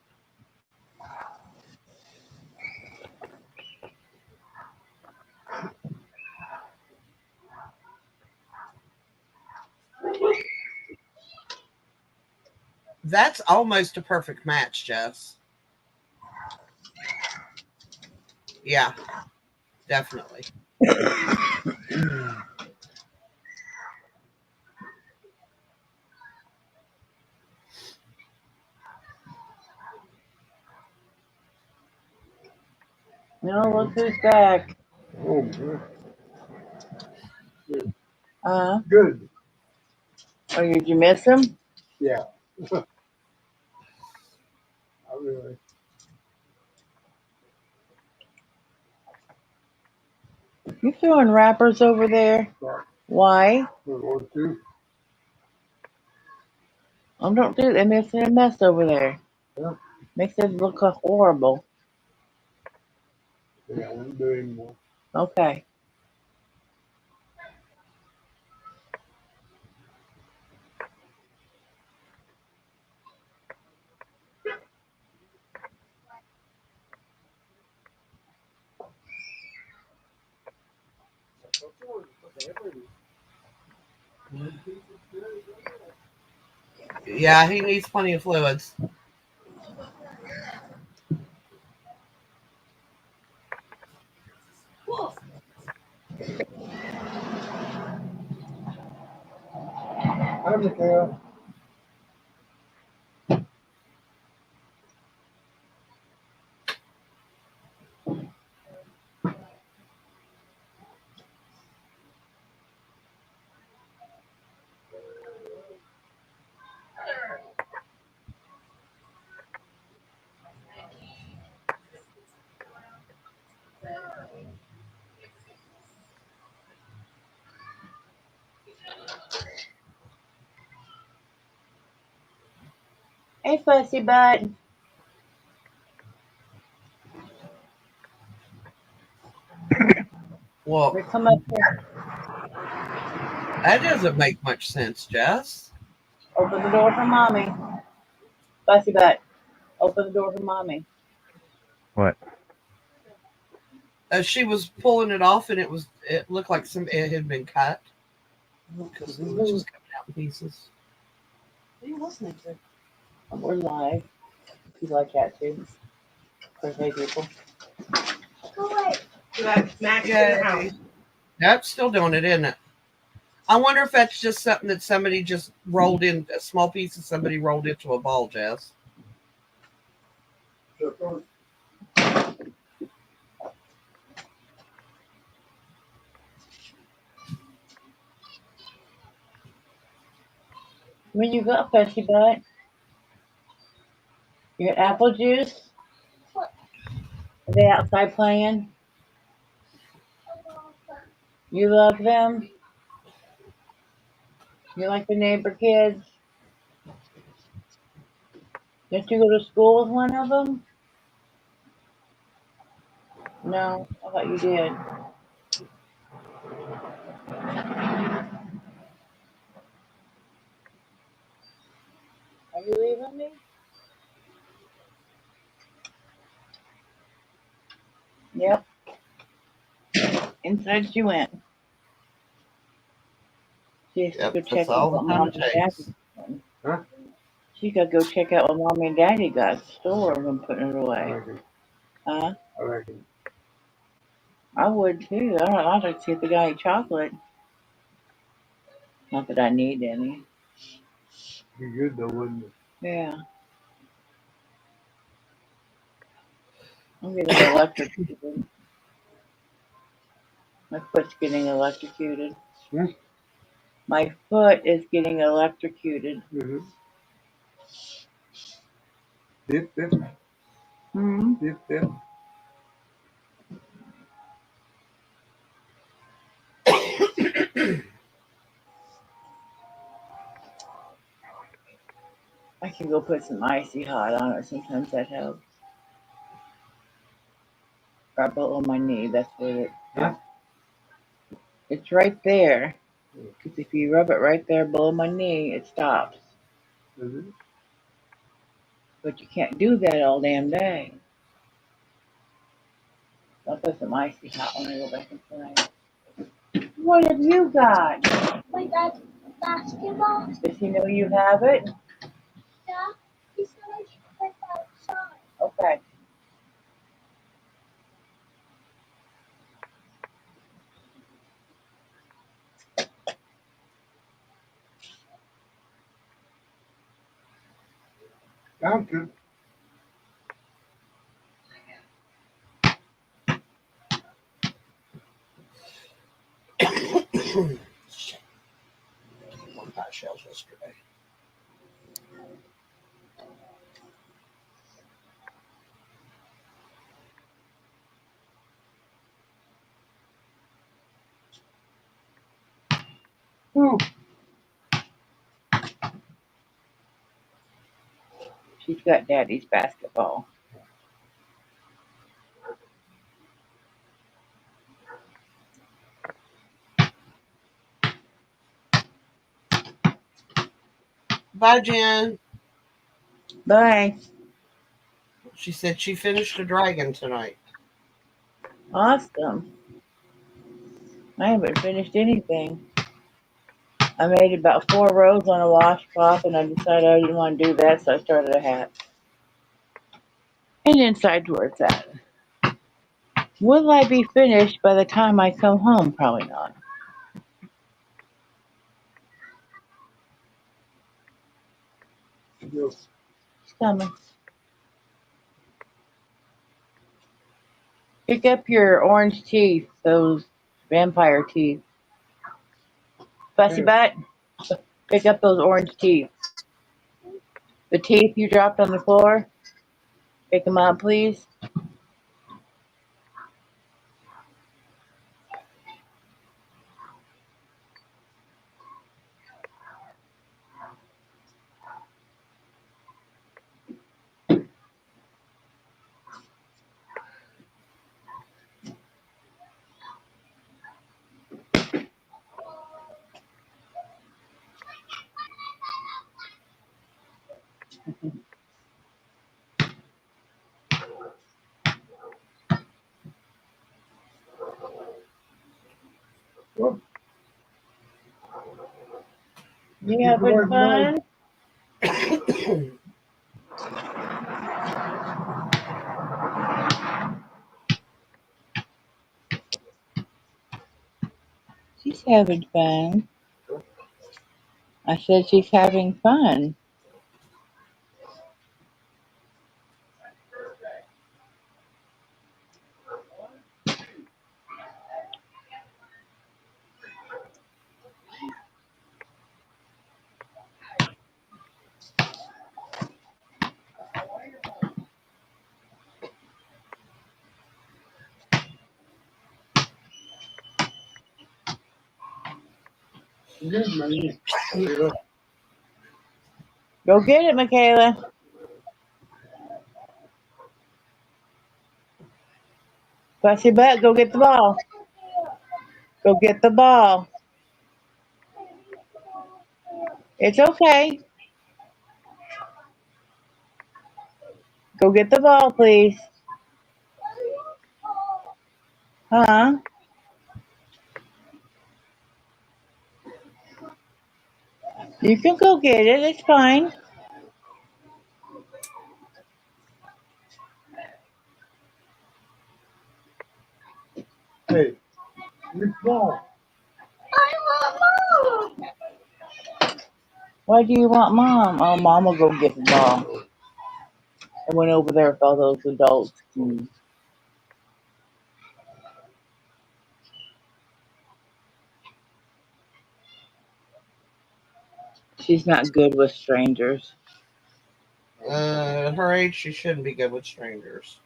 That's almost a perfect match, Jess. Yeah, definitely. No, look who's back. Oh, good. Good. Oh, did you miss him? Yeah. I really. You throwing wrappers over there? Yeah. Why? Or two. Don't do that. Makes it a mess over there. Yeah. Makes it look horrible. Yeah, I won't do anymore. Okay. Yeah, he needs plenty of fluids. Hi, Mikhail. Hey, fussy butt. Well, Come up here. that doesn't make much sense, Jess. Open the door for mommy. Fussy butt. Open the door for mommy. What? She was pulling it off, and it looked like it had been cut because it was just coming out in pieces. What are you listening to? We're live. If you like that too. Crochet people. Yay. That's still doing it, isn't it? I wonder if that's just something that somebody just rolled in, a small piece of somebody rolled into a ball, Jess. Where you got, fussy butt? You got apple juice? Are they outside playing? You love them? You like the neighbor kids? Didn't you go to school with one of them? No, I thought you did. Are you leaving me? Yep. Inside she went. She has to Yep, go that's check all the on time mom it and dad. takes. Huh? She got to go check out what Mommy and Daddy got at the store and putting it I away. reckon. Huh? I reckon. I would too. I'd like to see if they got any chocolate. Not that I need any. Be good though, wouldn't it? Yeah. I'm getting electrocuted. My foot's getting electrocuted. Hmm? My foot is getting electrocuted. Mm-hmm. Dip, dip, Hmm. dip, dip. I can go put some icy hot on it. Sometimes that helps. Right below my knee. That's where Huh? it's right there. Because if you rub it right there below my knee, it stops. Mm-hmm. But you can't do that all damn day. I'll put some icy hot when I go back inside. What have you got? My dad's basketball. Does he know you have it? Yeah, he's gonna play outside. Okay. Sounds good. Shit. One pie shells yesterday. Ooh. She's got Daddy's basketball. Bye, Jen. Bye. She said she finished a dragon tonight. Awesome. I haven't finished anything. I made about 4 rows on a washcloth and I decided I didn't want to do that, so I started a hat. And inside where it's at. Will I be finished by the time I come home? Probably not. Yo, It's coming. Pick up your orange teeth, those vampire teeth. Fussy hey, butt, pick up those orange teeth. The teeth you dropped on the floor, pick them up, please. well, just You keep having going tonight. fun? She's having fun. I said she's having fun. Good, man. Yeah. Go get it, Michaela. Fussy butt, go get the ball. Go get the ball. It's okay. Go get the ball, please. Huh? You can go get it. It's fine. Hey, your ball. I want more. Why do you want mom? Oh, mom will go get the ball. I went over there with all those adults. She's not good with strangers. At her age, she shouldn't be good with strangers.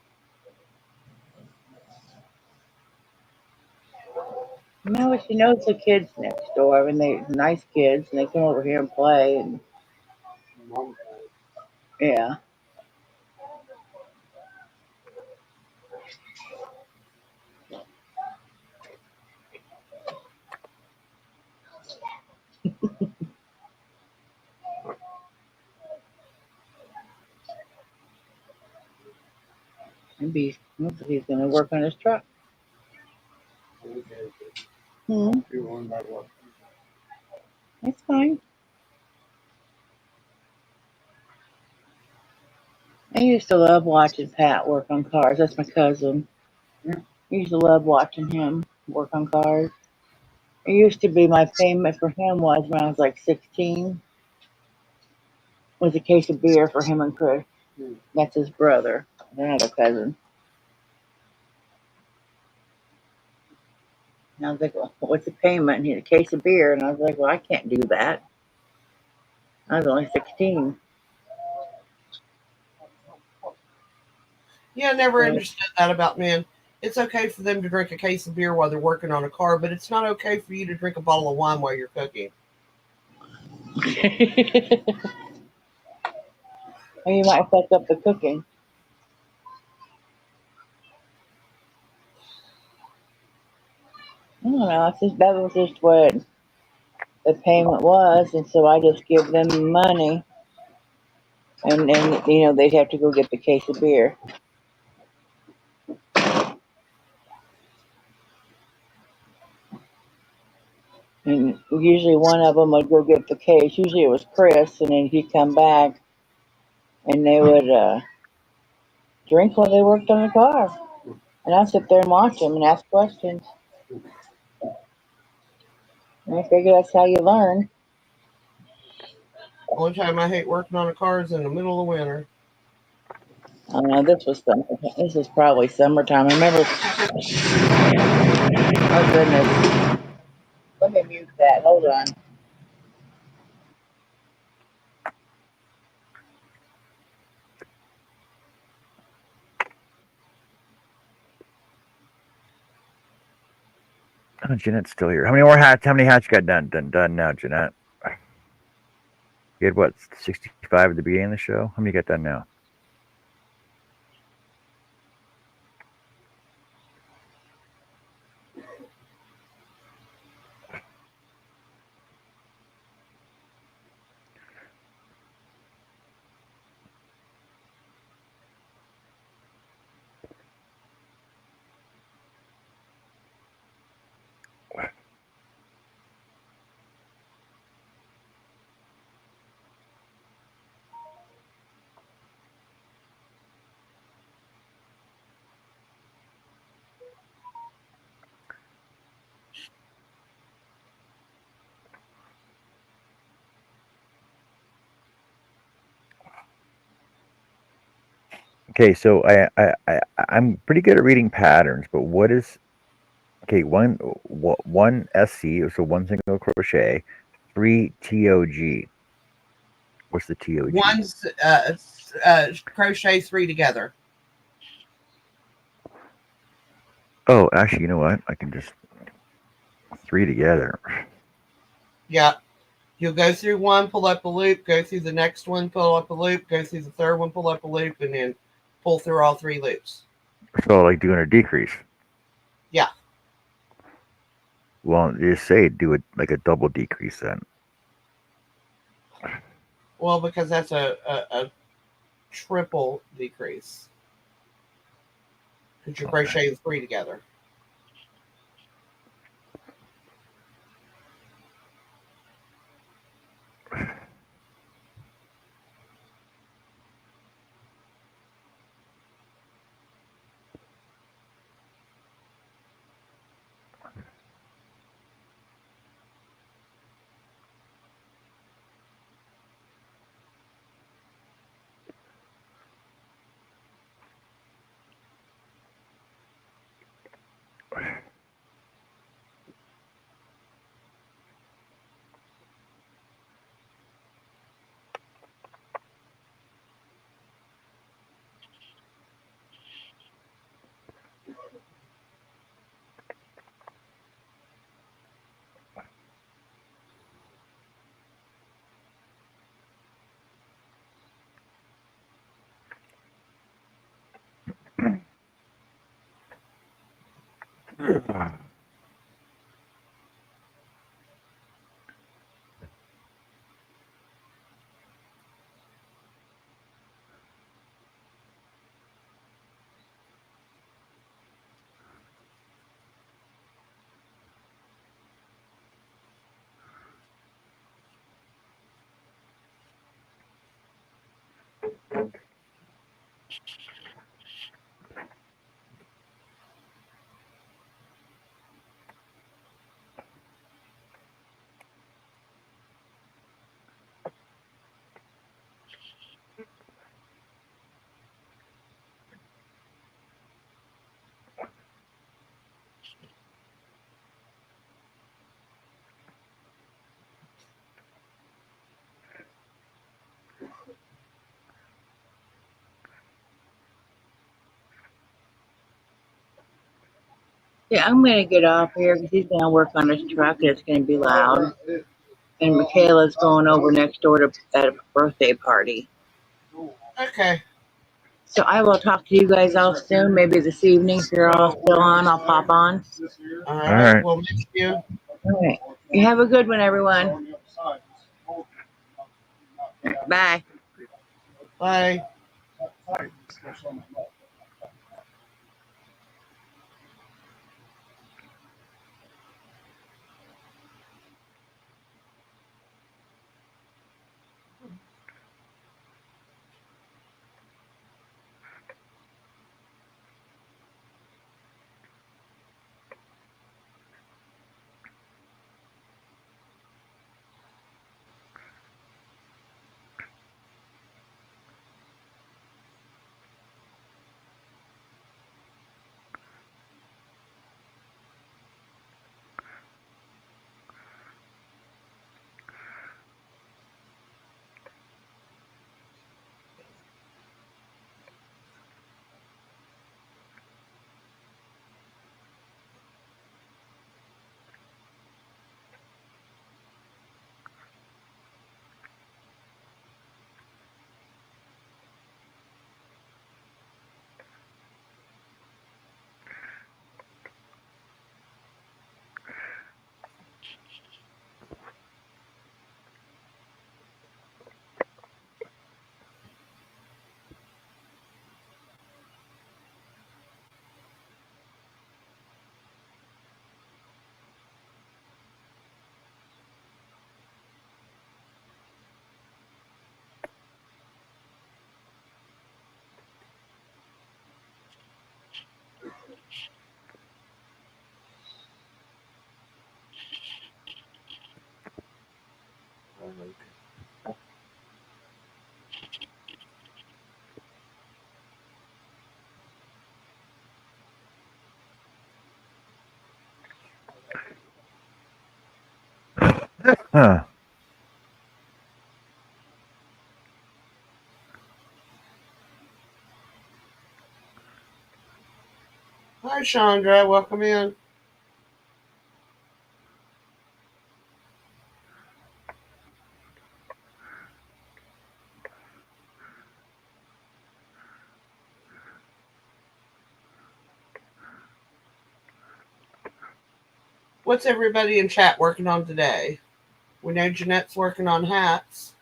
No, she knows the kids next door. I mean, they're nice kids, and they come over here and play. And Mom. yeah, maybe he's going to work on his truck. Okay. Hmm, You want that one? that's fine. I used to love watching Pat work on cars. That's my cousin. Yeah. I used to love watching him work on cars. It used to be my favorite for him was when I was like 16 was a case of beer for him and Chris. Hmm. That's his brother, another cousin. And I was like, well, what's the payment? And he had a case of beer. And I was like, well, I can't do that. I was only 16. Yeah, I never So understood that about men. It's okay for them to drink a case of beer while they're working on a car, but it's not okay for you to drink a bottle of wine while you're cooking. or you might fuck up the cooking. I don't know. It's just, that was just what the payment was. And so I just give them the money. And then, they'd have to go get the case of beer. And usually one of them would go get the case. Usually it was Chris. And then he'd come back and they would drink while they worked on the car. And I'd sit there and watch them and ask questions. And I figure that's how you learn. Only time I hate working on a car is in the middle of winter. I don't know. This was summer. This was probably summertime. I remember. Oh goodness. Let me mute that. Hold on. Oh, Jeanette's still here. How many more hats? How many hats you got done now, Jeanette? You had what, 65 at the beginning of the show? How many you got done now? Okay, so I'm pretty good at reading patterns, but what is okay? One SC, so one single crochet, three TOG. What's the TOG? One's crochet three together. Oh, actually, you know what? I can just three together. Yeah. You'll go through one, pull up a loop, go through the next one, pull up a loop, go through the third one, pull up a loop, and then pull through all three loops. So like doing a decrease. Yeah. Well, you say do it like a double decrease then. Well, because that's a triple decrease. Because you're Okay. crocheting three together. Yeah, I'm gonna get off here because he's gonna work on his truck and it's gonna be loud. And Michaela's going over next door to at a birthday party. Okay. So I will talk to you guys all soon. Maybe this evening if you're all still on, I'll pop on. All All right. right. We'll miss you. All right. You have a good one, everyone. Bye. Bye. Huh. Hi, Chandra. Welcome in. What's everybody in chat working on today? We know Jeanette's working on hats.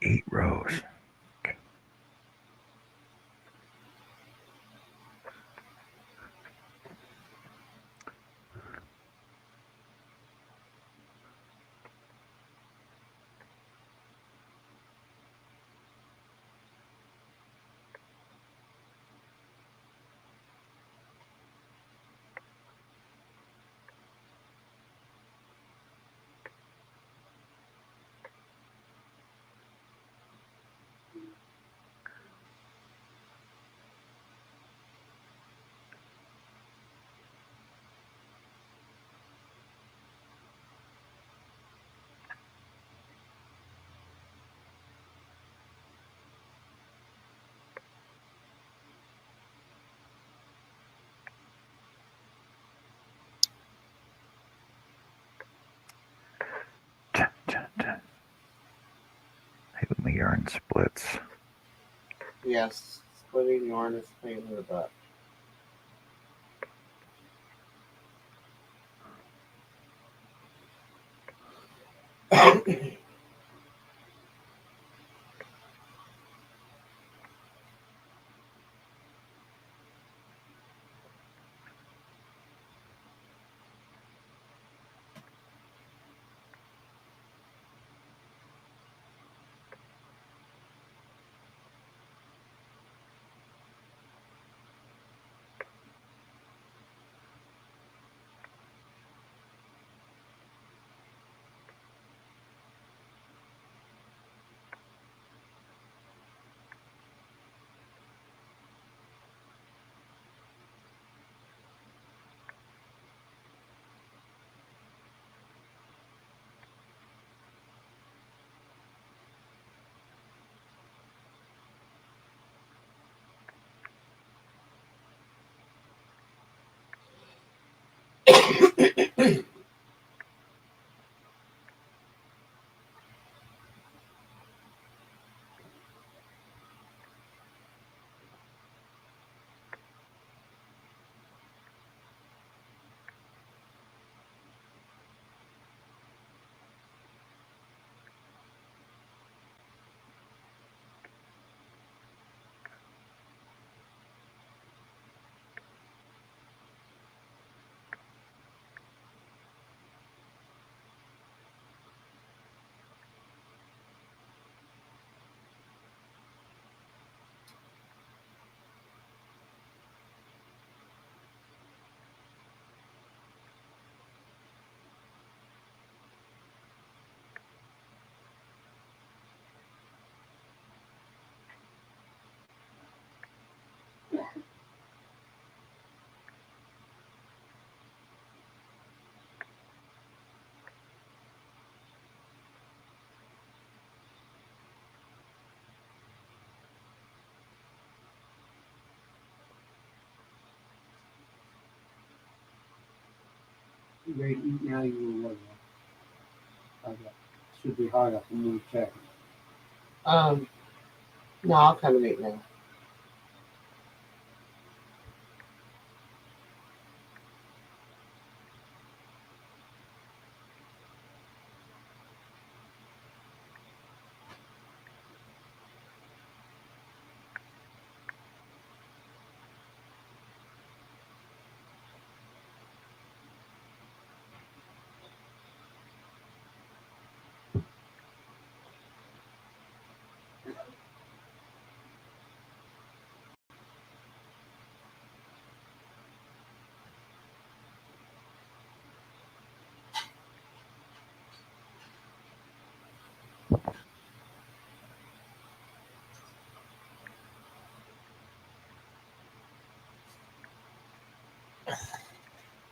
8 rows. Dun, dun, dun. I hope my yarn splits. Yes, splitting yarn is a pain in the butt. You ready to eat now? You will later. Should be hot up and move check. No, I'll come and eat now.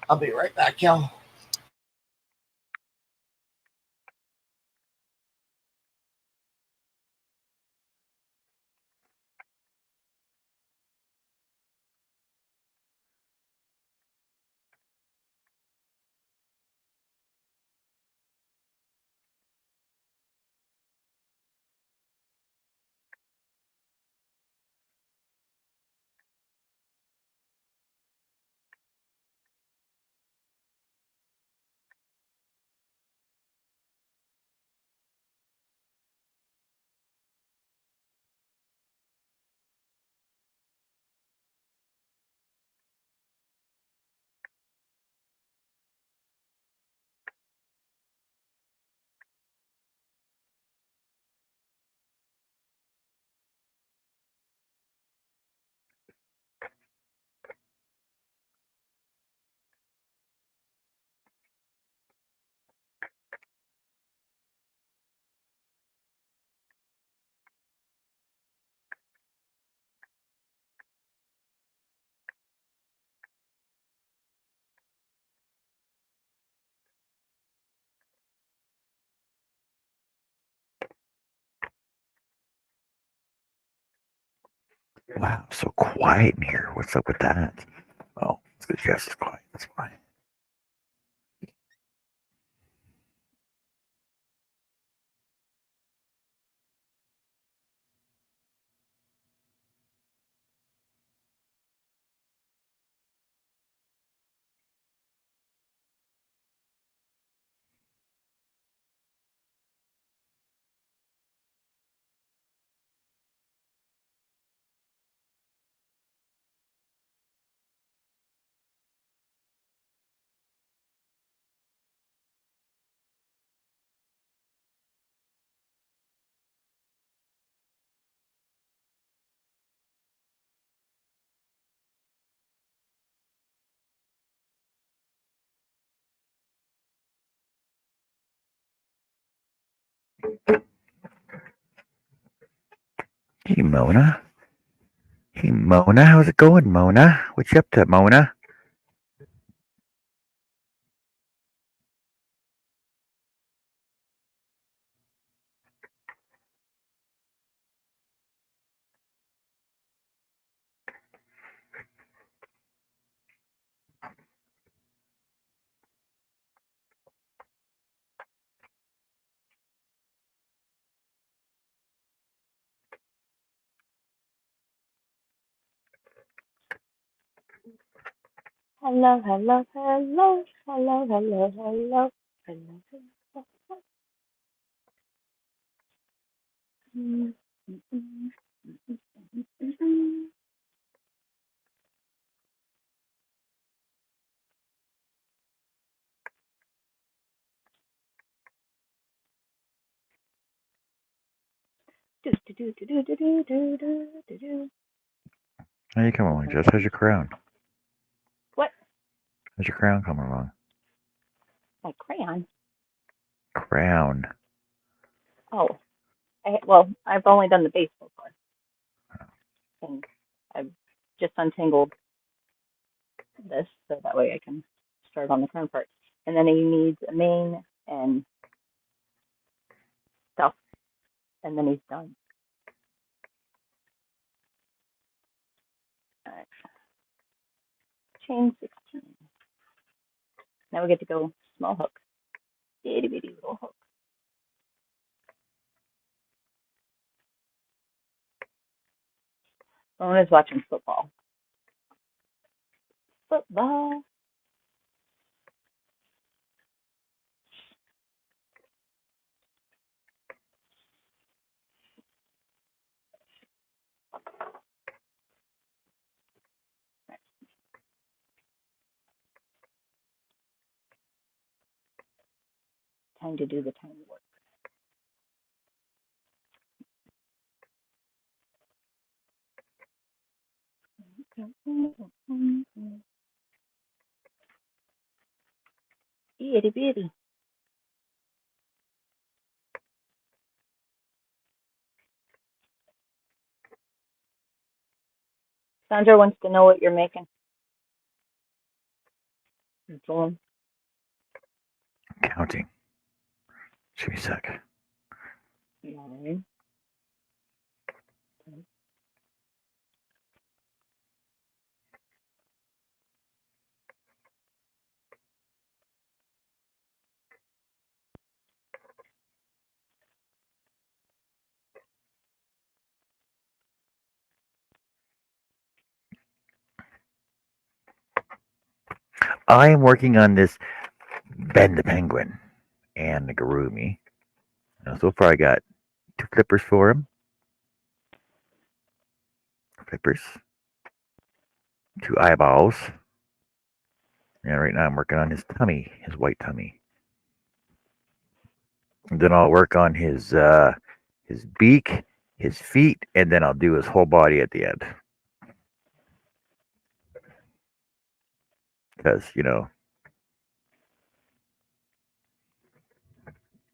I'll be right back, y'all. Wow, so quiet in here. What's up with that? Oh, it's because Jess is quiet. That's fine. Hey, Mona. Hey, Mona. How's it going, Mona? What you up to, Mona? Hello, hello, hello, hello, hello, hello, hello, hello. Mm, mm, mm, mm. Do, do, do, do, do, do, do, do, do, do. How you coming along, Jess? How's your crown? What? How's your crown coming along? My crayon? Crown. Oh, well, I've only done the base so far, and I've just untangled this so that way I can start on the crown part. And then he needs a mane and stuff, and then he's done. All right. Chain 16. Now we get to go small hook. Itty bitty little hook. Mona's watching football. Football. Time to do the tiny work. Itty bitty. Sandra wants to know what you're making. Join. Counting. Just give me a sec. 9. I am working on this Ben the Penguin and the Garumi. So far, I got 2 flippers for him. Flippers. 2 eyeballs. Yeah, right now I'm working on his tummy, his white tummy. And then I'll work on his beak, his feet, and then I'll do his whole body at the end. Because,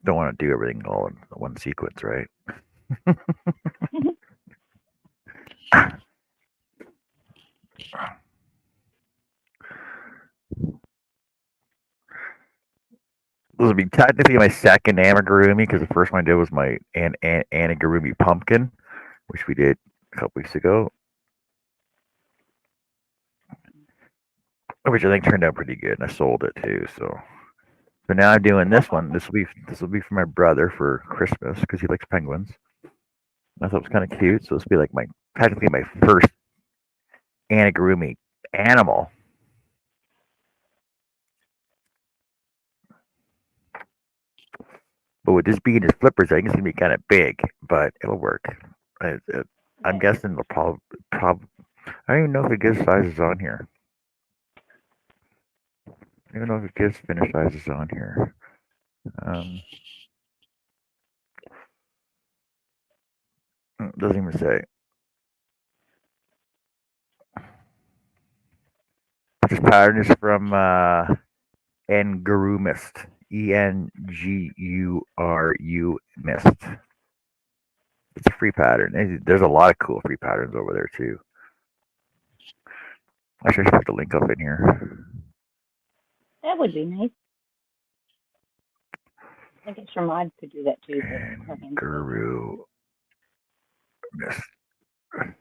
don't want to do everything all in one sequence, right? This will be technically my second amigurumi because the first one I did was my amigurumi pumpkin, which we did a couple weeks ago. which I think turned out pretty good, and I sold it too. So now I'm doing this one. This will be for my brother for Christmas because he likes penguins. I thought it was kind of cute. So this will be like my practically my first amigurumi animal. But with this being his flippers, I think it's gonna be kind of big, but it'll work. I'm guessing it'll probably. I don't even know if it gives sizes on here. I don't even know if it gives finish sizes on here. Doesn't even say. This pattern is from Engurumist. Enguru Mist. It's a free pattern. There's a lot of cool free patterns over there too. Actually, I should put the link up in here. That would be nice. I guess your mod could do that too, but her hands are Guru Mist. oh,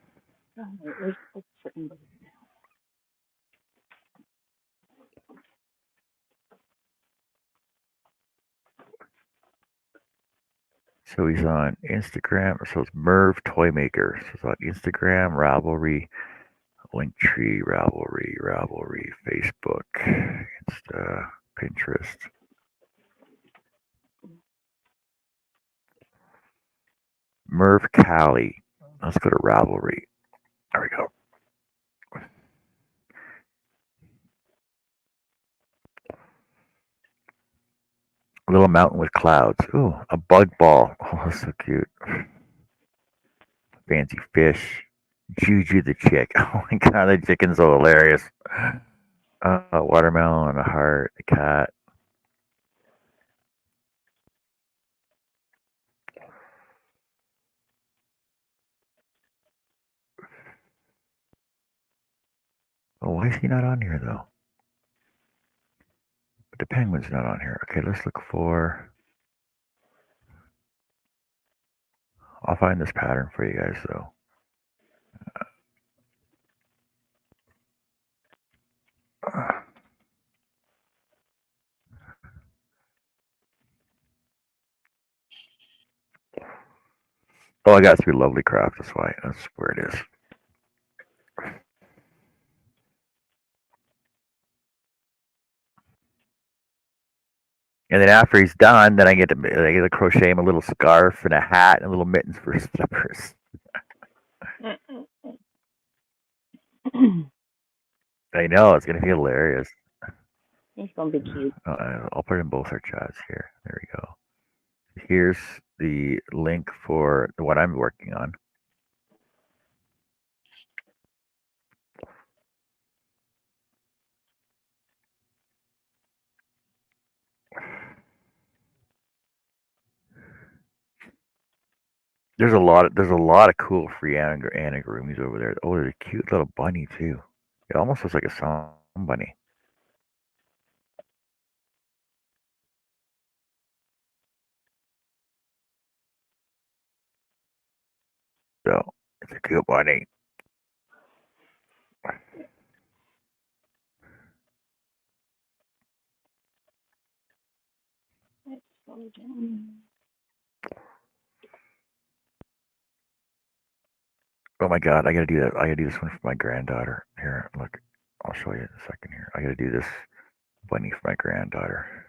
where's the freaking button? So he's on Instagram. So it's Merv Toymaker. So it's on Instagram, Ravelry, Linktree, Ravelry, Facebook, Insta, Pinterest. Merv Cali. Let's go to Ravelry. There we go. A little mountain with clouds. Ooh, a bug ball. Oh, that's so cute. Fancy fish. Juju the chick. Oh my god, the chicken's so hilarious. A watermelon, a heart, a cat. Oh, why is he not on here though? But the penguin's not on here. Okay, let's look for. I'll find this pattern for you guys though. Oh, I got through Lovely Craft. That's why. That's where it is. And then after he's done, then I get to crochet him a little scarf and a hat and little mittens for slippers. I know it's gonna be hilarious. He's gonna be cute. I'll put it in both our chats here. There we go. Here's the link for what I'm working on. There's a lot of cool free amigurumis over there. Oh, there's a cute little bunny too. It almost looks like a song bunny. So it's a cute bunny. Let's slow down. Oh my god, I gotta do that. I gotta do this one for my granddaughter. Here, look. I'll show you in a second here. I gotta do this bunny for my granddaughter.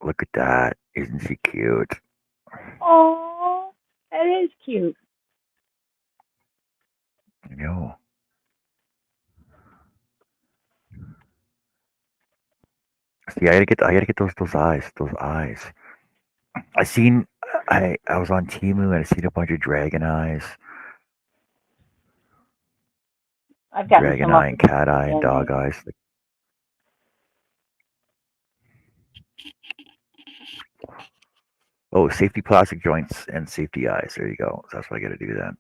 Look at that. Isn't she cute? Oh, that is cute. I know. See, I gotta get those eyes. Those eyes. I was on Temu and I seen a bunch of dragon eyes. I've gotten Dragon some eye off and the cat eye and dog and eyes. Oh, safety plastic joints and safety eyes. There you go. That's why I gotta do that.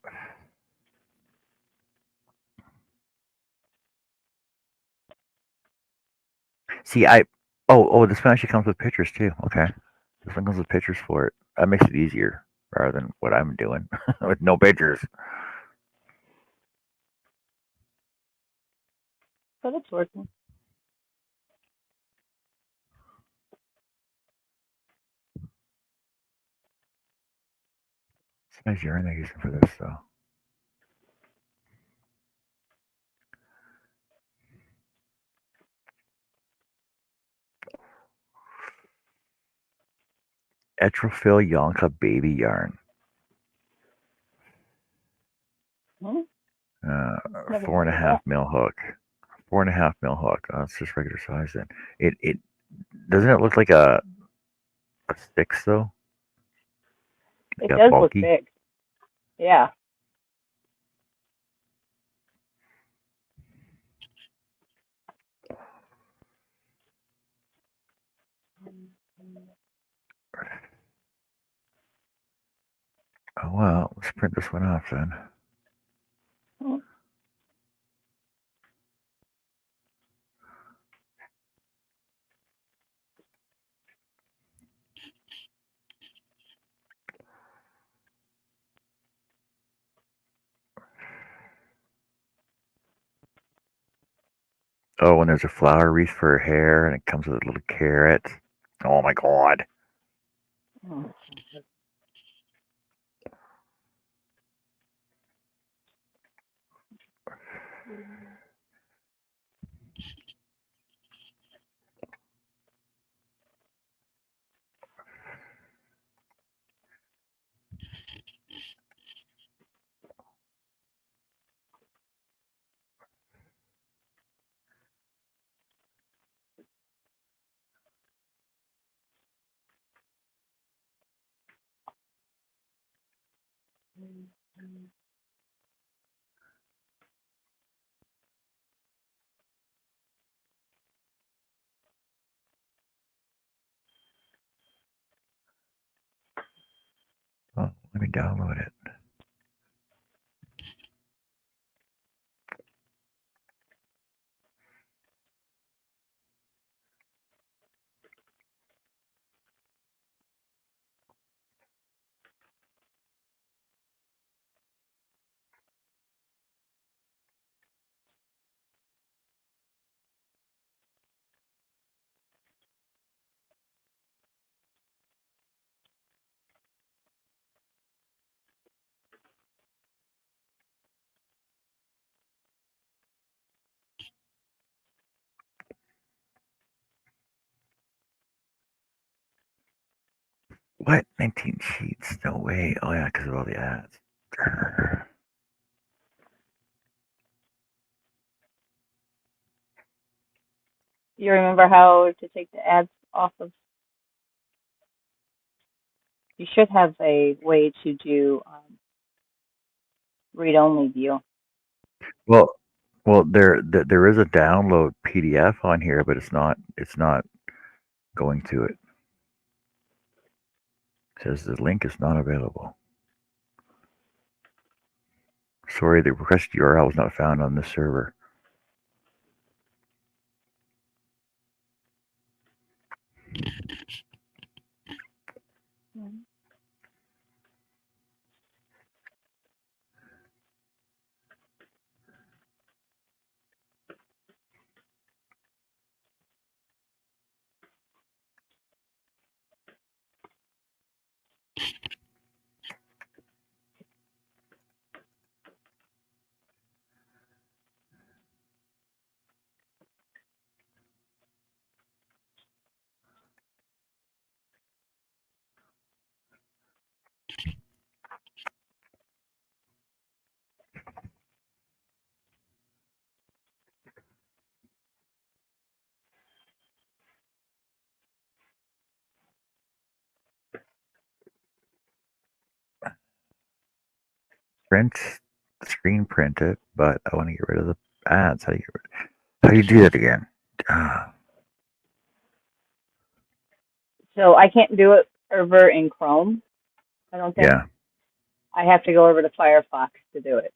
See, this one actually comes with pictures too. Okay, this one comes with pictures for it. That makes it easier, rather than what I'm doing with no pictures. But it's working. It's a nice yarn they're using for this, though. Etrofil Yonka baby yarn. Hmm? Never Four and a heard of half that. mil hook. 4.5 mil hook. Oh, it's just regular size then. It doesn't it look like a six though? It Got does look bulky. big. Yeah. Oh well, let's print this one off then. Hmm. Oh, and there's a flower wreath for her hair, and it comes with a little carrot. Oh my god. Hmm. Oh, let me download it. What? 19 sheets? No way. Oh yeah, because of all the ads. You remember how to take the ads off of? You should have a way to do read-only view. Well, there is a download PDF on here, but it's not going to it. It says the link is not available. Sorry, the requested URL was not found on this server. Print, screen print it, but I want to get rid of the ads. How do you do that again? So I can't do it over in Chrome, I don't think. Yeah. I have to go over to Firefox to do it.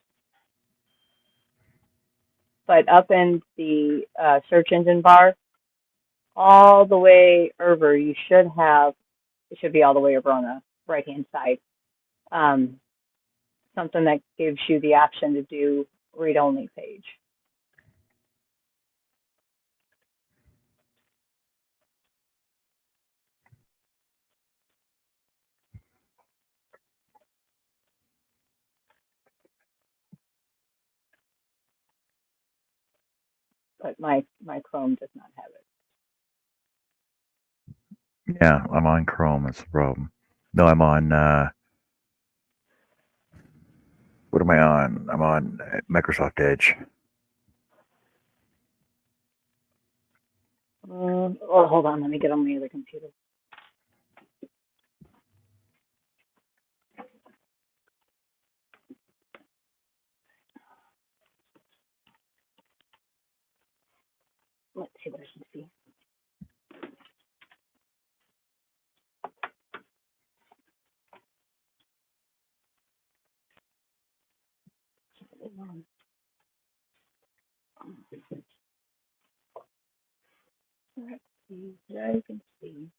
But up in the search engine bar, all the way over, it should be all the way over on the right-hand side. Um, something that gives you the option to do read-only page. But my Chrome does not have it. Yeah, I'm on Chrome. That's the problem. No, I'm on. What am I on? I'm on Microsoft Edge. Oh, hold on. Let me get on my other computer. Let's see what I can see. Let's see what I can see.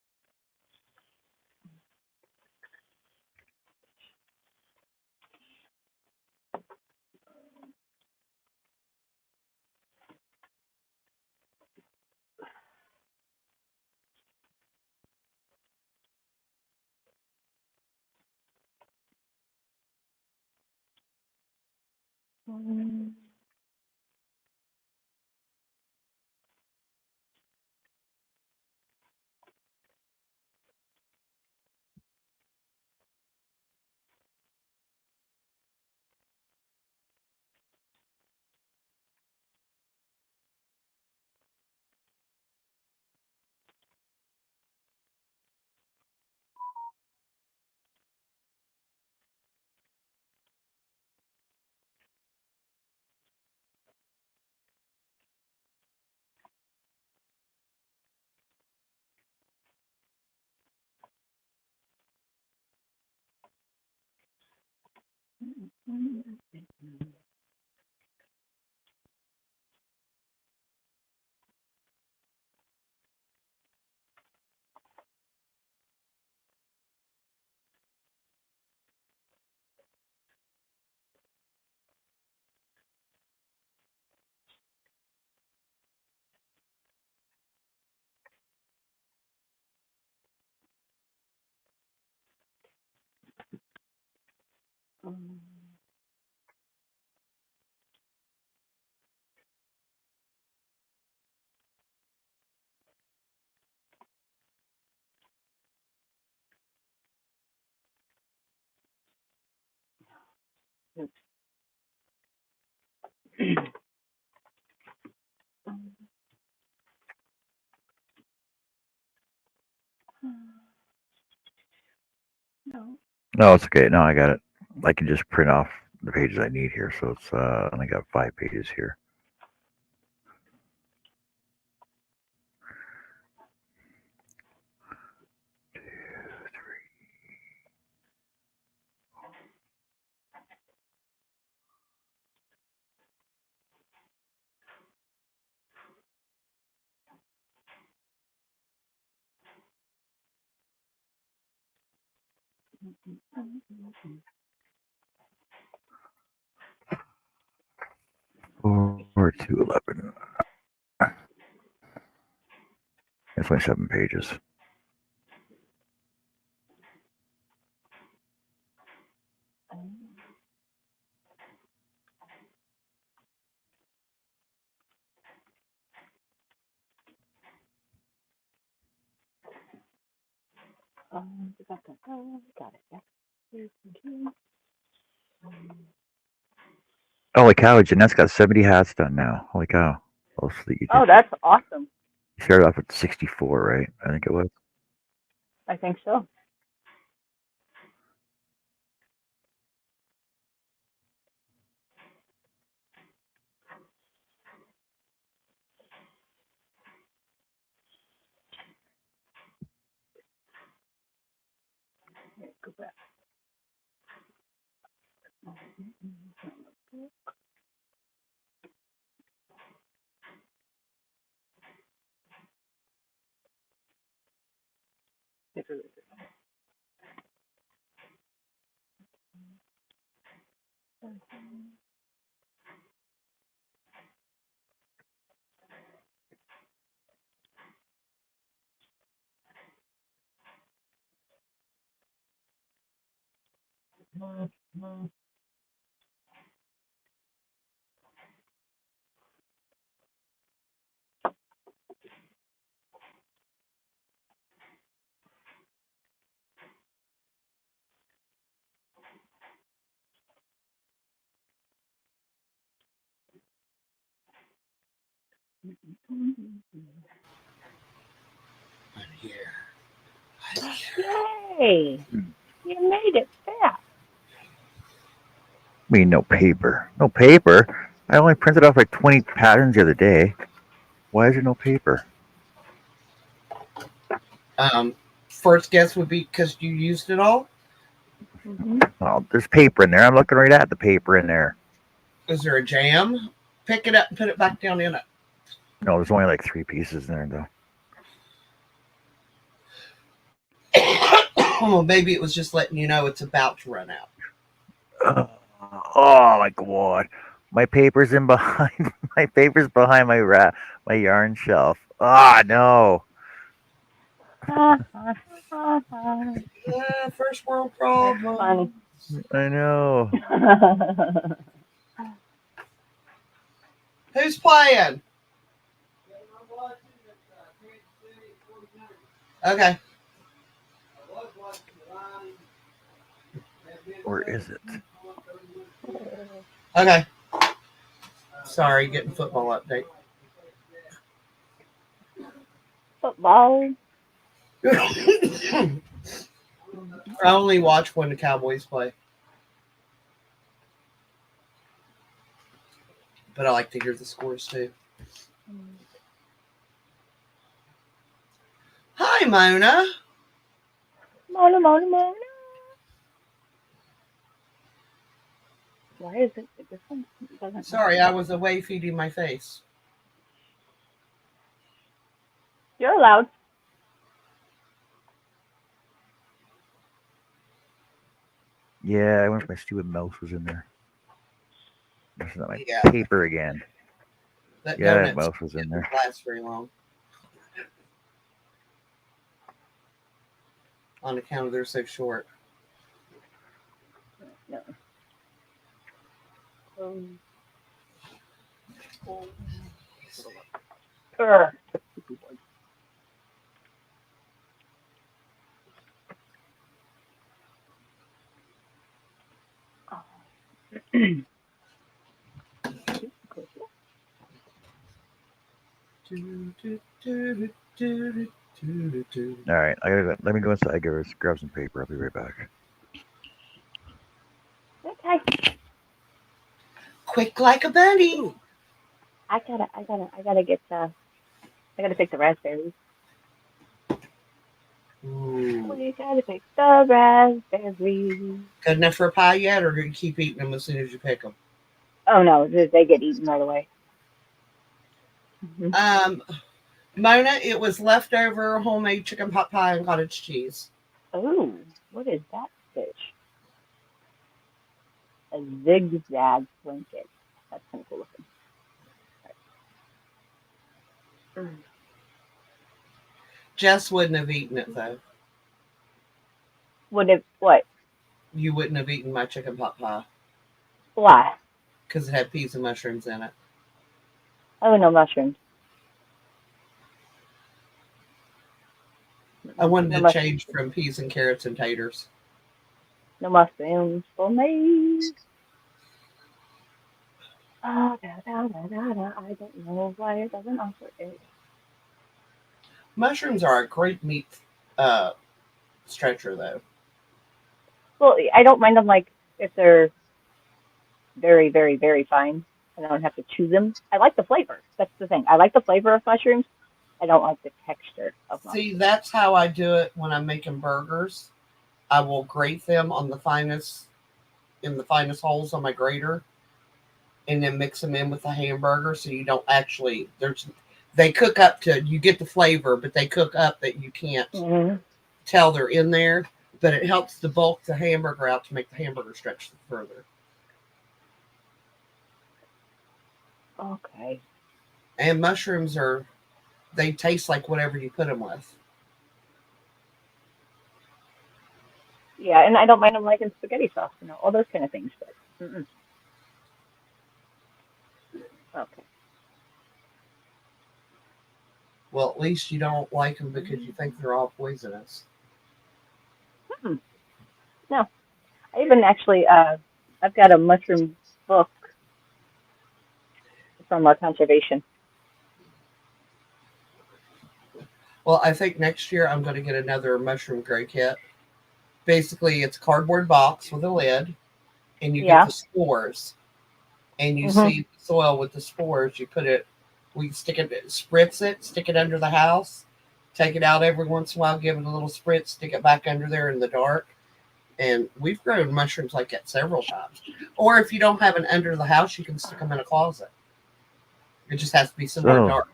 No. No, it's okay. No, I got it. I can just print off the pages I need here. So it's only got 5 pages here. Four to 11. That's only 7 pages. Got it. Holy cow, Jeanette's got 70 hats done now. Holy cow. Oh, that's awesome. You started off with 64, right? I think it was. I think so. Go back. I'm here. I'm here. Yay! You made it fast. I mean, no paper. No paper? I only printed off like 20 patterns the other day. Why is there no paper? First guess would be because you used it all. Oh, there's paper in there. I'm looking right at the paper in there. Is there a jam? Pick it up and put it back down in it. No, there's only like 3 pieces in there, though. Oh, maybe it was just letting you know it's about to run out. Oh my god. My paper's in behind my paper's behind my yarn shelf. Ah, no. First world That's problem. funny. I know. Who's playing? Okay. Or is it? Okay. Sorry, getting football update. Football. I only watch when the Cowboys play. But I like to hear the scores too. Hi, Mona. Mona. Why is it this one doesn't? Sorry, I was away feeding my face. You're allowed. Yeah, I wonder if my stupid mouse was in there. That's not my Yeah. paper again. That Yeah, donut mouse was in didn't there. last very long. On account of they're so short. No. All right, let me go inside. Grab some paper. I'll be right back. Okay. Quick like a bunny. Ooh. I gotta pick the raspberries. Ooh. We gotta pick the raspberries. Good enough for a pie yet, or do you keep eating them as soon as you pick them? Oh no, they get eaten right away. Mona, it was leftover homemade chicken pot pie and cottage cheese. Oh, what is that fish? A zigzag blanket. That's kind of cool looking. Jess wouldn't have eaten it though. What? You wouldn't have eaten my chicken pot pie Why? because it had peas and mushrooms in it. Oh, no mushrooms. I wanted No to mushrooms. change from peas and carrots and taters. No mushrooms for me. I don't know why it doesn't offer it. Mushrooms are a great meat stretcher though. Well, I don't mind them like if they're very, very, very fine and I don't have to chew them. I like the flavor. That's the thing. I like the flavor of mushrooms. I don't like the texture of mushrooms. See, that's how I do it when I'm making burgers. I will grate them on the finest holes on my grater, and then mix them in with the hamburger, so you don't actually they cook up to you get the flavor, but they cook up that you can't tell they're in there. But it helps to bulk the hamburger out to make the hamburger stretch further. Okay. And mushrooms they taste like whatever you put them with. Yeah, and I don't mind them like in spaghetti sauce, all those kind of things. But okay. Well, at least you don't like them because you think they're all poisonous. Mm-mm. No, I even actually, I've got a mushroom book from our conservation. Well, I think next year I'm going to get another mushroom grow kit. Basically, it's a cardboard box with a lid, and you get Yeah. the spores, and you Mhm. seed the soil with the spores. You put it, we stick it, spritz it, stick it under the house, take it out every once in a while, give it a little spritz, stick it back under there in the dark. And we've grown mushrooms like that several times. Or if you don't have an under the house, you can stick them in a closet. It just has to be somewhere So, dark.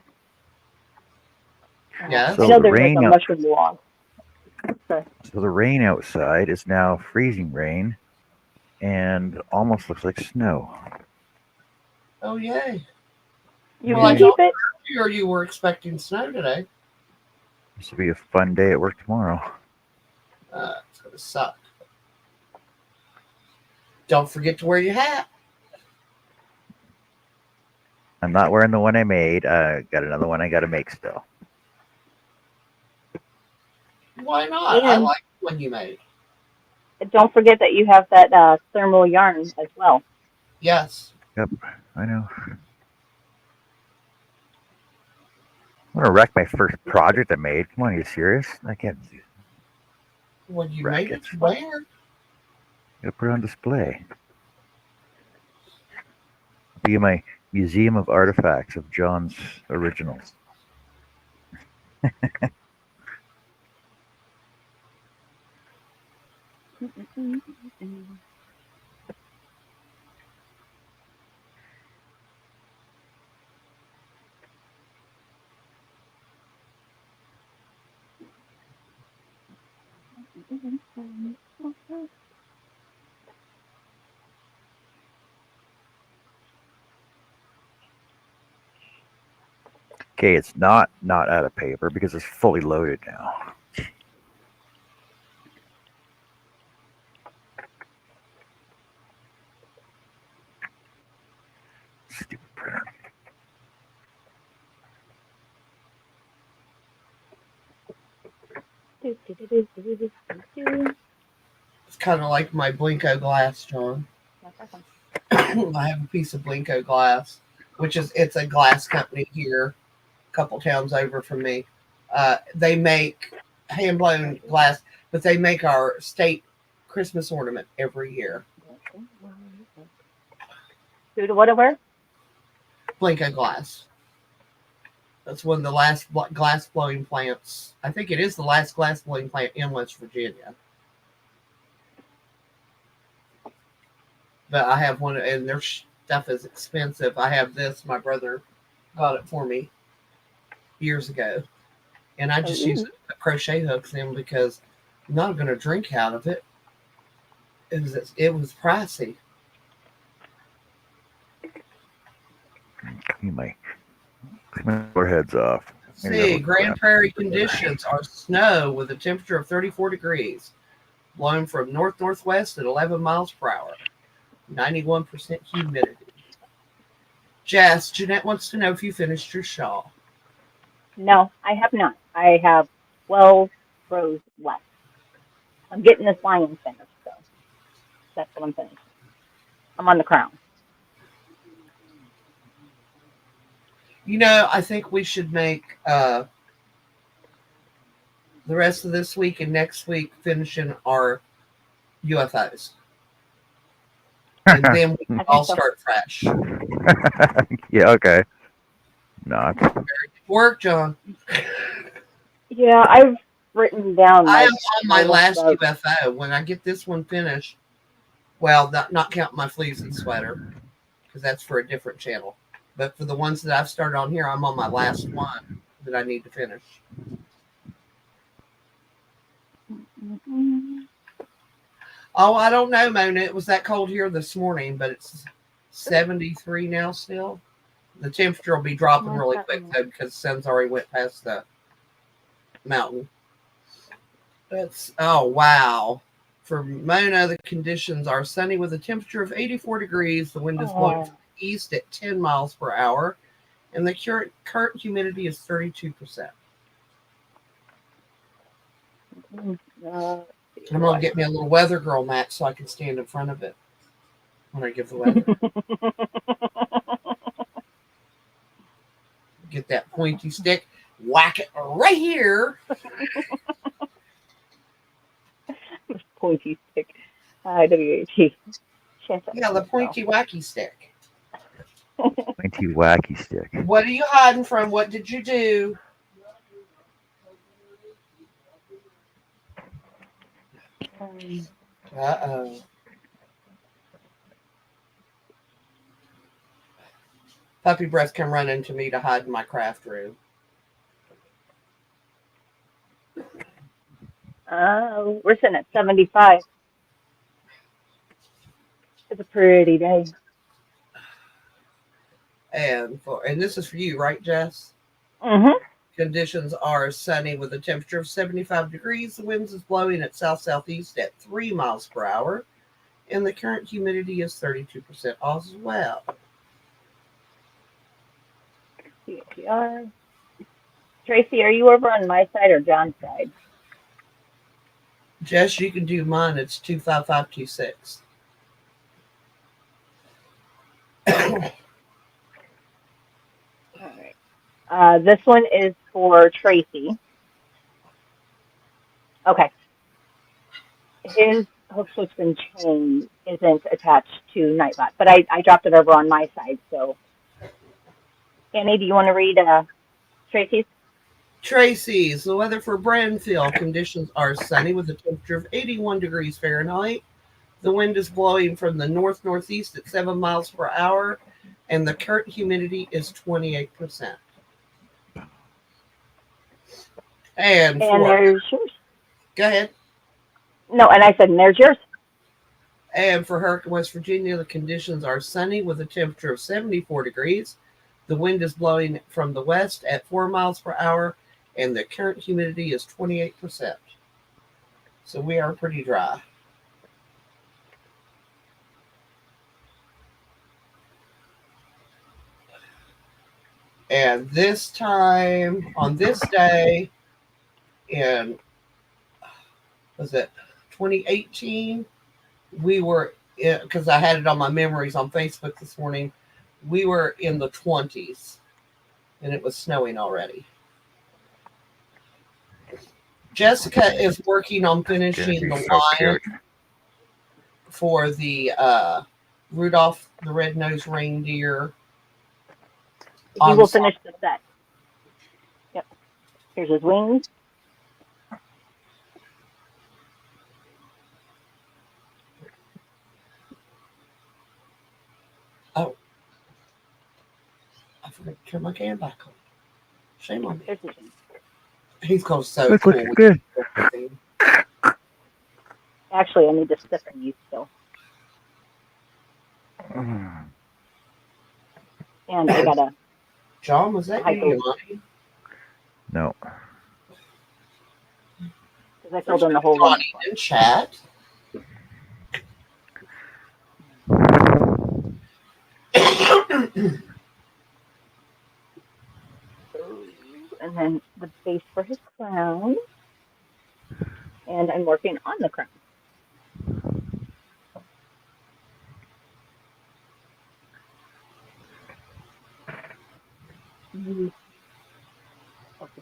I Yes. so know the there's like a rain out, mushroom log. Okay. so the rain outside is now freezing rain, and almost looks like snow. Oh, yay. You Well, I can Yay! keep don't it. hear you were expecting snow today. This will be a fun day at work tomorrow. It's going to suck. Don't forget to wear your hat. I'm not wearing the one I made. Got another one I got to make still. Why not? I And like the one you made. don't forget that you have that thermal yarn as well. Yes. Yep, I know. I'm gonna wreck my first project I made. Come on, are you serious? I can't When you wreck made it. it to wear. Gotta put it on display. Be my museum of artifacts of John's originals. Okay, it's not out of paper because it's fully loaded now. Stupid printer. It's kind of like my Blinko glass, John. I have a piece of Blinko glass, it's a glass company here, a couple towns over from me. They make hand blown glass, but they make our state Christmas ornament every year. Who to whatever? Blinko glass. That's one of the last glass blowing plants. I think it is the last glass blowing plant in West Virginia. But I have one, and their stuff is expensive. I have this. My brother got it for me years ago, and I just use Oh, it to put crochet hooks in because I'm not going to drink out of it. It was pricey. Clean my foreheads off. Maybe that'll See, Grand grab Prairie for better. conditions are snow with a temperature of 34 degrees, blowing from north-northwest at 11 miles per hour, 91% humidity. Jeanette wants to know if you finished your shawl. no, I have not. I have 12 rows left. I'm getting this lion finished, so that's what I'm finishing. I'm on the crown. I think we should make the rest of this week and next week finishing our UFOs. And then we can I think all so. start fresh. Yeah, okay. Not. Work, John. Yeah, I've written down I am like on my my list last of. UFO. When I get this one finished, well, not counting my fleecy sweater, because that's for a different channel. But for the ones that I've started on here, I'm on my last one that I need to finish. Oh, I don't know, Mona. It was that cold here this morning, but it's 73 now still. The temperature will be dropping What's really that quick one? though because the sun's already went past the mountain. Oh wow. For Mona, the conditions are sunny with a temperature of 84 degrees. The wind is blowing from the east at 10 miles per hour, and the current humidity is 32%. I'm gonna get me a little weather girl mat so I can stand in front of it when I give the weather. Get that pointy stick, whack it right here. Pointy stick. IWAT. Yeah, the pointy wacky stick. Pointy wacky stick. What are you hiding from? What did you do? Uh-oh. Puppy breath come running to me to hide in my craft room. We're sitting at 75. It's a pretty day. And this is for you, right, Jess? Mm-hmm. Conditions are sunny with a temperature of 75 degrees. The winds is blowing at south-southeast at 3 miles per hour. And the current humidity is 32% as well. CPR. Tracy, are you over on my side or John's side? Jess, you can do mine. It's 25526. All right. This one is for Tracy. Okay. His hook switch and chain isn't attached to Nightbot, but I dropped it over on my side. So, Annie, do you want to read Tracy's? Tracy's, the weather for Brandfield. Conditions are sunny with a temperature of 81 degrees Fahrenheit. The wind is blowing from the north-northeast at 7 miles per hour, and the current humidity is 28%. And there's yours. Go ahead. No, and I said, and there's yours. And for her, West Virginia, the conditions are sunny with a temperature of 74 degrees. The wind is blowing from the west at 4 miles per hour, and the current humidity is 28%. So we are pretty dry. And this time, on this day, in, was it 2018? We were, because I had it on my memories on Facebook this morning, we were in the 20s, and it was snowing already. Jessica is working on finishing the line for the Rudolph the Red-Nosed Reindeer. He will finish the set. Yep. Here's his wings. Oh. I forgot to turn my can back on. Shame on me. He's going so Look, cool. looks good. Actually, I need to stiffen you still. Mm. And I gotta. John, was that you, Lonnie? No. Because I filled in the whole one. In chat. And then the base for his crown. And I'm working on the crown. Okay.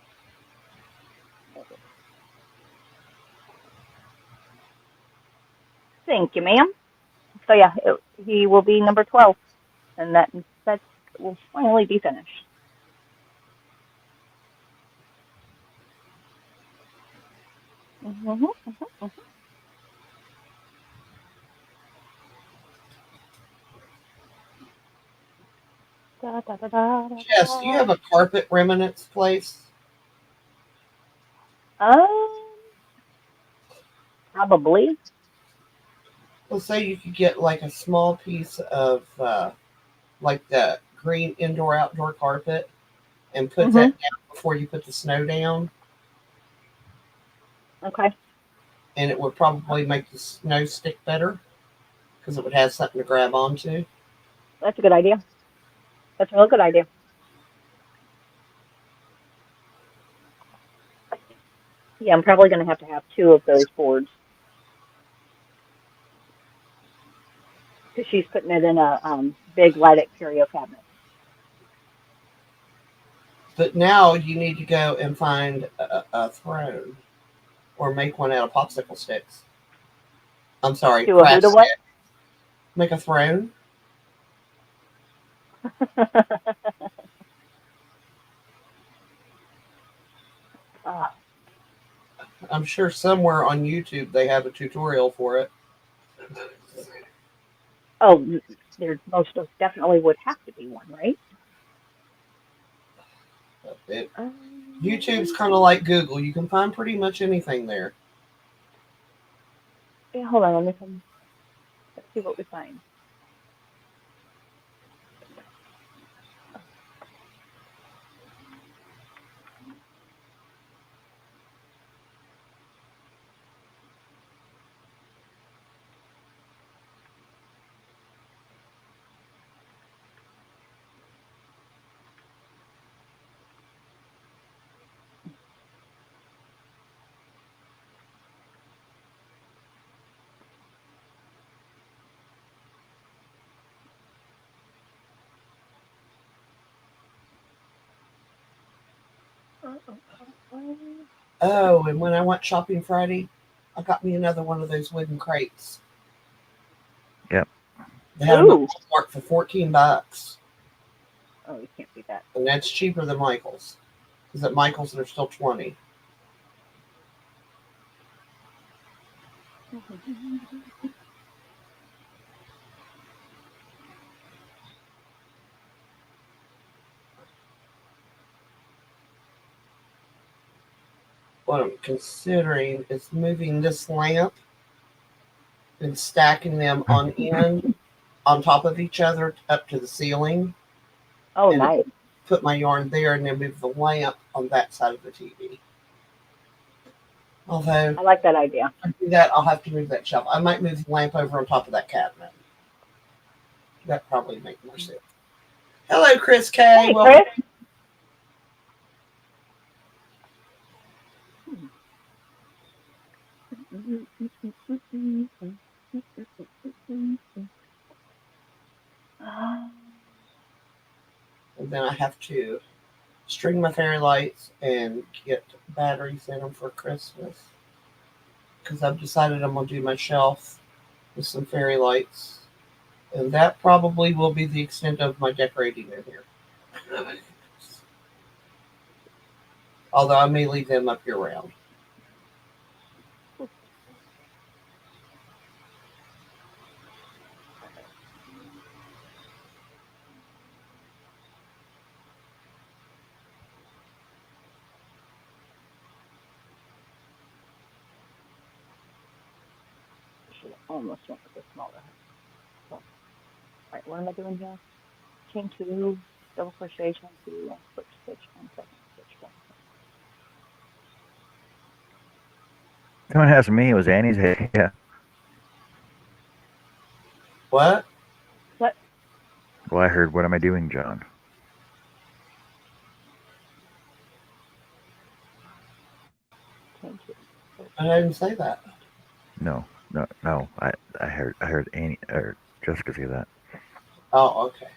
Thank you, ma'am. So yeah, he will be number 12, and that will finally be finished. Yes, do you have a carpet remnants place? Probably. Let's say you could get like a small piece of like the green indoor-outdoor carpet and put Mhm. that down before you put the snow down, Okay. and it would probably make the snow stick better because it would have something to grab onto. That's a good idea. That's a real good idea. Yeah, I'm probably going to have two of those boards because she's putting it in a big lighted curio cabinet. But now you need to go and find a throne or make one out of popsicle sticks. I'm sorry, Do a who craft to what? stick. Make a throne. uh, I'm sure somewhere on YouTube they have a tutorial for it. oh, there most of definitely would have to be one, right? It, YouTube's Um, kind of like Google. You can find pretty much anything there. yeah, hold on. Let's see what we find. Uh, uh, uh, Oh, and when I went shopping Friday, I got me another one of those wooden crates. Yep. They had them at Ooh. Walmart for $14, Oh, you can't beat that. and that's cheaper than Michael's. Because at Michael's they're still 20. What I'm considering is moving this lamp and stacking them on end on top of each other up to the ceiling, Oh, and nice. put my yarn there, and then move the lamp on that side of the TV. Although I like that idea. to do that, I'll have to move that shelf. I might move the lamp over on top of that cabinet. That probably make more sense. Hello, Chris K. Hey, Welcome. Chris. And then I have to string my fairy lights and get batteries in them for Christmas. Because I've decided I'm going to do my shelf with some fairy lights. And that probably will be the extent of my decorating in here. Although I may leave them up year round. Should almost went with the smaller. So, all right, what am I doing here? Chain two, double crochet, chain two, and slip stitch, and second stitch one. Someone asked me, it was Annie's head. Yeah. What? What? Well, I heard, what am I doing, John? Chain two. I didn't say that. No, no. I heard Annie or Jessica say that. Oh, okay.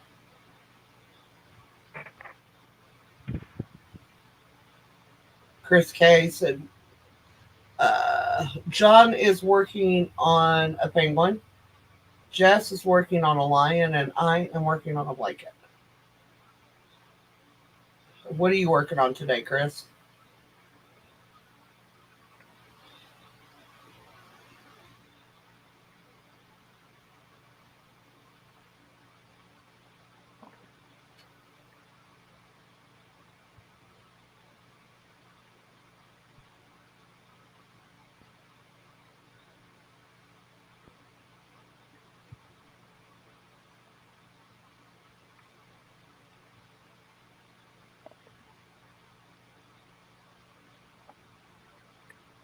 Chris K said, John is working on a penguin. Jess is working on a lion, and I am working on a blanket. What are you working on today, Chris?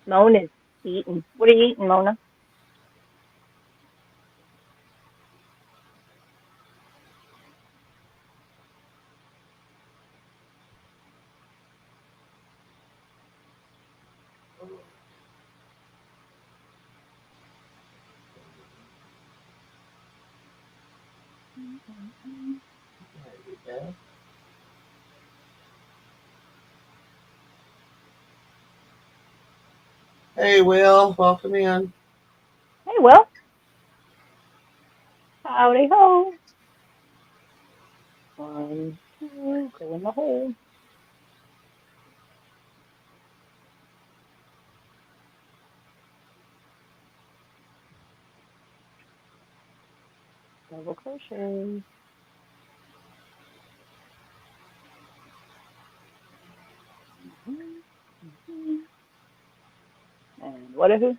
Mona's eating. What are you eating, Mona? There you go. Hey, Will, welcome in. Hey, Will. Howdy ho. One, two, go in the hole. Double crochet. And what a who?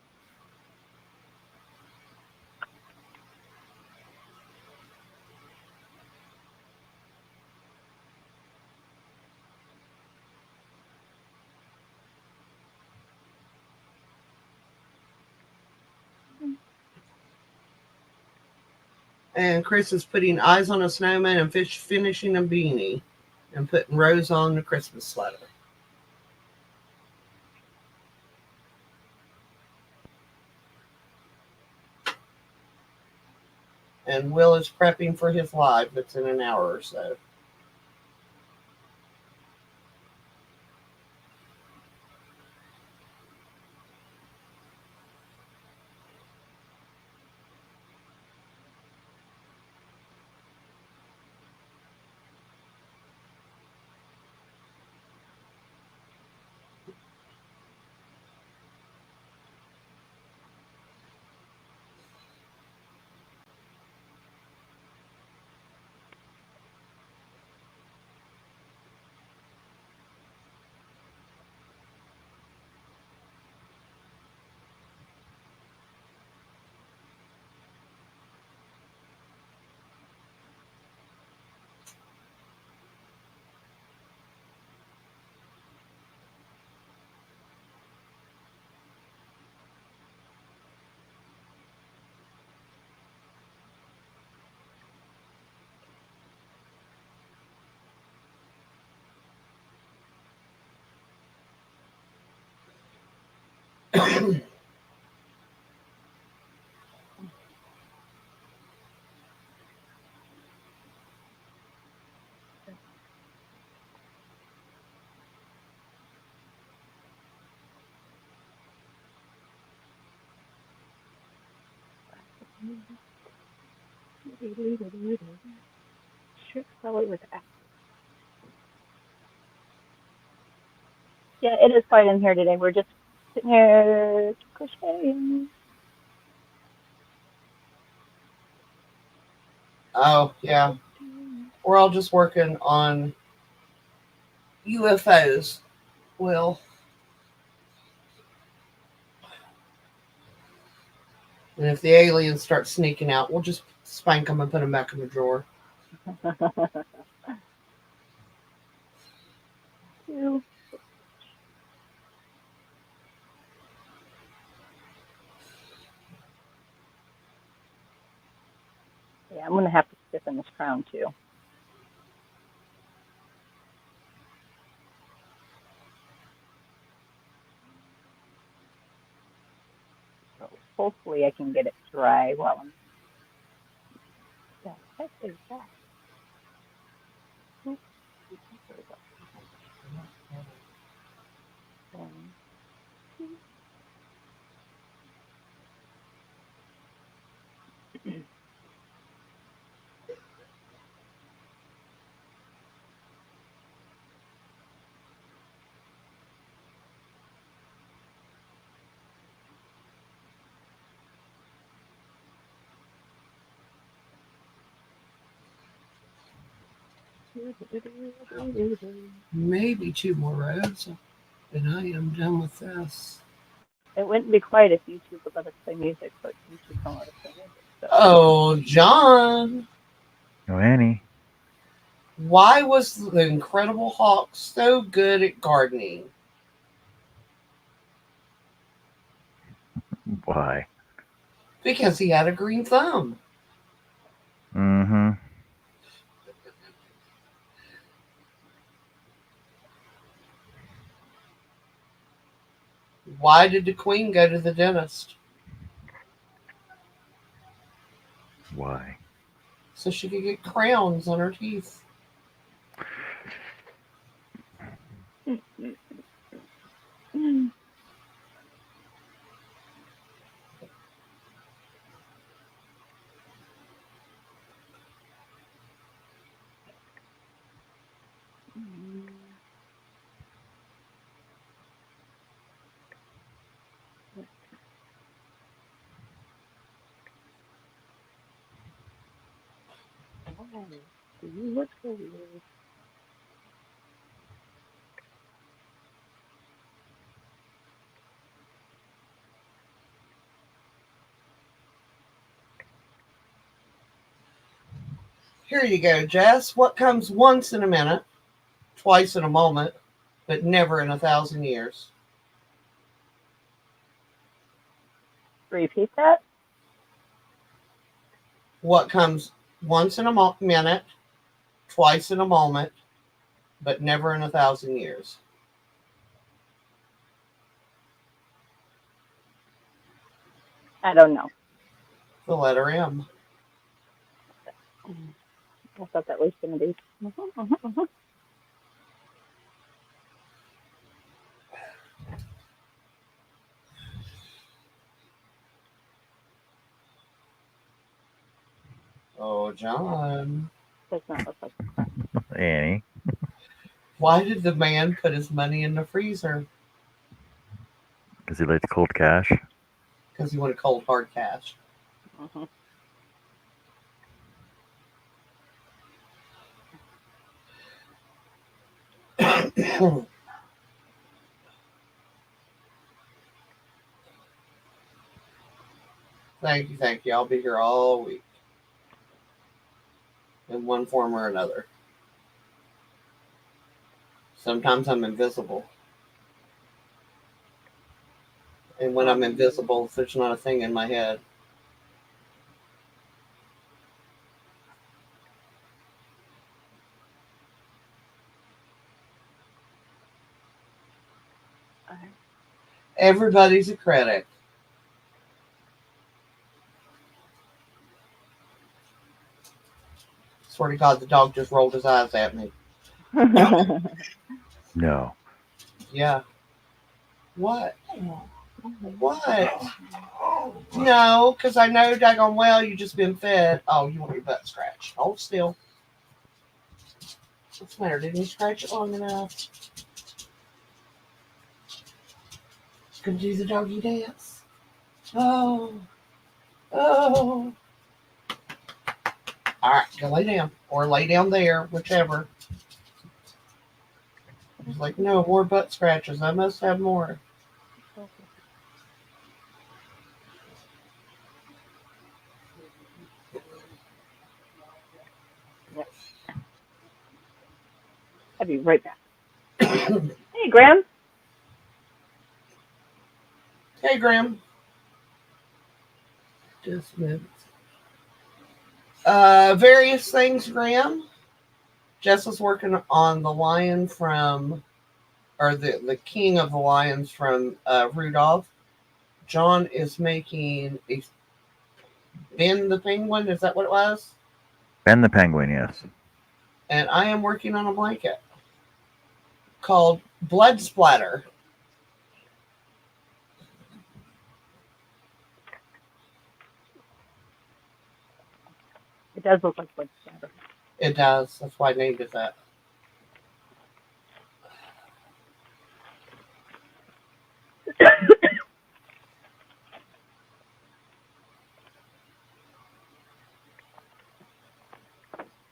And Chris is putting eyes on a snowman and finishing a beanie and putting Rose on the Christmas sweater. And Will is prepping for his live that's in an hour or so. Shirt color with X. Yeah, it is quiet in here today. We're just sitting here crocheting. Oh, yeah. We're all just working on UFOs. Will. And if the aliens start sneaking out, we'll just spank them and put them back in the drawer. Two. Yeah, I'm gonna have to stiffen this crown too. So hopefully I can get it dry while I'm. The heck is that? Oops. There we go. One, two. Maybe two more rows, and I am done with this. It wouldn't be quiet if YouTube would let us play music, but YouTube don't let us play music. So Oh, John. Oh, Annie. Why was the Incredible Hulk so good at gardening? Why? Because he had a green thumb. Mm-hmm. Why did the queen go to the dentist? Why? So she could get crowns on her teeth. Here you go, Jess. What comes once in a minute, twice in a moment, but never in 1,000 years? Repeat that. What comes once in a minute, twice in a moment, but never in 1,000 years? I don't know. The letter M. I thought that was going to be. Oh, John. Does not look like a crown. Annie. Why did the man put his money in the freezer? Does he like the cold cash? Because he wanted cold hard cash. Mhm. Thank you. I'll be here all week. In one form or another. Sometimes I'm invisible. And when I'm invisible, there's not a thing in my head. Everybody's a critic. Swear to God, the dog just rolled his eyes at me. No. Yeah. What? What? No, because I know daggone well you just been fed. Oh, you want your butt scratched. Hold still. What's the matter? Didn't you scratch it long enough? Gonna do the doggy dance. Oh. Oh. Alright, go lay down. Or lay down there, whichever. He's like, no, more butt scratches. I must have more. Yep. I'll be right back. Hey, Graham. Hey, Graham. Just minutes. Various things, Graham. Jess is working on the lion from, or the king of the lions from Rudolph. John is making a Ben the penguin. Is that what it was? Ben the penguin, yes. And I am working on a blanket called Blood Splatter. It does look like blood splatter. It does. That's why I named it that.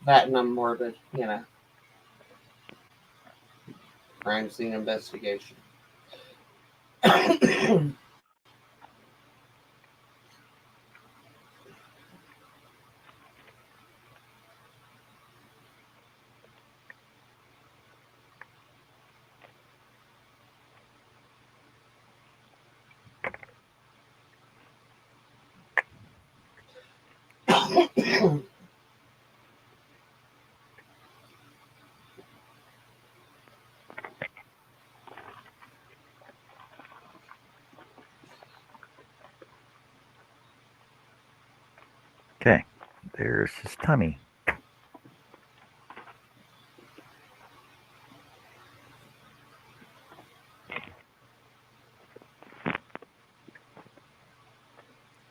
That and I'm morbid, you know. Crime scene investigation. Okay, there's his tummy.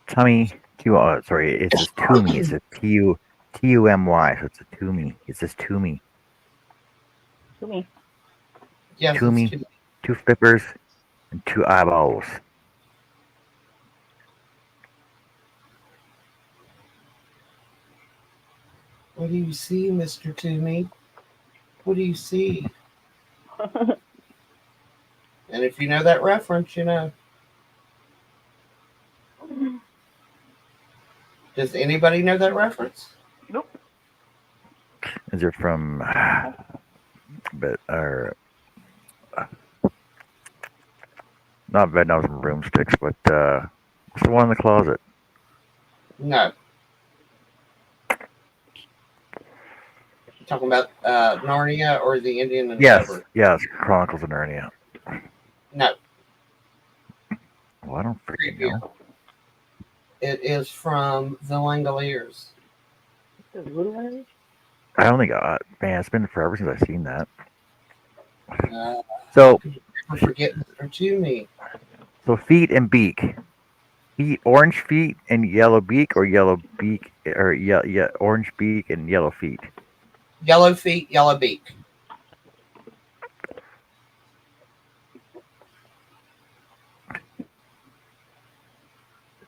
Tummy, sorry, it says Tumi. It says Tumy, so it's a Tumi. It says Tumi. To me. Yes, it's Tumi, too. 2 flippers, and 2 eyeballs. What do you see, Mr. Toomey? What do you see? And if you know that reference, you know. Does anybody know that reference? Nope. Is it from, but, not Bedknobs and Broomsticks, but, what's the one in the closet? No. You talking about Narnia or the Indian Uncovered? Yes, Chronicles of Narnia. No. Well, I don't freaking know. It is from The Langoliers. The little ones? I only got, man, it's been forever since I've seen that. Uh, So, never forget Mr. Toomey. so feet and beak. Feet, orange feet and yellow beak, or yellow beak, or orange beak and yellow feet. Yellow feet, yellow beak.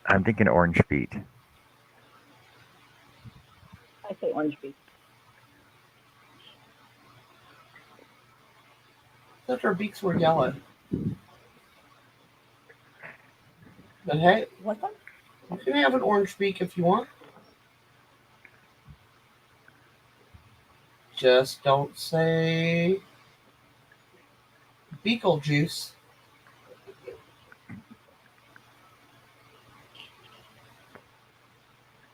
I'm thinking orange feet. I say orange beak. I thought our beaks were yellow. But hey, What one? you can have an orange beak if you want. Just don't say Beetlejuice.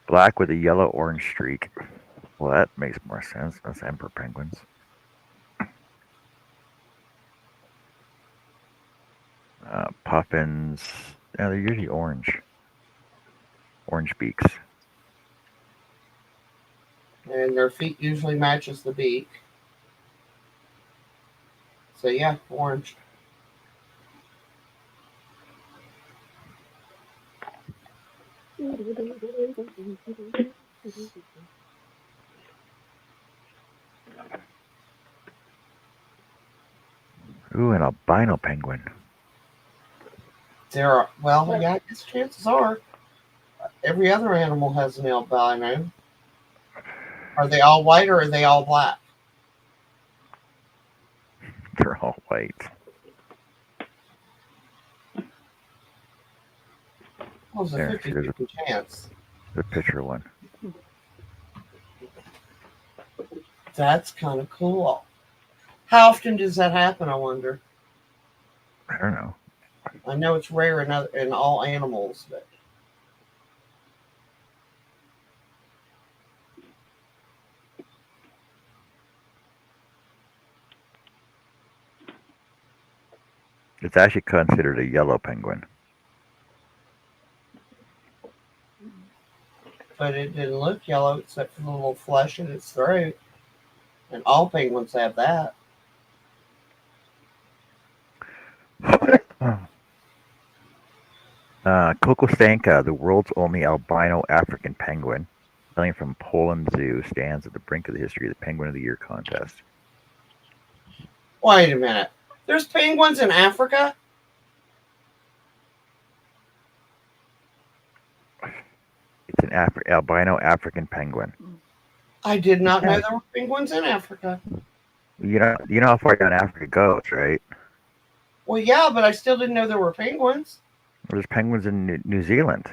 Black with a yellow-orange streak. Well, that makes more sense. That's emperor penguins. Puffins. Yeah, they're usually orange. Orange beaks. And their feet usually matches the beak. So yeah, orange. Ooh, an albino penguin. There are, well, yeah, I guess chances are every other animal has an albino. Are they all white or are they all black? They're all white. Well, it's a There, 50-50 chance. the picture one. That's kind of cool. How often does that happen, I wonder? I don't know. I know it's rare in all animals, but It's actually considered a yellow penguin. it didn't look yellow except for the little flesh in its throat. And all penguins have that. Kokostanka, the world's only albino African penguin, hailing from Poland Zoo, stands at the brink of the history of the Penguin of the Year contest. Wait a minute. There's penguins in Africa? It's an albino African penguin. I did not know there were penguins in Africa. You know how far down Africa goes, right? Well, yeah, but I still didn't know there were penguins. There's penguins in New Zealand.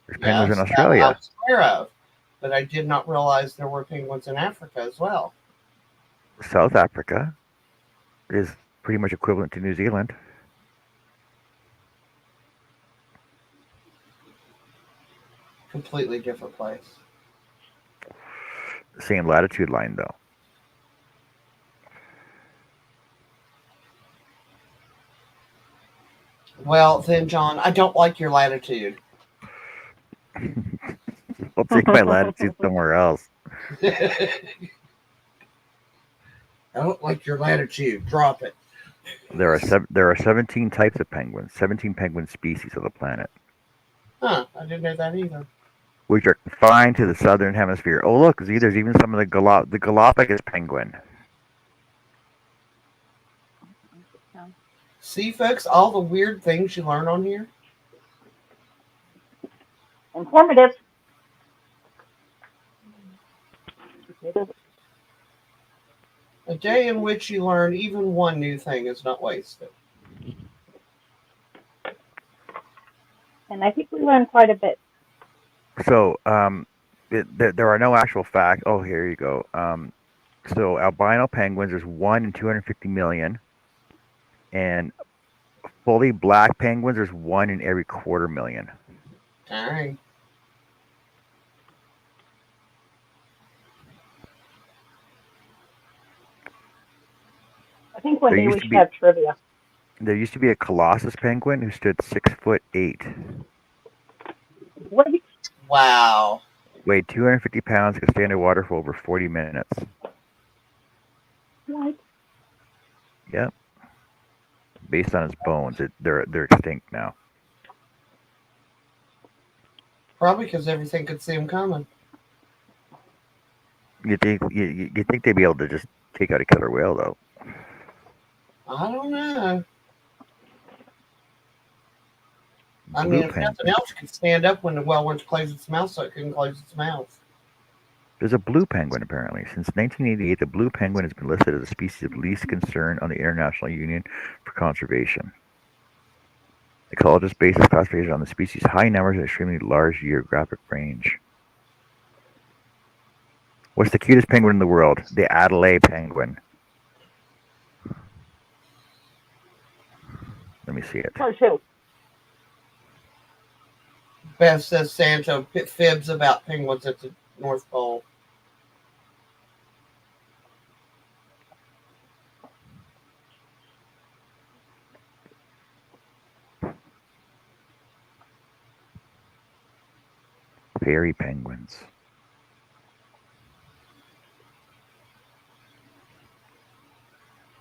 There's penguins in Yes, that I Australia. was aware of. But I did not realize there were penguins in Africa as well. South Africa is pretty much equivalent to New Zealand. Completely different place. Same latitude line though. Well, then, John, I don't like your latitude. I'll take my latitude somewhere else. I don't like your latitude. Drop it. There are 17 types of penguins, 17 penguin species on the planet, Huh? I didn't know that either. which are confined to the southern hemisphere. Oh, look, see, there's even some of the Galapagos penguin. See, folks, all the weird things you learn on here. Informative. A day in which you learn even one new thing is not wasted. And I think we learned quite a bit. So, there are no actual facts. Oh, here you go. So albino penguins, there's 1 in 250 million, and fully black penguins, there's 1 in every quarter million. Dang. I think one There day we used to should be have trivia. there used to be a colossus penguin who stood 6'8", What? Wow. weighed 250 pounds, could stay underwater for over 40 minutes. What? Yep. Based on its bones, they're extinct now. Probably because everything could see him coming. You think they'd be able to just take out a killer whale though? I don't know. I Blue mean, if penguin. nothing else, it could stand up when the whale went to close its mouth so it couldn't close its mouth. There's a blue penguin apparently. Since 1988, the blue penguin has been listed as a species of least concern on the International Union for Conservation. Ecologists base this classification on the species' high numbers and extremely large geographic range. What's the cutest penguin in the world? The Adelaide penguin. Let me see it. Oh, shoot. Beth says Santo fibs about penguins at the North Pole. Fairy penguins.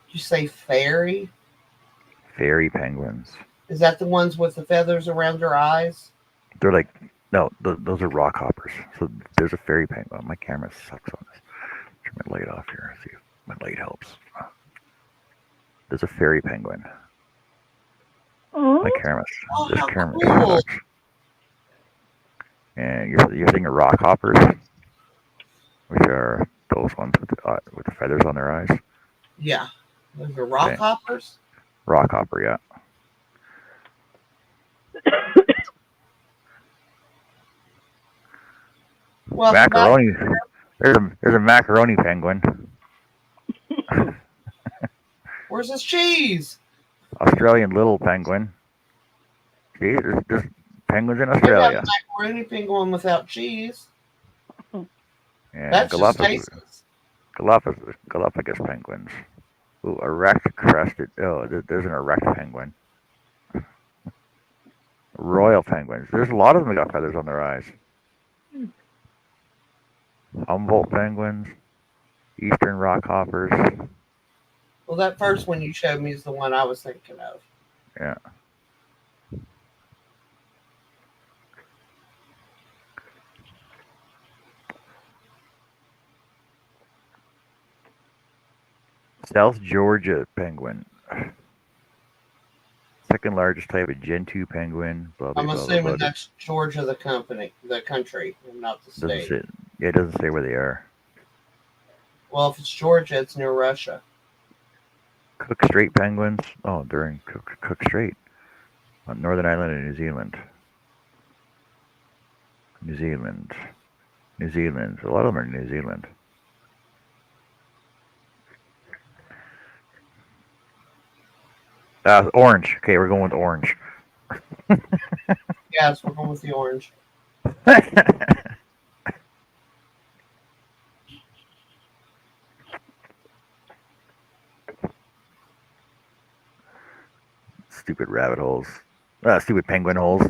Did you say fairy? Fairy penguins. Is that the ones with the feathers around their eyes? They're like, no, those are rock hoppers. So there's a fairy penguin. My camera sucks on this. Turn my light off here. See if my light helps. There's a fairy penguin. Mm-hmm. My camera. Oh, This how camera cool. sucks. And you're thinking of rock hoppers, which are those ones with the feathers on their eyes. Yeah. Those are rock Okay. hoppers? Rock hopper, yeah. Well, Macaroni. There's a macaroni penguin. where's this cheese? Australian little penguin. See, there's penguins in They have Australia. a macaroni penguin without cheese. And That's just tasteless. Galapagos penguins. Ooh, erect crested. Oh, there's an erect penguin. Royal penguins. There's a lot of them that got feathers on their eyes. Humboldt penguins. Eastern rock hoppers. Well, that first one you showed me is the one I was thinking of. Yeah. South Georgia penguin. Second largest type of Gen 2 penguin. Blah, blah, I'm blah, blah, assuming blah. that's Georgia, the country, and not the Doesn't state. say, yeah, it doesn't say where they are. Well, if it's Georgia, it's near Russia. Cook Strait penguins. Oh, they're in Cook Strait on Northern Ireland and New Zealand. New Zealand. A lot of them are in New Zealand. Orange. Okay, we're going with orange. Yes, we're going with the orange. Stupid rabbit holes. Stupid penguin holes.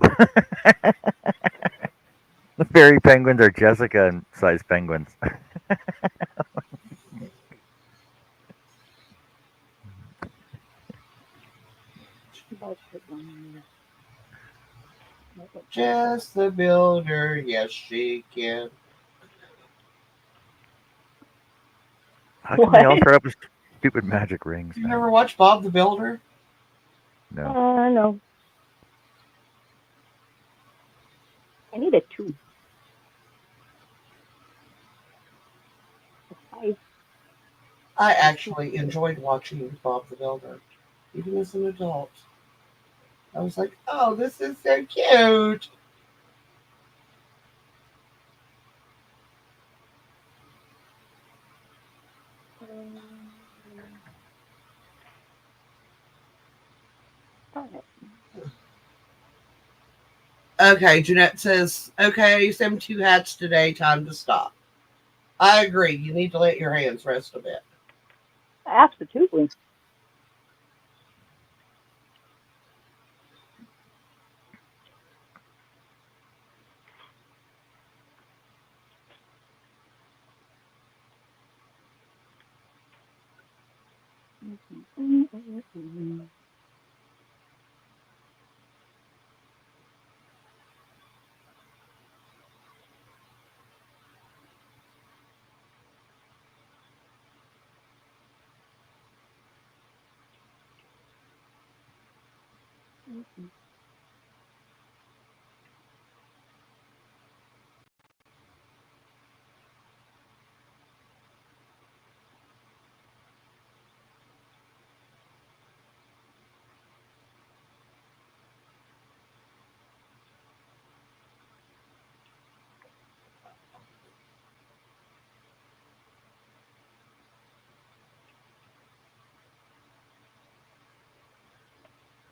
The fairy penguins are Jessica and size penguins. Jess the Builder, yes she can. How come they all start up with stupid magic rings, You man? ever watch Bob the Builder? No. No. I need a 2. A 5. I actually enjoyed watching Bob the Builder, even as an adult. I was like, oh, this is so cute. Okay, Jeanette says, okay, 72 hats today, time to stop. I agree. You need to let your hands rest a bit. Absolutely.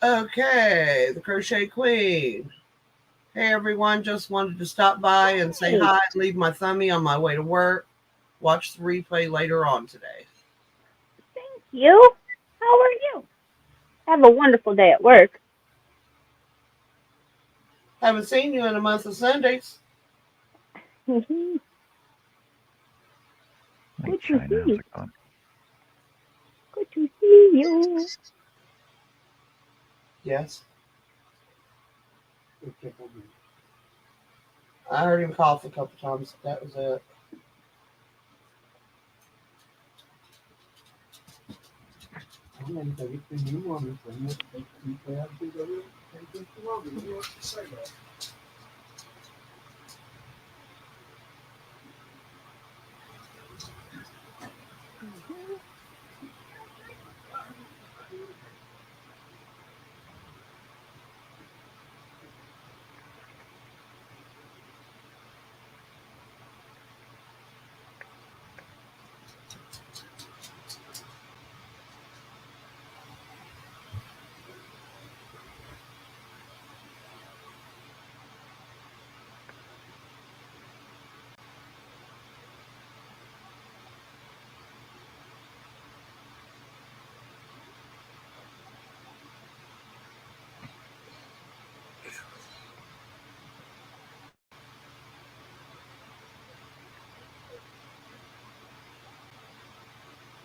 Okay, the Crochet Queen. Hey everyone, just wanted to stop by and say Hey, hi and leave my thumbie on my way to work. Watch the replay later on today. thank you. How are you? Have a wonderful day at work. Haven't seen you in a month of Sundays. Good Hey, to China, see how's you. it going? Good to see you. Yes. I heard him cough a couple times. That was it.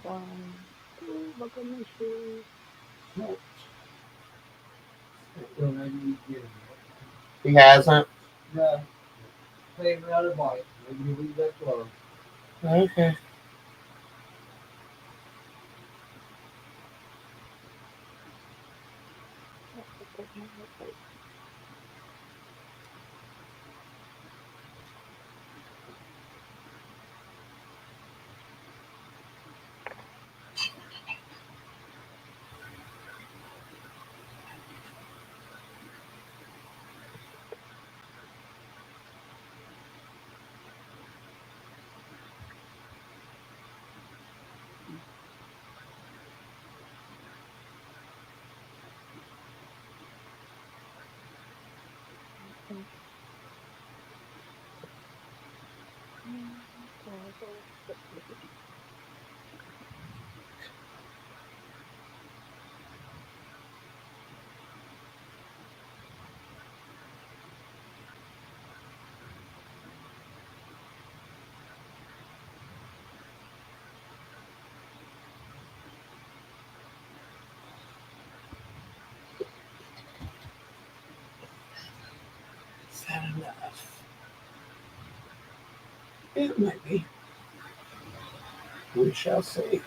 One, two, buckle my shoes. He hasn't. No. Pay me out of bite. Maybe you leave that closed. Okay. It might be. We shall see.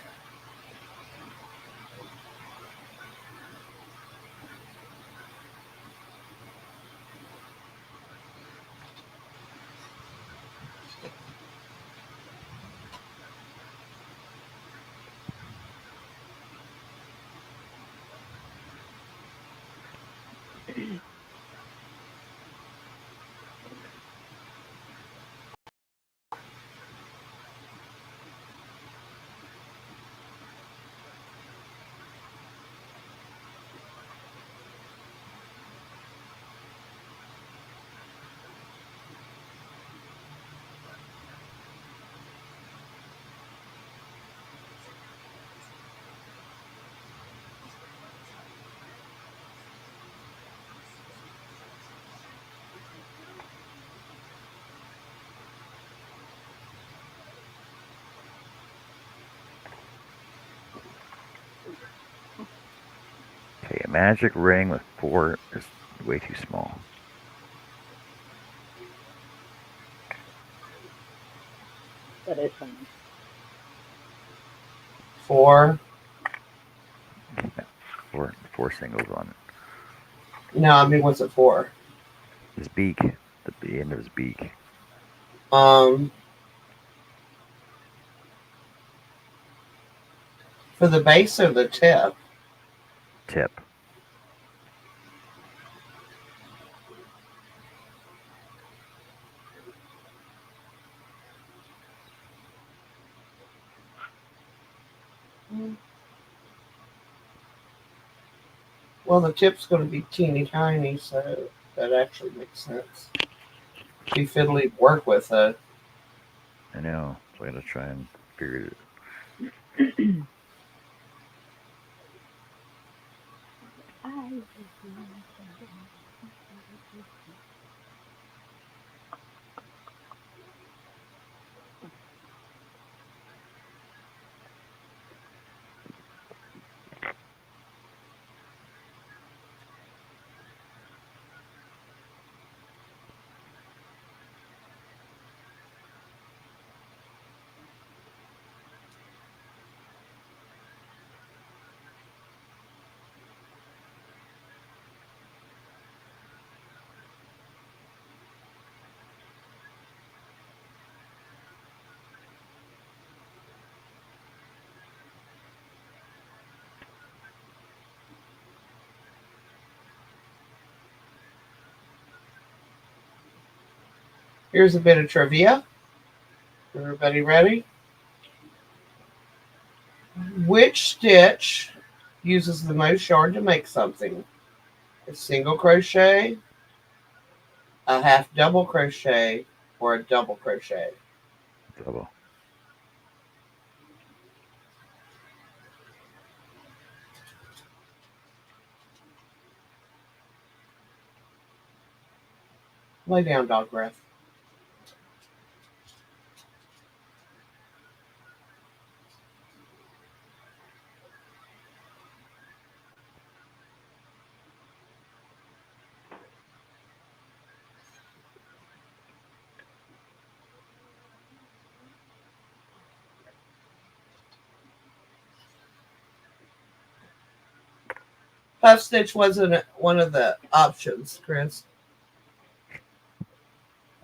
Okay, a magic ring with 4 is way too small. That is funny. 4. Four singles on No, I mean, what's it for? his beak. The end of his beak. For the base or the tip? Tip. Well, the tip's going to be teeny tiny, so that actually makes sense. Be fiddly to work with, though. I know. So I gotta try and figure it. Here's a bit of trivia. Everybody ready? Which stitch uses the most yarn to make something? A single crochet, a half double crochet, or a double crochet? Double. Lay down, dog breath. Puff stitch wasn't one of the options, Chris.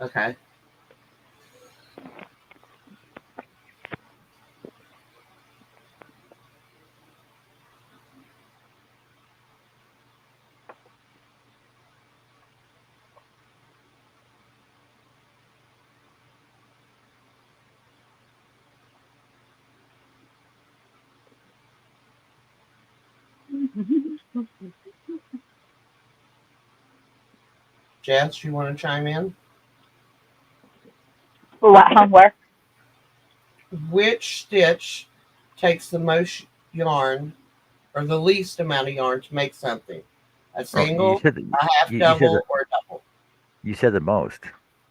Okay. Jess, you want to chime in? For what, huh? Where? Which stitch takes the most yarn or the least amount of yarn to make something? A Oh, you single, said a half you said double, or a double? you said the most.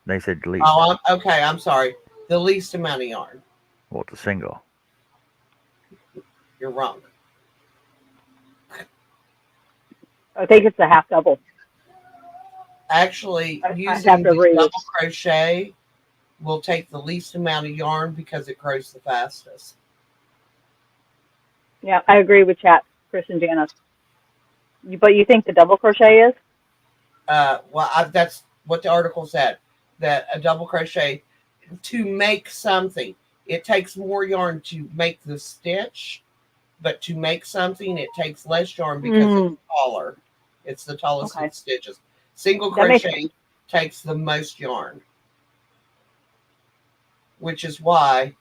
They said least. Oh, okay. I'm sorry. The least amount of yarn. Well, it's a single. You're wrong. I think it's a half double. Actually, I'd have using to the read double it. crochet will take the least amount of yarn because it grows the fastest. Yeah, I agree with chat, Chris and Janice. But you think the double crochet is? That's what the article said, that a double crochet, to make something, it takes more yarn to make the stitch, but to make something, it takes less yarn because it's taller. It's the tallest of Okay. the stitches. Single That makes crochet sense. takes the most yarn, which is why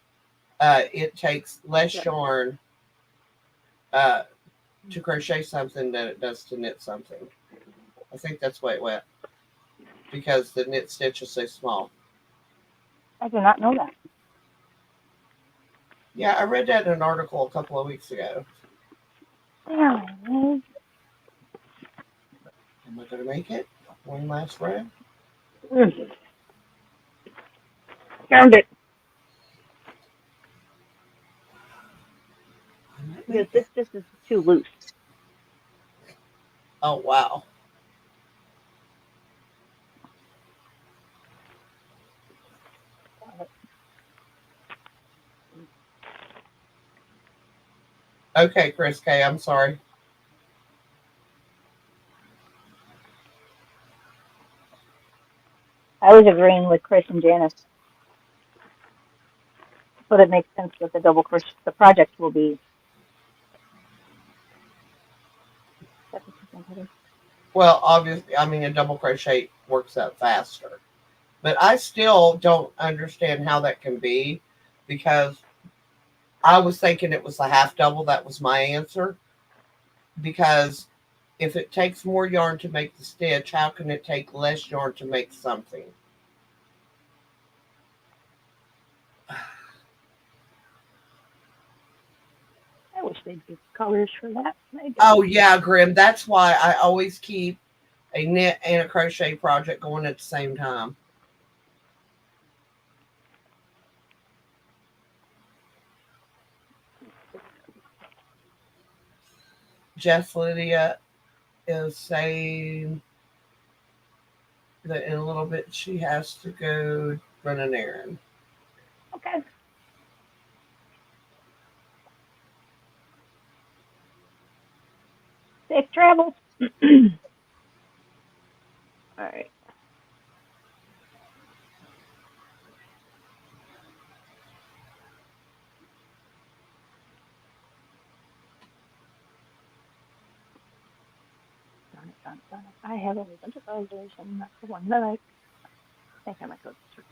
it takes less Yep. yarn to crochet something than it does to knit something. I think that's why it went, because the knit stitch is so small. I did not know that. Yeah, I read that in an article a couple of weeks ago. Yeah. Am I going to make it? One last row? Found it. I might Because make it. this is too loose. Oh, wow. Okay, Chris K., I'm sorry. I was agreeing with Chris and Janice. But it makes sense that the double crochet, the project will be. Well, obviously, I mean, a double crochet works out faster. But I still don't understand how that can be, because I was thinking it was a half double. That was my answer. Because if it takes more yarn to make the stitch, how can it take less yarn to make something? I wish they'd give colors for that. Oh, yeah, Grim. That's why I always keep a knit and a crochet project going at the same time. Jess Lydia is saying that in a little bit she has to go run an errand. Okay. Safe travels. All right. Darn it. I have a whole bunch of others, and that's the one that I think I might go through.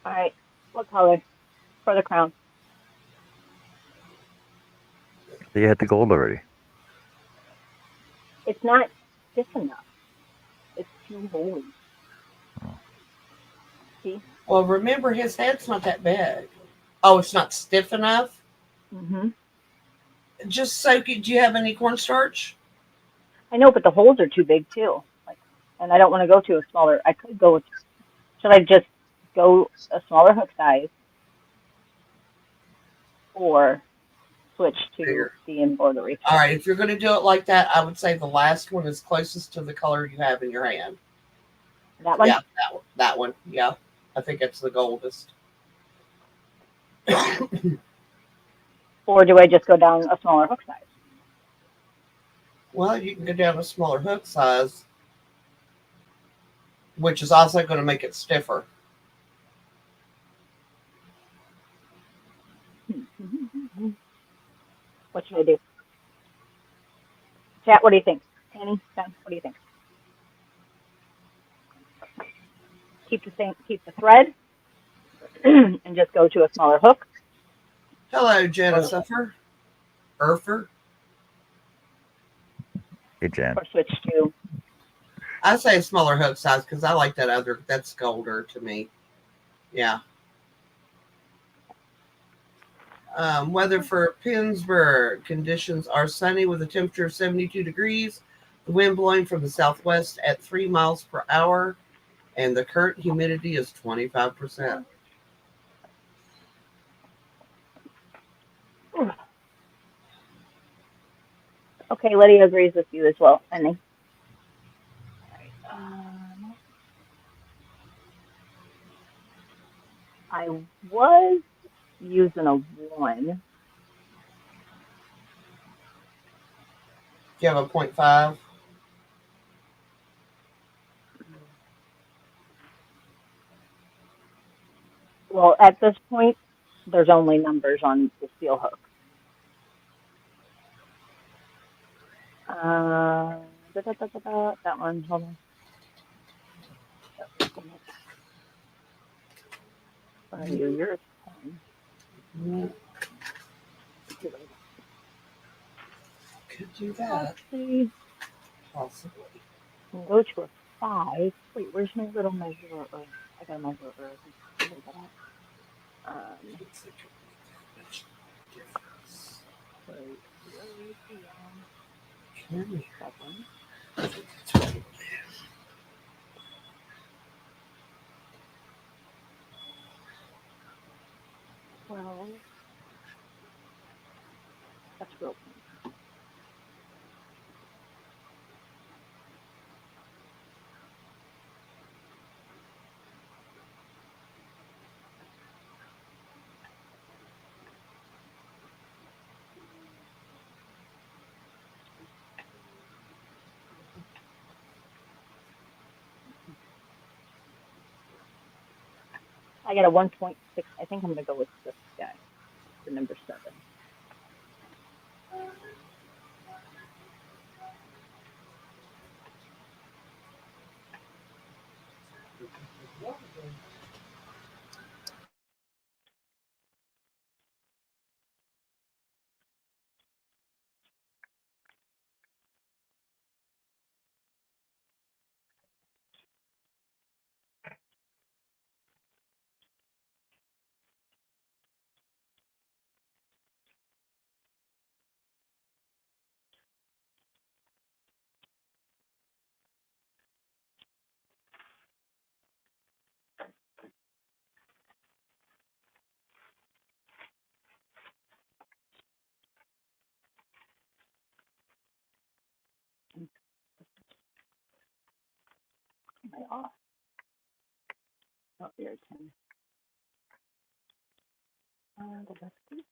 All right. What color for the crown? So you had the gold already. It's not stiff enough. It's too holy. Oh. See? Well, remember, his head's not that big. Oh, it's not stiff enough? Mhm. Just soak it. Do you have any cornstarch? I know, but the holes are too big too. Like, and I don't want to go to a smaller. I could go with. Should I just go a smaller hook size, or switch to Bigger. the embroidery? All right, if you're going to do it like that, I would say the last one is closest to the color you have in your hand. That one. Yeah, that one. Yeah, I think it's the goldest. Or do I just go down a smaller hook size? Well, you can go down a smaller hook size, which is also going to make it stiffer. What should I do? Chat, what do you think? Annie, Ben, what do you think? Keep the thread, and just go to a smaller hook. Hello, Jennifer. Erfer. Hey, Jen. Or switch to. I say a smaller hook size because I like that other. That's golder to me. Yeah. Weather for Pittsburgh. Conditions are sunny with a temperature of 72 degrees. The wind blowing from the southwest at 3 miles per hour. And the current humidity is 25%. Okay, Lydia agrees with you as well, Annie. I was using a 1. Do you have a 0.5? Well, at this point, there's only numbers on the steel hook. That one, hold on. Yours 10. Could do Let's that. see. Possibly. Go to a 5. Wait, where's my little measurer? I got a measurer. Where's that at? Looks like it would make that much difference. So 0, 1, Can we? 7. I think that's right. 12. That's real. I got a 1.6. I think I'm going to go with this guy for number 7. Am I off? Oh, there's 10. Let's see.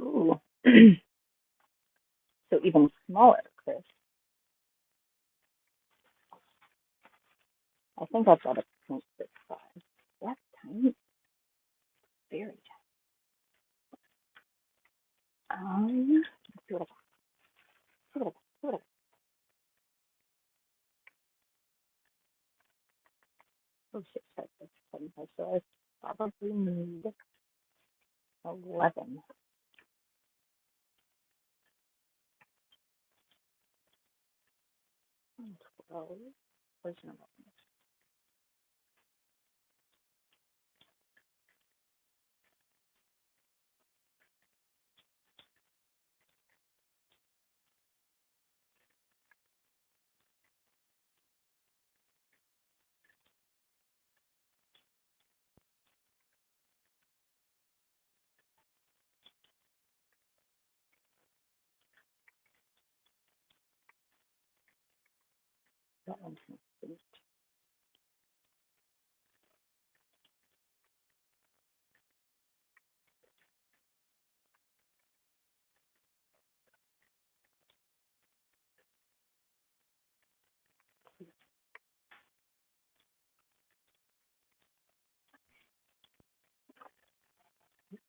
Ooh. So even smaller, Chris. I think I've got a 0.65. That's tiny. Very tiny. Let's see what I got. See what I got. See what I got. Oh, 6, 5, 6, 7, 5. So I probably need 11. 12. Where's number?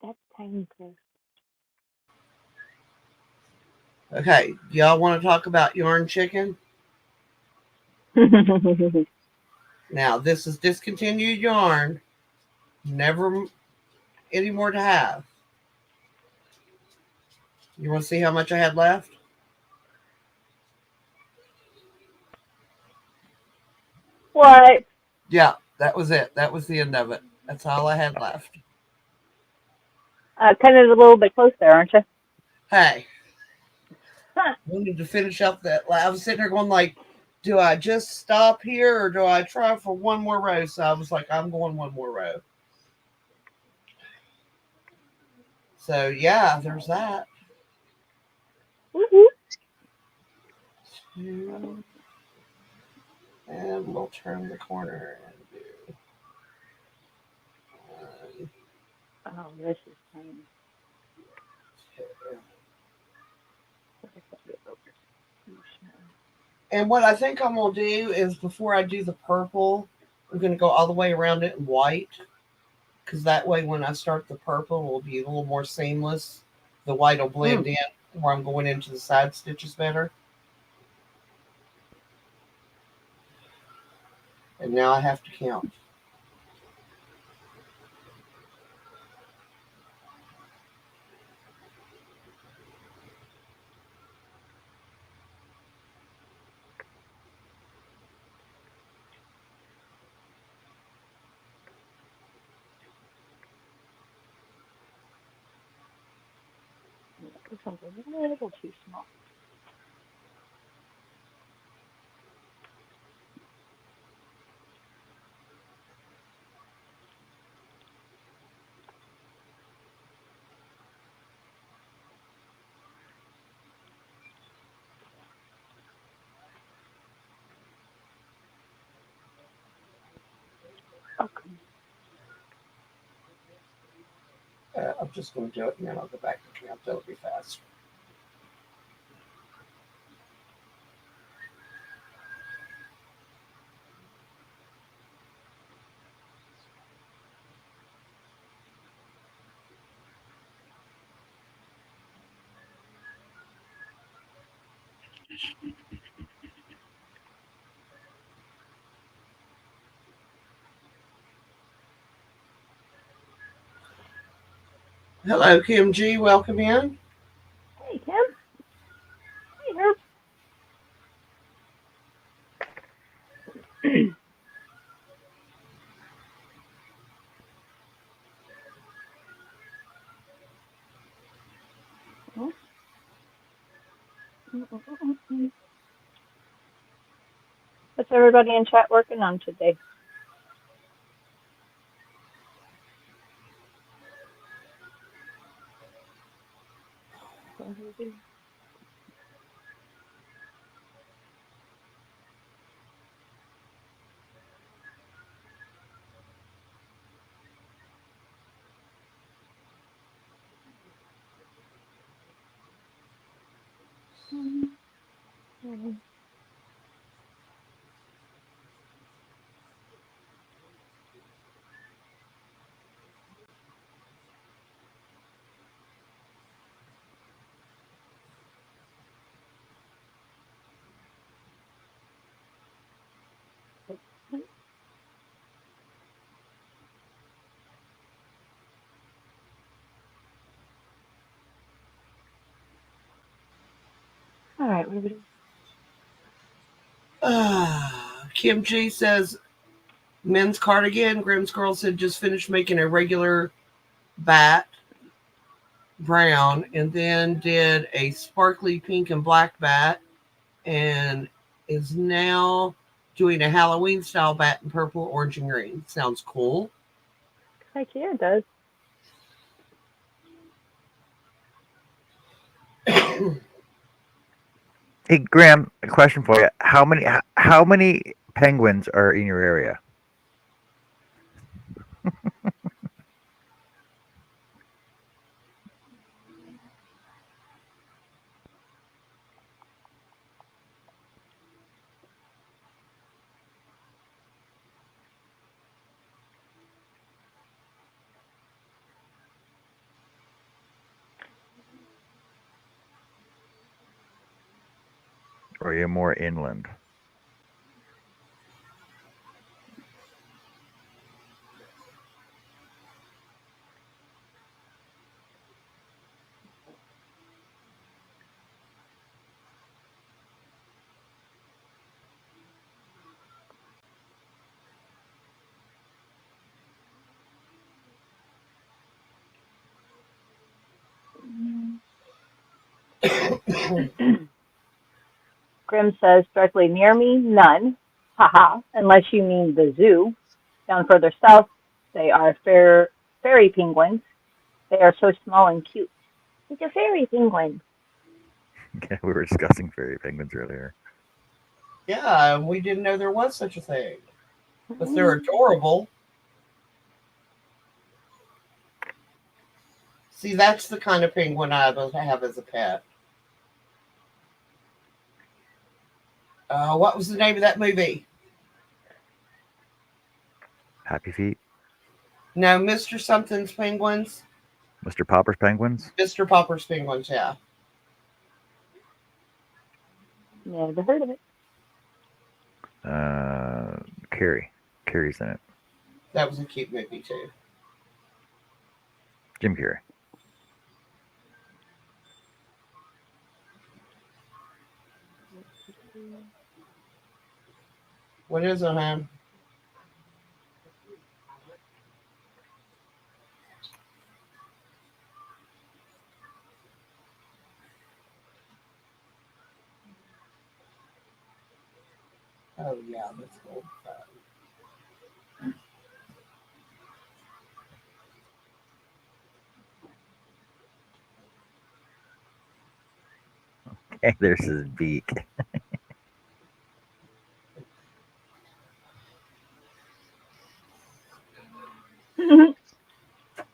That's tiny, Chris. Okay, y'all want to talk about yarn chicken? Now, this is discontinued yarn. Never any more to have. You want to see how much I had left? What? Yeah, that was it. That was the end of it. That's all I had left. Kind of a little bit close there, aren't you? Hey, Huh. we need to finish up that. I was sitting there going like, do I just stop here or do I try for one more row? So I was like, I'm going one more row. So yeah, there's that. Woo-hoo. Two, and we'll turn the corner and do one, Oh, this is tiny. two. What is that? And what I think I'm gonna do is before I do the purple, I'm gonna go all the way around it in white, because that way when I start the purple, it will be a little more seamless. The white will blend in where I'm going into the side stitches better. And now I have to count. This one's a little too small. Okay. I'm just going to do it and then I'll go back to count. That'll be fast. Hello, Kim G. Welcome in. Hey, Kim. Hey, Herb. What's everybody in chat working on today? All right, everybody. Kim G says men's cardigan. Grimm's Girl said just finished making a regular bat brown and then did a sparkly pink and black bat and is now doing a Halloween style bat in purple, orange, and green. Sounds cool. Heck yeah, it does. Hey, Graham, a question for you. How many penguins are in your area? Or are you more inland? Grim says, directly near me, none. Haha, unless you mean the zoo. Down further south, they are fairy penguins. They are so small and cute. It's a fairy penguin. Yeah, we were discussing fairy penguins earlier. Yeah, we didn't know there was such a thing. But they're adorable. See, that's the kind of penguin I would have as a pet. What was the name of that movie? Happy Feet? No, Mr. Something's Penguins. Mr. Popper's penguins? Mr. Popper's Penguins, yeah. Never heard of it. Carrie. Carrie's in it. That was a cute movie, too. Jim Carrey. What is it, hon? Oh, yeah, that's cool. Okay, there's his beak.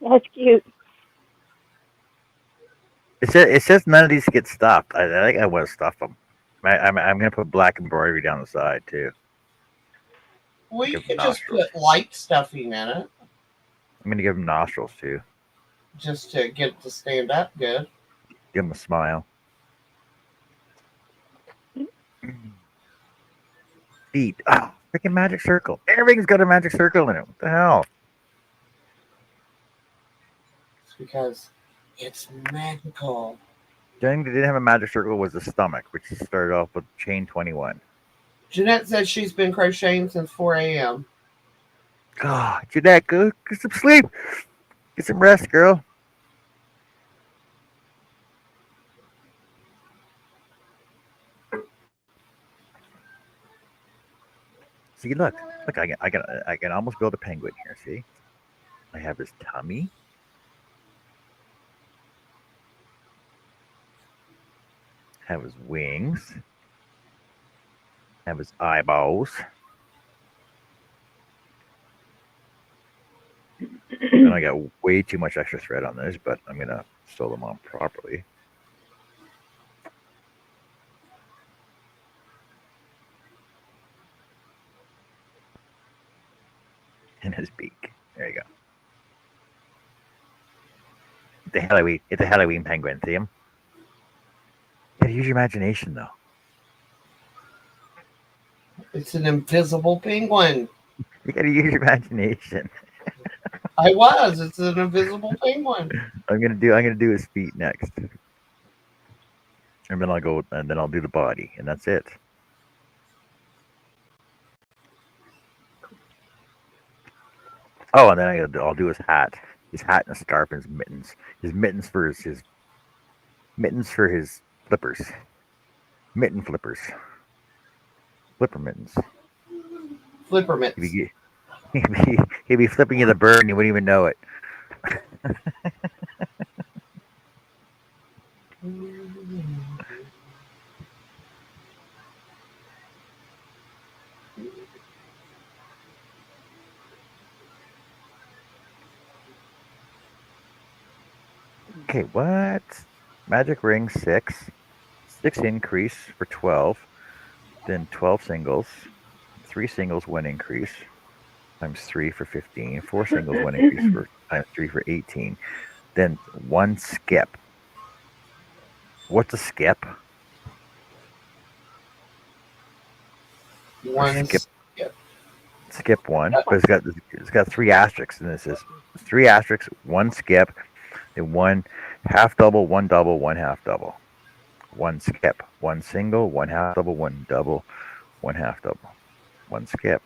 That's cute. It's just none of these get stuffed. I think I want to stuff them. I'm going to put black embroidery down the side, too. Well, you Give could them just nostrils. put light stuffing in it, I'm going to give them nostrils, too. just to get it to stand up good. Give them a smile. Feet. Oh, freaking magic circle. Everything's got a magic circle in it. What the hell? It's because it's magical. The only thing that didn't have a magic circle was the stomach, which started off with chain 21. Jeanette said she's been crocheting since 4 a.m. God, Jeanette, go get some sleep. Get some rest, girl. See, look, I can almost build a penguin here. See, I have his tummy. Have his wings. Have his eyeballs. And I got way too much extra thread on this, but I'm gonna sew them on properly. And his beak. There you go. It's a Halloween penguin. See him? You gotta use your imagination, though. It's an invisible penguin. You gotta use your imagination. It's an invisible penguin. I'm gonna do his feet next, and then I'll do the body, and that's it. Oh, and then I'll do his hat and a scarf and his mittens for his mittens for his flippers, mitten flippers, flipper mittens. Flipper mitts. He'd be flipping you the bird and you wouldn't even know it. Okay, what? Magic ring 6 increase for 12, then 12 singles, 3 singles 1 increase, times 3 for 15, 4 singles 1 increase for times 3 for 18, then 1 skip. What's a skip? One. skip Skip. skip one, but it's got 3 asterisks, and this is 3 asterisks, one skip, then one half double, one double, one half double, one skip, one single, one half double, one double, one half double, one skip.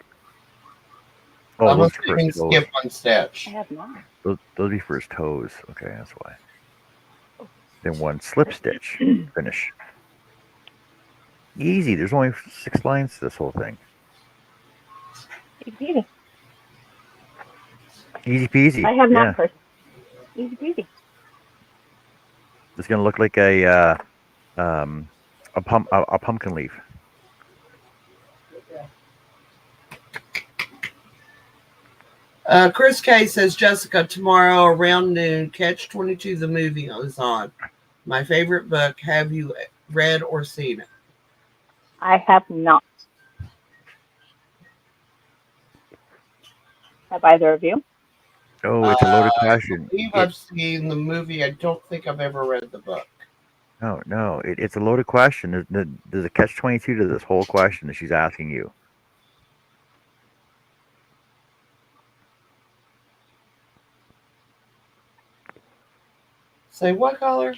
Oh, I'm those are first assuming toes. skip one I stitch. have not. Those be first toes. Okay, that's why. Then one slip stitch. Finish. Easy. There's only 6 lines to this whole thing. Easy peasy. Easy peasy. I have not Yeah. first. Easy peasy. It's gonna look like a pumpkin leaf. Chris K says, Jessica, tomorrow around noon, Catch 22, the movie is on. My favorite book. Have you read or seen it? I have not. Have either of you? Oh, it's a loaded I question. believe I've seen the movie. I don't think I've ever read the book. No. It's a loaded question. There's a catch 22 to this whole question that she's asking you. Say what color?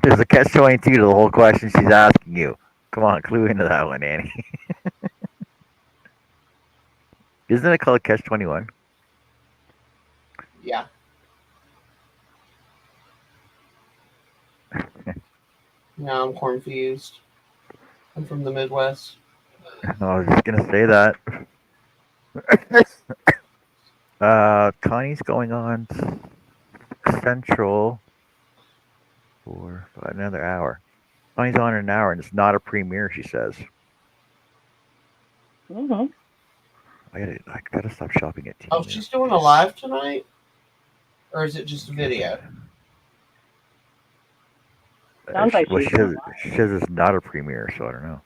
There's a catch 22 to the whole question she's asking you. Come on, clue into that one, Annie. Isn't it called catch 21? Yeah. No, I'm confused. I'm from the Midwest. I was just gonna say that. Connie's going on Central for about another hour. Connie's on in an hour, and it's not a premiere. She says. Mm-hmm. I gotta stop shopping at Oh, Temu. she's doing a live tonight? Or is it just a video? Sounds like Well, she's doing a lot. she says it's not a premiere, so I don't know.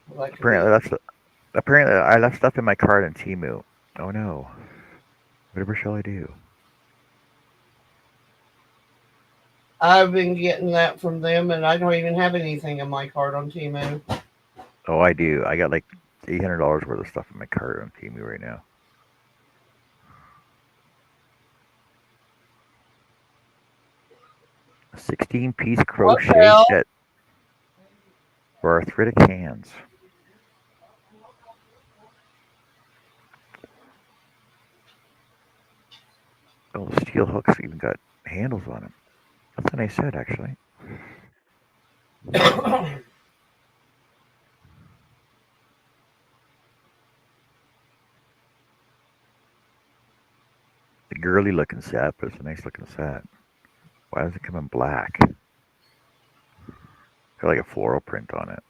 Well, that could Apparently, be. apparently I left stuff in my cart on Temu. Oh no! Whatever shall I do? I've been getting that from them, and I don't even have anything in my cart on Temu. Oh, I do. I got like $800 worth of stuff in my cart on Temu right now. A 16-piece What the crochet hell? set for arthritic hands. Oh, the steel hooks even got handles on them. That's a nice set, actually. It's a girly looking set, but it's a nice looking set. Why does it come in black? Got like a floral print on it.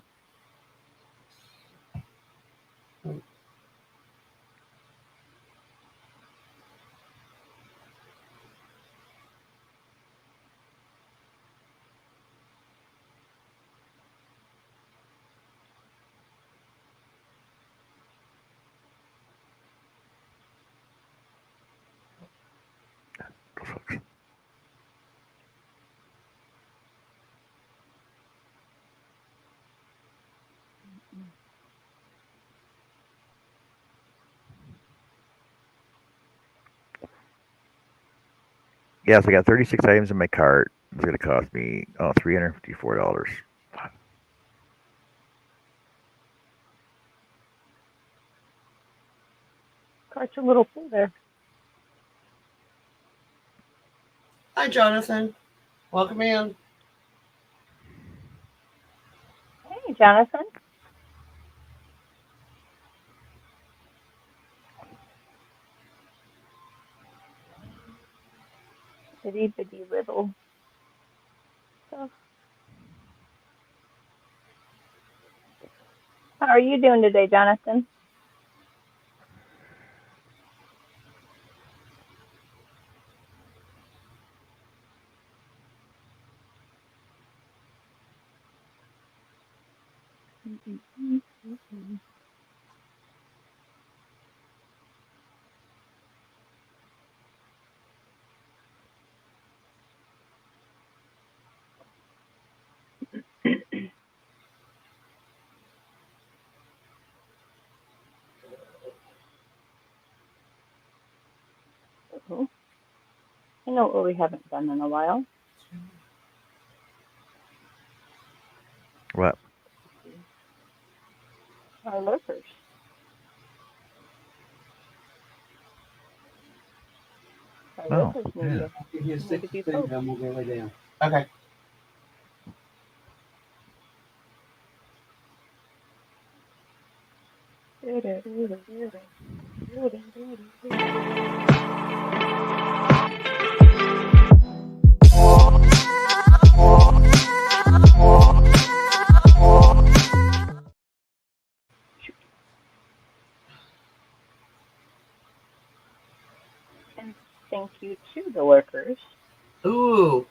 Those hooks. Yeah, so I got 36 items in my cart. It's going to cost me $354. Cart's a little full there. Hi, Jonathan. Welcome in. Hey, Jonathan. Itty bitty little stuff. How are you doing today, Jonathan? Oh, I know what we haven't done in a while. What? Our lurkers. Our Oh, lurkers need yeah. to Give you a need stick to to be speak, posted. then we'll go lay down. Okay. And thank you to the lurkers. Ooh.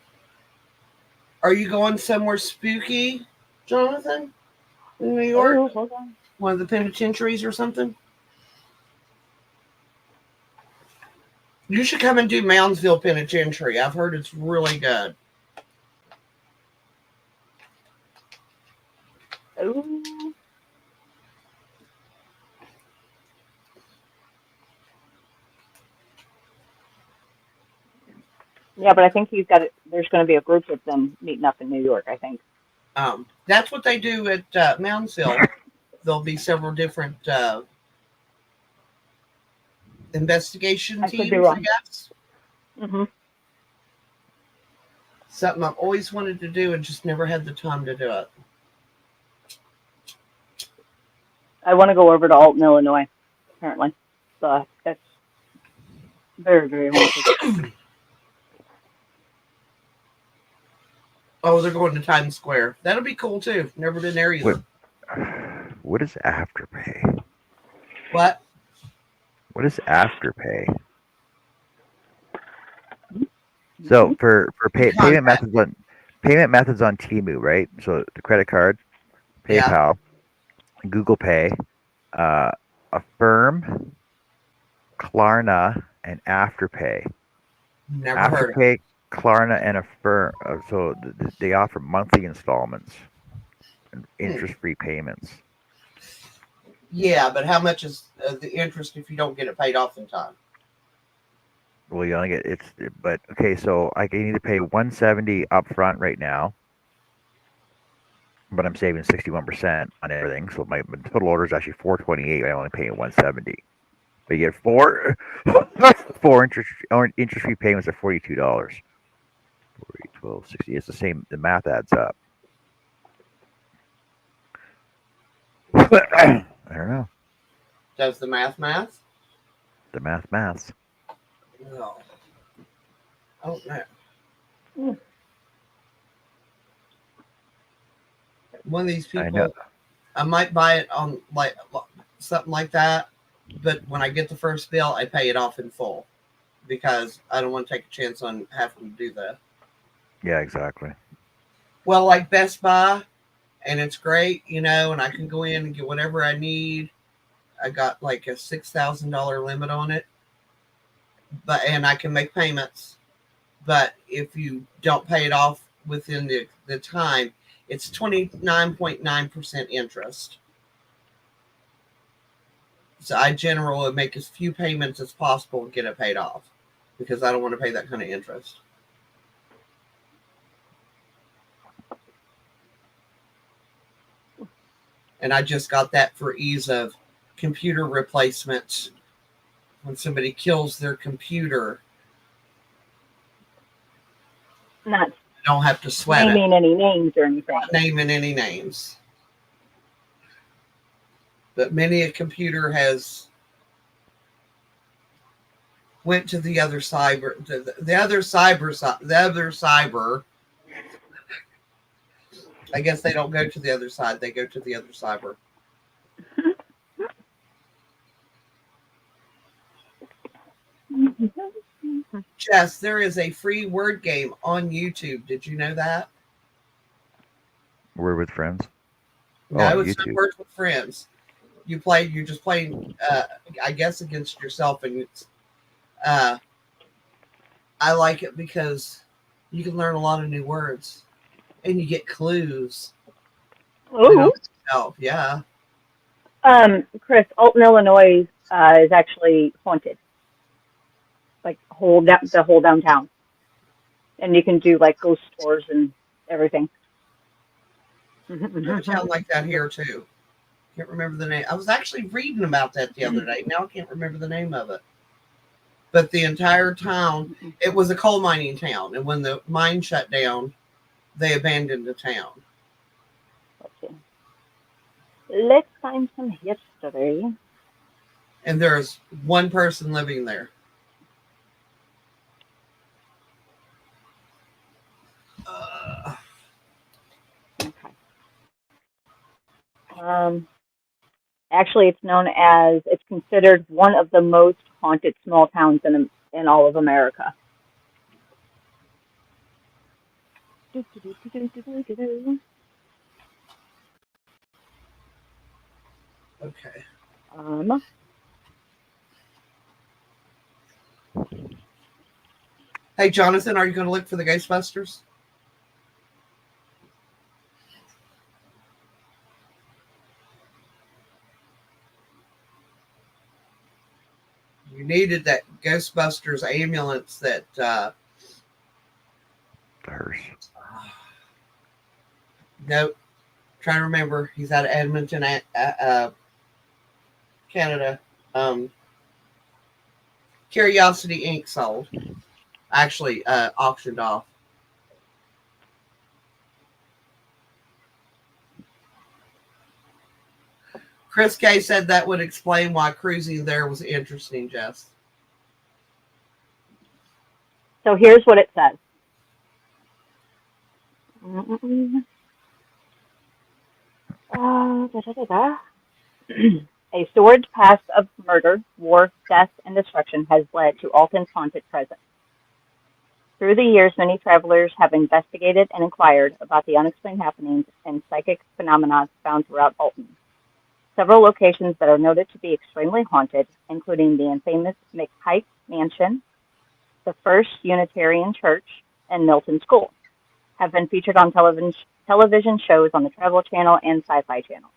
Are you going somewhere spooky, Jonathan? In New York? Oh, hold on. One of the penitentiaries or something? You should come and do Moundsville Penitentiary. I've heard it's really good. Oh. Yeah, but I think you've got it. There's going to be a group of them meeting up in New York, I think. That's what they do at Moundsville. There'll be several different investigation I could be teams, I wrong. guess. Hmm. Something I've always wanted to do and just never had the time to do it. I want to go over to Alton, Illinois, apparently. So that's very, very haunted. Oh, they're going to Times Square. That'll be cool too. Never been there either. What is Afterpay? What? What is Afterpay? So for payment methods on Temu, right? So the credit card, PayPal, Google Pay, Affirm, Klarna, and Afterpay. Never heard of it. Afterpay, Klarna, and Affirm. So they offer monthly installments and interest-free payments. Yeah, but how much is the interest if you don't get it paid off in time? Well, you only get but okay. So I need to pay $170 up front right now, but I'm saving 61% on everything. So my total order is actually $428. I only pay $170. But you get four interest-free payments of $42. 40, 12, 60. It's the same. The math adds up. I don't know. Does the math? The maths. No. Oh no. Mm. One of these I know. people, I might buy it on like something like that, but when I get the first bill, I pay it off in full because I don't want to take a chance on having to do that. Yeah, exactly. Well, like Best Buy, and it's great, and I can go in and get whatever I need. I got like a $6,000 limit on it, and I can make payments. But if you don't pay it off within the time, it's 29.9% interest. So I generally make as few payments as possible and get it paid off because I don't want to pay that kind of interest. And I just got that for ease of computer replacements. When somebody kills their computer, Not I don't have to sweat it. naming any names or anything. Not naming any names. But many a computer has went to the other cyber. The other cyber. I guess they don't go to the other side. They go to the other cyber. Jess, there is a free word game on YouTube. Did you know that? Word with friends. No, Oh, it's YouTube. not Words with Friends. You're just playing, I guess, against yourself, and it's. I like it because you can learn a lot of new words, and you get clues. Ooh. Yeah. Chris, Alton, Illinois is actually haunted. like the whole downtown, and you can do like ghost tours and everything. We have a town like that here too. Can't remember the name. I was actually reading about that the other day. Now I can't remember the name of it. But the entire town, it was a coal mining town, and when the mine shut down, they abandoned the town. Let's see. Let's find some history. And there's one person living there. Okay. Actually, it's considered one of the most haunted small towns in all of America. Okay. Hey, Jonathan, are you going to look for the Ghostbusters? You needed that Ghostbusters ambulance that. The hearse. Nope. Trying to remember. He's out of Edmonton, Canada. Curiosity Inc. sold. Actually, auctioned off. Chris K said that would explain why cruising there was interesting, Jess. So here's what it says. A storied past of murder, war, death, and destruction has led to Alton's haunted present. Through the years, many travelers have investigated and inquired about the unexplained happenings and psychic phenomena found throughout Alton. Several locations that are noted to be extremely haunted, including the infamous McPike Mansion, the First Unitarian Church, and Milton School, have been featured on television shows on the Travel Channel and Sci-Fi Channel.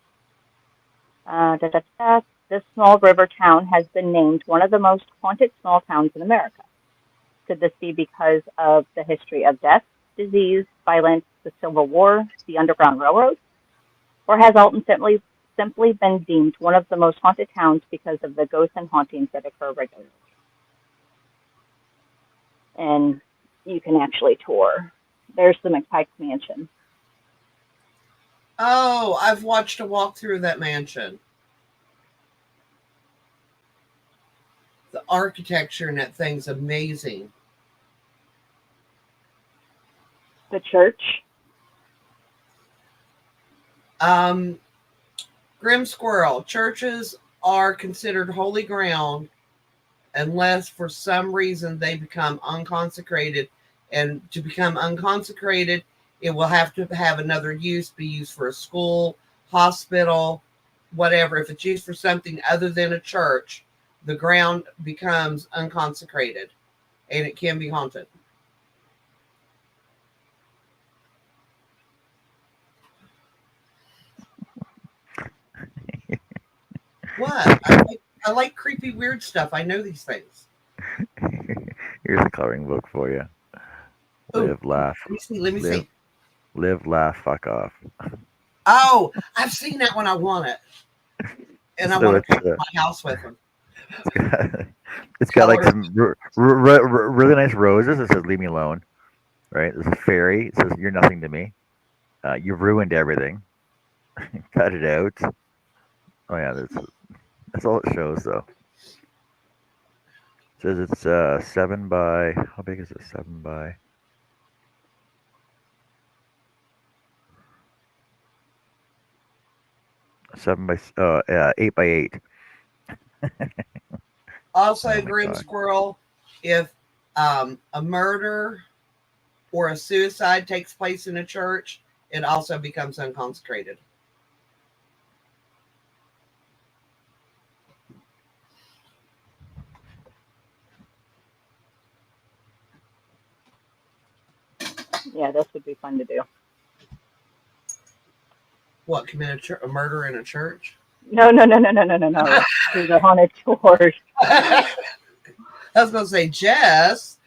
This small river town has been named one of the most haunted small towns in America. Could this be because of the history of death, disease, violence, the Civil War, the Underground Railroad? Or has Alton simply been deemed one of the most haunted towns because of the ghosts and hauntings that occur regularly? And you can actually tour. There's the McPike Mansion. Oh, I've watched a walkthrough of that mansion. The architecture in that thing's amazing. The church? Grim Squirrel. Churches are considered holy ground unless for some reason they become unconsecrated. And to become unconsecrated, it will have to have another use, be used for a school, hospital, whatever. If it's used for something other than a church, the ground becomes unconsecrated and it can be haunted. What? I like creepy, weird stuff. I know these things. Here's a coloring book for you. Live, laugh. Let me see. Live, laugh, fuck off. Oh, I've seen that one. I want it. And I want to paint my house with them. It's got like some really nice roses. It says, leave me alone. Right? There's a fairy. It says, you're nothing to me. You've ruined everything. Cut it out. Oh, yeah. That's all it shows, though. It says it's 7 by... How big is it? 7 by... 8 by 8. Also, Grim Squirrel, if a murder or a suicide takes place in a church, it also becomes unconsecrated. Yeah, this would be fun to do. What, commit a murder in a church? No. Do the haunted tours. I was going to say, Jess,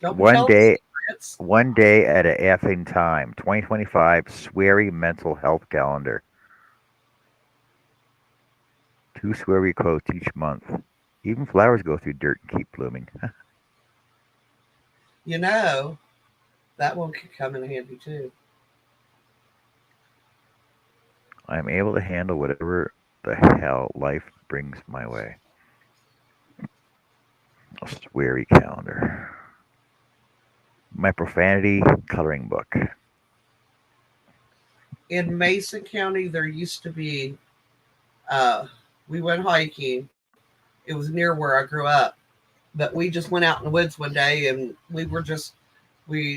don't be One telling day, secrets. one day at a effing time. 2025 sweary mental health calendar. 2 sweary quotes each month. Even flowers go through dirt and keep blooming. You know, that one could come in handy too. I am able to handle whatever the hell life brings my way. A sweary calendar. My profanity coloring book. In Mason County, there used to be, we went hiking. It was near where I grew up. But we just went out in the woods one day and we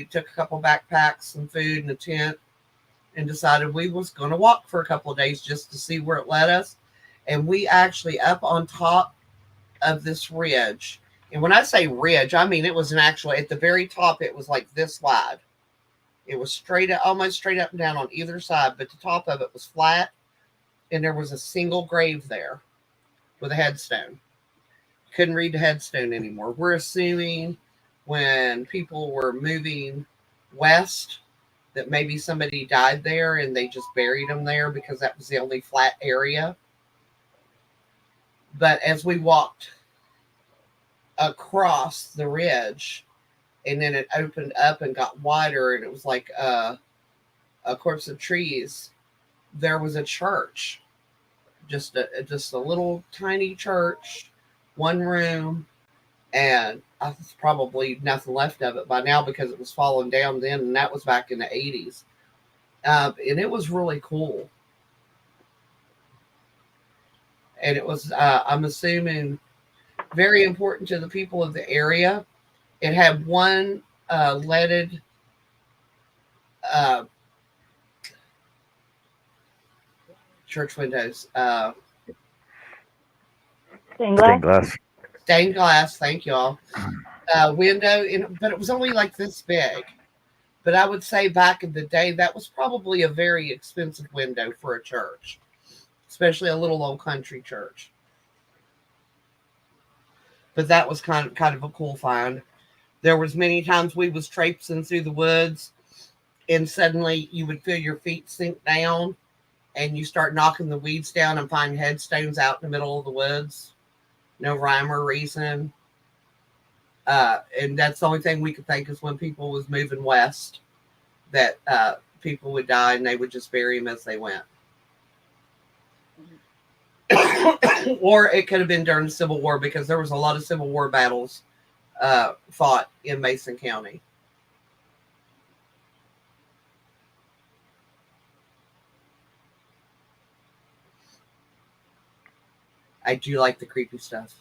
took a couple backpacks, some food, and a tent, and decided we was going to walk for a couple of days just to see where it led us. And we actually up on top of this ridge. And when I say ridge, I mean it was an actual, at the very top, it was like this wide. It was straight up, almost straight up and down on either side, but the top of it was flat. And there was a single grave there with a headstone. Couldn't read the headstone anymore. We're assuming when people were moving west that maybe somebody died there and they just buried them there because that was the only flat area. But as we walked across the ridge, and then it opened up and got wider, and it was like a corpse of trees, there was a church, just a little tiny church, one room, and there's probably nothing left of it by now because it was falling down then, and that was back in the 80s. And it was really cool. And it was, I'm assuming, very important to the people of the area. It had one leaded church windows. Stained Stained glass. glass. Stained glass, thank y'all. Window, but it was only like this big. But I would say back in the day, that was probably a very expensive window for a church, especially a little old country church. But that was kind of a cool find. There was many times we was traipsing through the woods, and suddenly you would feel your feet sink down, and you start knocking the weeds down and find headstones out in the middle of the woods. No rhyme or reason. And that's the only thing we could think is when people was moving west, that people would die and they would just bury them as they went. Or it could have been during the Civil War because there was a lot of Civil War battles fought in Mason County. I do like the creepy stuff.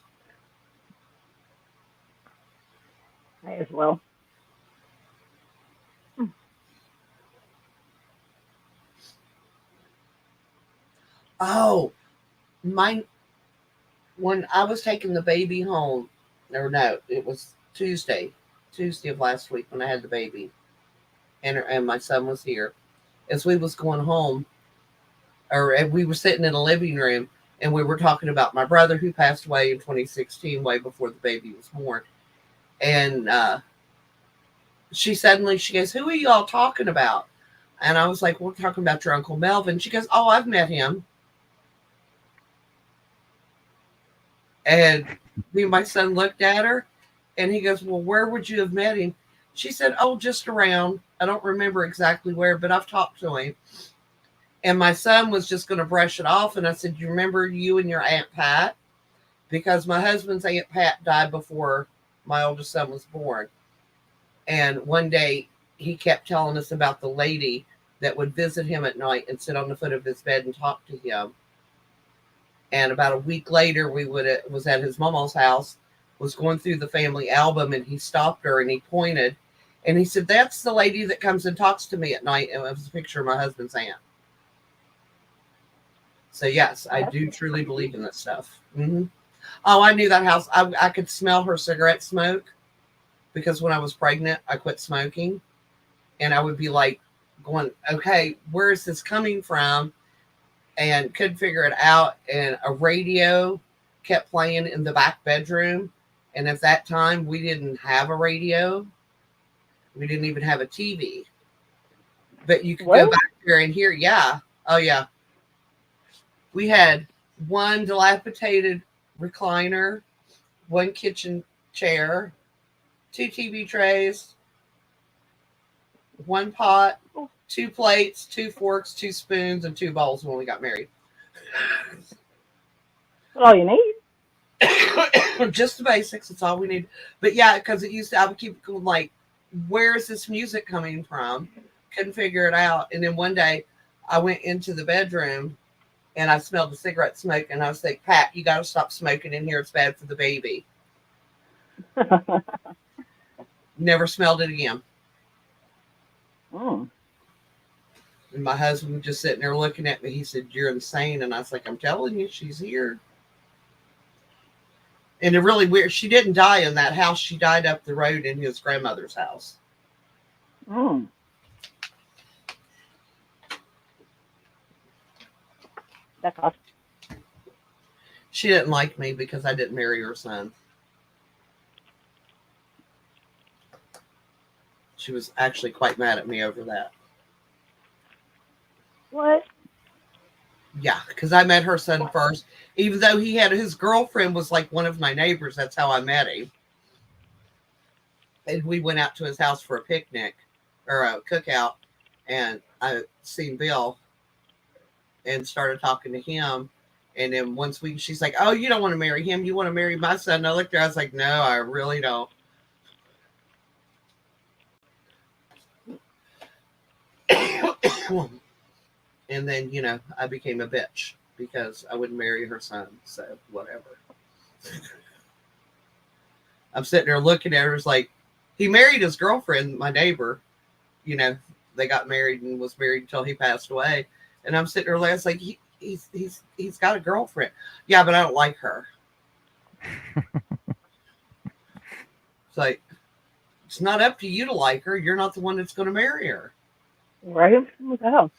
I as well. Oh, when I was taking the baby home, or no, it was Tuesday of last week when I had the baby, and my son was here. As we was going home, or we were sitting in a living room, and we were talking about my brother who passed away in 2016, way before the baby was born. And she goes, "Who are you all talking about?" And I was like, "We're talking about your Uncle Melvin." She goes, "Oh, I've met him." And me and my son looked at her, and he goes, "Well, where would you have met him?" She said, "Oh, just around. I don't remember exactly where, but I've talked to him." And my son was just going to brush it off. And I said, "You remember you and your Aunt Pat?" Because my husband's Aunt Pat died before my oldest son was born. And one day he kept telling us about the lady that would visit him at night and sit on the foot of his bed and talk to him. And about a week later, was at his mama's house, was going through the family album, and he stopped her and he pointed. And he said, "That's the lady that comes and talks to me at night." And it was a picture of my husband's aunt. So yes, I do truly believe in that stuff. Mm-hmm. Oh, I knew that house. I could smell her cigarette smoke because when I was pregnant, I quit smoking. And I would be like going, "Okay, where is this coming from?" And couldn't figure it out. And a radio kept playing in the back bedroom. And at that time, we didn't have a radio. We didn't even have a TV. But you could go What? back there and hear, yeah. Oh, yeah. We had one dilapidated recliner, one kitchen chair, 2 TV trays, 1 pot, 2 plates, 2 forks, 2 spoons, and 2 bowls when we got married. That's all you need. Just the basics. That's all we need. But yeah, because I would keep going like, where is this music coming from? Couldn't figure it out. And then one day I went into the bedroom and I smelled the cigarette smoke and I was like, Pat, you got to stop smoking in here. It's bad for the baby. Never smelled it again. Mm. And my husband was just sitting there looking at me. He said, you're insane. And I was like, I'm telling you, she's here. And it really weird. She didn't die in that house. She died up the road in his grandmother's house. Mm. That's awesome. She didn't like me because I didn't marry her son. She was actually quite mad at me over that. What? Yeah, because I met her son first. Even though his girlfriend was like one of my neighbors. That's how I met him. And we went out to his house for a picnic or a cookout. And I seen Bill and started talking to him. And then she's like, oh, you don't want to marry him. You want to marry my son. And I looked at her. I was like, no, I really don't. And then, I became a bitch because I wouldn't marry her son. So whatever. I'm sitting there looking at her. It's like, he married his girlfriend, my neighbor. They got married and was married until he passed away. And I'm sitting there like, it's like, he's got a girlfriend. Yeah, but I don't like her. It's like, it's not up to you to like her. You're not the one that's going to marry her. Right? What the hell?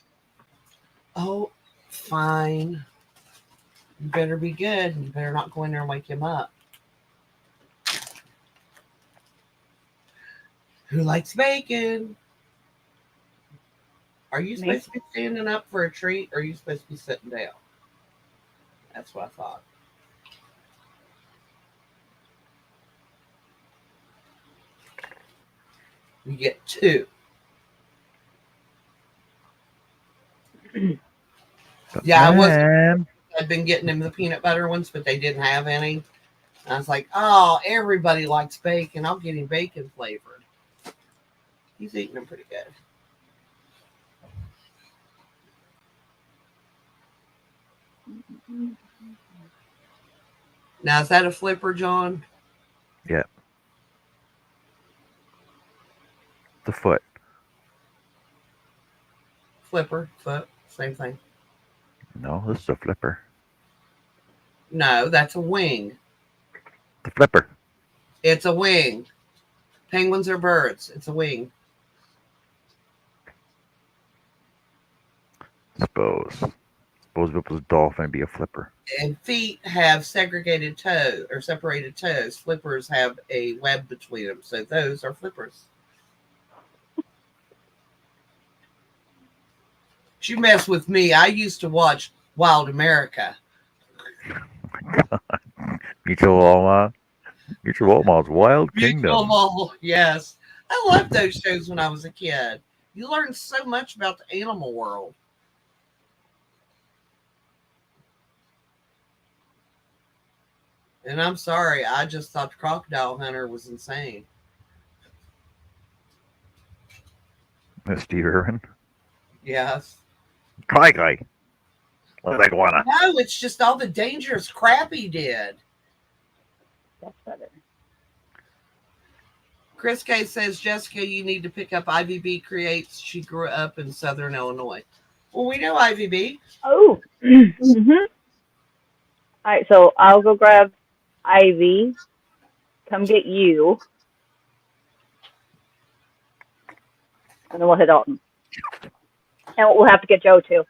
Oh, fine. You better be good. You better not go in there and wake him up. Who likes bacon? Are you supposed to be standing up for a treat or are you supposed to be sitting down? That's what I thought. You get 2. Yeah, I'd been getting them the peanut butter ones, but they didn't have any. And I was like, oh, everybody likes bacon. I'll get him bacon flavored. He's eating them pretty good. Now, is that a flipper, John? Yeah. The foot. Flipper, foot, same thing. No, this is a flipper. No, that's a wing. The flipper. It's a wing. Penguins are birds. It's a wing. Suppose if it was a dolphin, it'd be a flipper. And feet have segregated toes or separated toes. Flippers have a web between them. So those are flippers. You mess with me. I used to watch Wild America. Mutual Walmart's Wild Kingdom. Yes. I loved those shows when I was a kid. You learn so much about the animal world. And I'm sorry, I just thought the Crocodile Hunter was insane. Steve Irwin. Yes. Crikey. What do they wanna? No, it's just all the dangerous crap he did. That's better. Chris K says, Jessica, you need to pick up IVB Creates. She grew up in Southern Illinois. Well, we know IVB. Oh. Mm-hmm. All right, so I'll go grab Ivy. Come get you. And then we'll hit Alton. And we'll have to get Joe, too.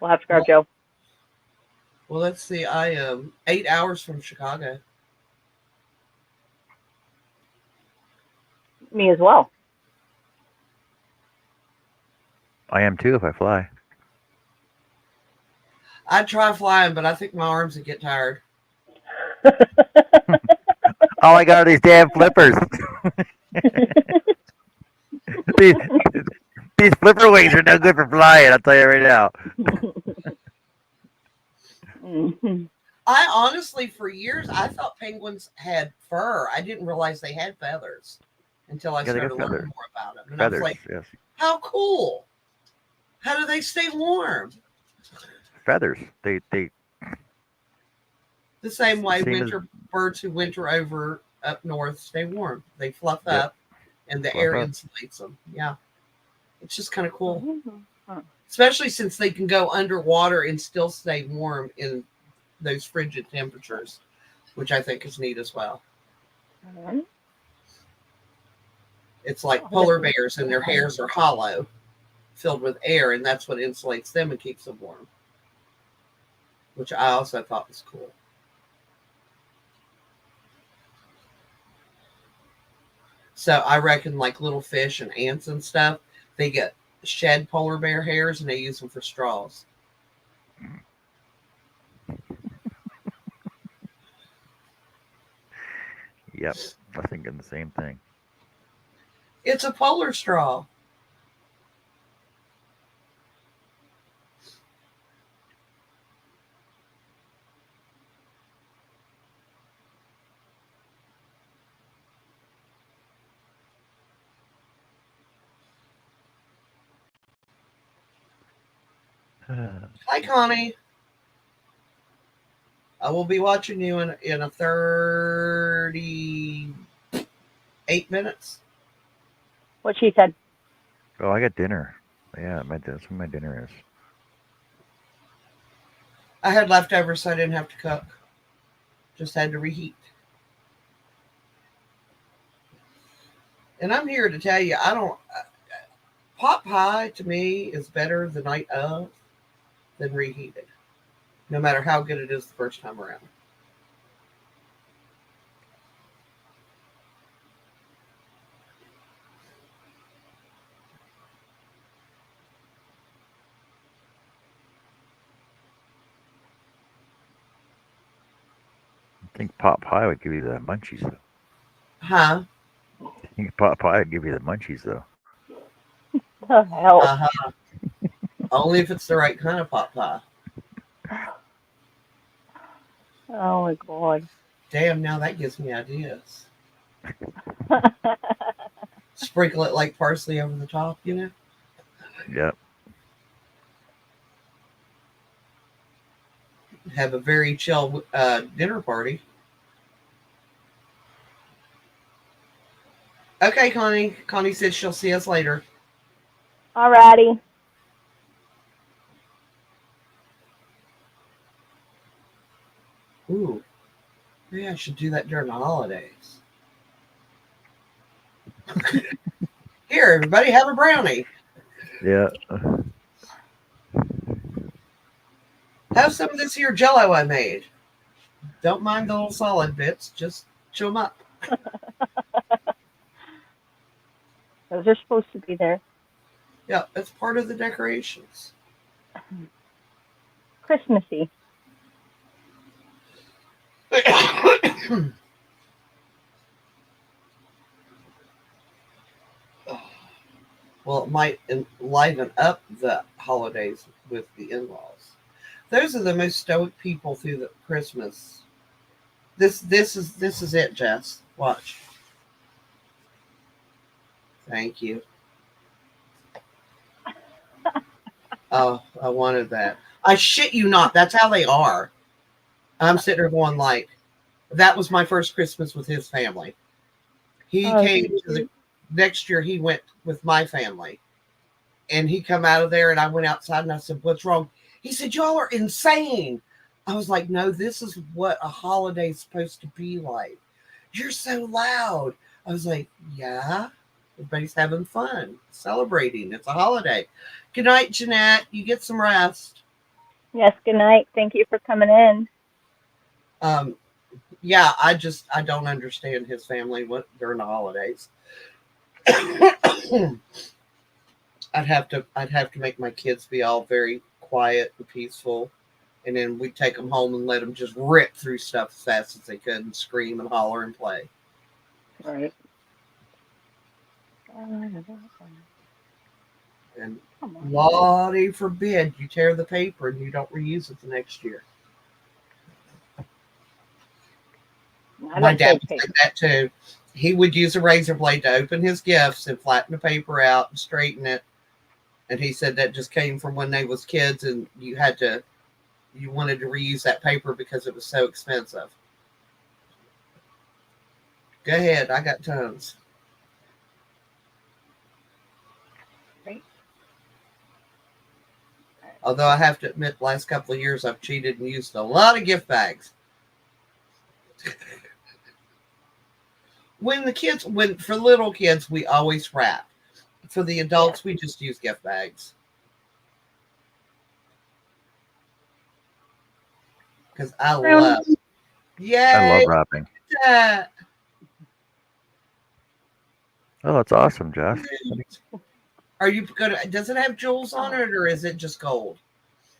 We'll have to grab Joe. Well, let's see. I am 8 hours from Chicago. Me as well. I am too if I fly. I'd try flying, but I think my arms would get tired. All I got are these damn flippers. these, these flipper wings are no good for flying. I'll tell you right now. Mhm. I honestly, for years, I thought penguins had fur. I didn't realize they had feathers until I Yeah, they got started learning feathers. more about them. And I was Feathers, like, yes. how cool. How do they stay warm? Feathers. They The same way same as winter birds who winter over up north stay warm. They fluff yep. up and the Fluff air up. insulates them. Yeah. It's just kind of cool. Huh. Especially since they can go underwater and still stay warm in those frigid temperatures, which I think is neat as well. Alright. It's like polar bears and their hairs are hollow, filled with air, and that's what insulates them and keeps them warm, which I also thought was cool. So I reckon like little fish and ants and stuff, they get shed polar bear hairs and they use them for straws. Yep. I was thinking the same thing. It's a polar straw. Hi, Connie. I will be watching you in a 38 minutes. What she said. Oh, I got dinner. Yeah, that's what my dinner is. I had leftovers, so I didn't have to cook. Just had to reheat. And I'm here to tell you, I don't. Pot pie to me is better the night of than reheated, no matter how good it is the first time around. I think pot pie would give you the munchies though. Huh? I think pot pie would give you the munchies though. The hell. Uh-huh. Only if it's the right kind of pot pie. Oh my god. Damn, now that gives me ideas. Sprinkle it like parsley over the top, you know? Yep. Have a very chill dinner party. Okay, Connie. Connie said she'll see us later. Alrighty. Ooh, maybe I should do that during the holidays. Here, everybody, have a brownie. Yeah. Have some of this here Jello I made. Don't mind the little solid bits. Just chew them up. Those are supposed to be there. Yeah, that's part of the decorations. Christmassy. Well, it might enliven up the holidays with the in-laws. Those are the most stoic people through the Christmas. This is it, Jess. Watch. Thank you. Oh, I wanted that. I shit you not. That's how they are. I'm sitting there going like, that was my first Christmas with his family. He came to the next year. He went with my family, and he come out of there, and I went outside and I said, "What's wrong?" He said, "Y'all are insane." I was like, "No, this is what a holiday is supposed to be like. You're so loud." I was like, "Yeah, everybody's having fun, celebrating. It's a holiday." Good night, Jeanette. You get some rest. Yes, good night. Thank you for coming in. Yeah, I don't understand his family during the holidays. I'd have to make my kids be all very quiet and peaceful, and then we'd take them home and let them just rip through stuff as fast as they could and scream and holler and play. Right. And Come on. Lottie forbid you tear the paper and you don't reuse it the next year. I My don't dad trade would paper. say that too. He would use a razor blade to open his gifts and flatten the paper out and straighten it. And he said that just came from when they was kids and you wanted to reuse that paper because it was so expensive. Go ahead, I got tons. Right. Although I have to admit, the last couple of years I've cheated and used a lot of gift bags. When for little kids, we always wrap. For the adults, we just use gift bags. Because I love. Yay! I love wrapping. That. Oh, that's awesome, Jess. Are you gonna? Does it have jewels on it, or is it just gold?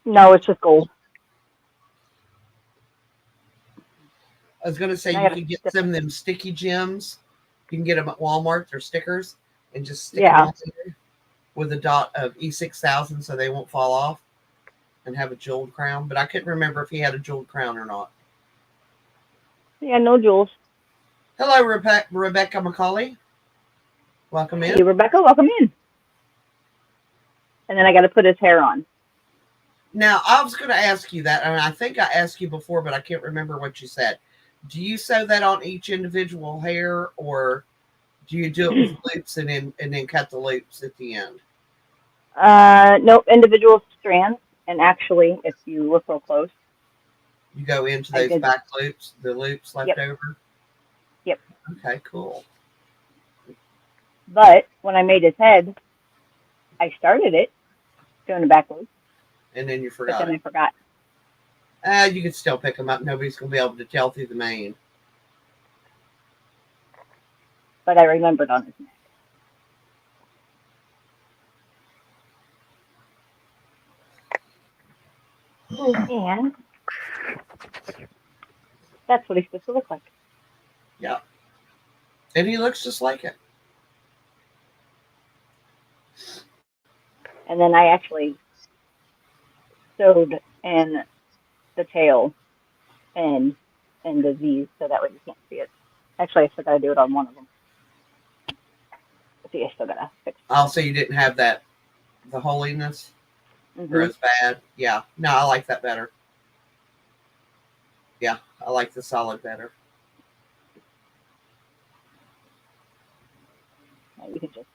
No, it's just gold. I was gonna say I you gotta can get stick some of them sticky gems. You can get them at Walmart. They're stickers, and just stick Yeah. them on there with a dot of E6000 so they won't fall off, and have a jeweled crown. But I couldn't remember if he had a jeweled crown or not. Yeah, no jewels. Hello, Rebecca McCauley. Welcome Hey, in. Rebecca, welcome in. And then I got to put his hair on. Now, I was going to ask you that, and I think I asked you before, but I can't remember what you said. Do you sew that on each individual hair, or do you do it with loops and then cut the loops at the end? Nope, individual strands. And actually, if you look real close, You go into I those did. back loops, the loops left Yep. over? Yep. Okay, cool. But when I made his head, I started it doing the back loop, And then you but forgot then it. I forgot. You can still pick them up. Nobody's going to be able to tell through the mane. But I remembered on his neck. And that's what he's supposed to look like. Yeah. And he looks just like it. And then I actually sewed in the tail and the Z's so that way you can't see it. Actually, I still got to do it on one of them. See, I still got to fix it. Also, you didn't have the holiness, or Mm-hmm. as bad. Yeah. No, I like that better. Yeah, I like the solid better. You can just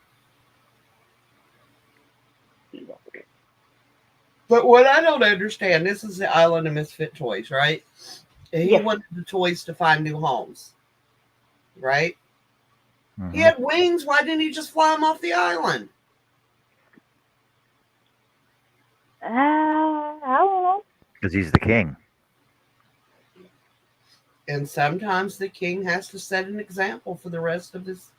see that. But what I don't understand, this is the Island of Misfit Toys, right? And he Yes. wanted the toys to find new homes, right? Mm-hmm. He had wings. Why didn't he just fly them off the island? I don't know. Because he's the king. And sometimes the king has to set an example for the rest of his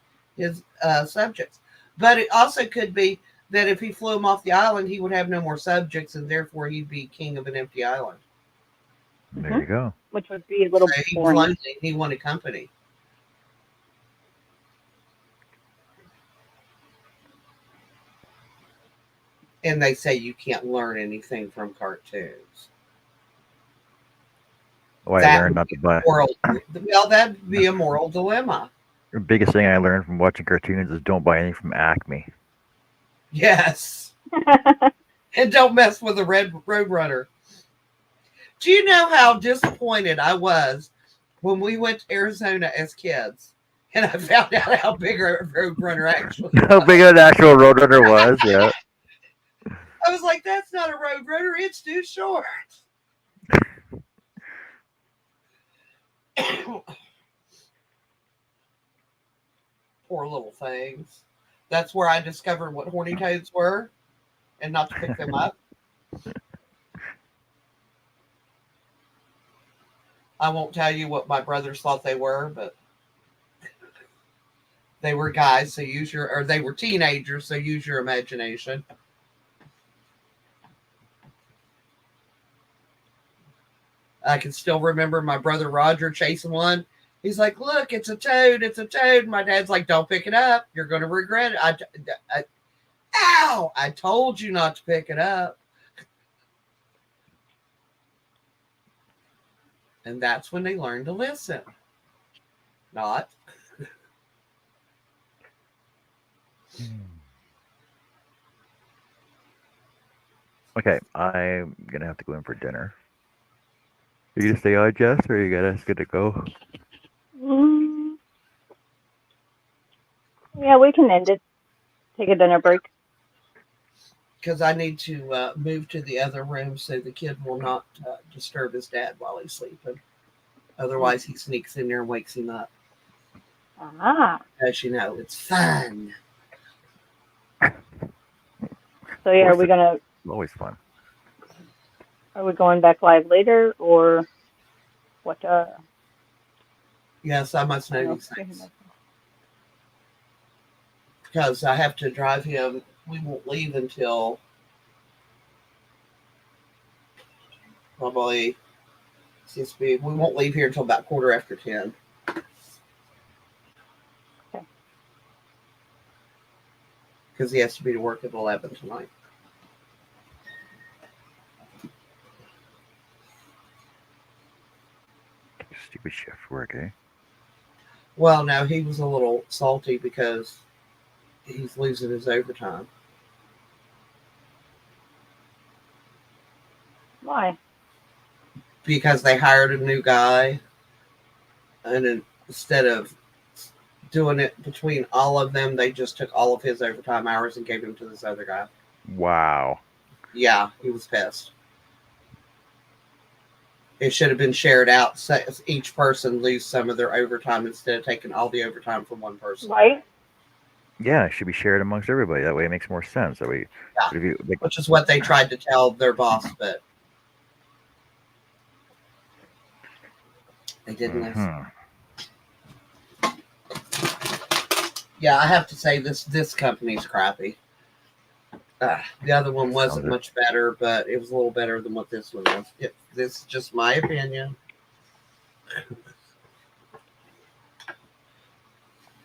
subjects. But it also could be that if he flew them off the island, he would have no more subjects, and therefore he'd be king of an empty island. There you go. Which would be a little So he was boring. lonely. He wanted company. And they say you can't learn anything from cartoons. Oh, I That learned would not be to buy. well, that'd be a moral dilemma. The biggest thing I learned from watching cartoons is don't buy anything from Acme. Yes. And don't mess with a red Roadrunner. Do you know how disappointed I was when we went to Arizona as kids and I found out how big a Roadrunner actually was? How big an actual Roadrunner was, yeah. I was like, that's not a Roadrunner, it's too short. Poor little things. That's where I discovered what horny toads were and not to pick them up. I won't tell you what my brothers thought they were, but they were guys, so or they were teenagers, so use your imagination. I can still remember my brother Roger chasing one. He's like, look, it's a toad. It's a toad. My dad's like, don't pick it up. You're going to regret it. Ow! I told you not to pick it up. And that's when they learn to listen. Not. Okay, I'm gonna have to go in for dinner. Are you gonna stay on, Jess, or are you guys gonna go? Yeah, we can end it. Take a dinner break. Because I need to move to the other room so the kid will not disturb his dad while he's sleeping. Otherwise, he sneaks in there and wakes him up. Ah. As you know, it's fun. So yeah, are we gonna? Always fun. Are we going back live later, or what? Yes, I must know these things. Because I have to drive him. We won't leave until probably we won't leave here until about 10:15. Okay. Because he has to be to work at 11 tonight. Stupid shift work, eh? Well, no, he was a little salty because he's losing his overtime. Why? Because they hired a new guy, and instead of doing it between all of them, they just took all of his overtime hours and gave him to this other guy. Wow. Yeah, he was pissed. It should have been shared out, so each person lose some of their overtime instead of taking all the overtime from one person. Right. Yeah, it should be shared amongst everybody. That way it makes more sense. That way, yeah. Which is what they tried to tell their boss, but they didn't listen. Yeah, I have to say this company's crappy. The other one wasn't much better, but it was a little better than what this one was. This is just my opinion.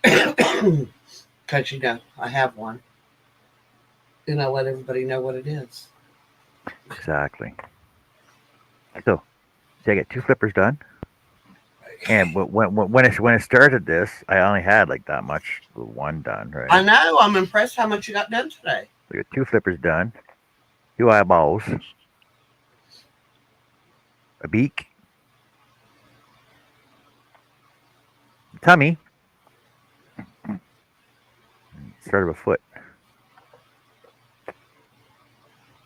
Because, I have one. And I let everybody know what it is. Exactly. So I get 2 flippers done. And when it started this, I only had like that much, 1 done, right? I know. I'm impressed how much you got done today. We got 2 flippers done, 2 eyeballs, a beak, tummy, start of a foot.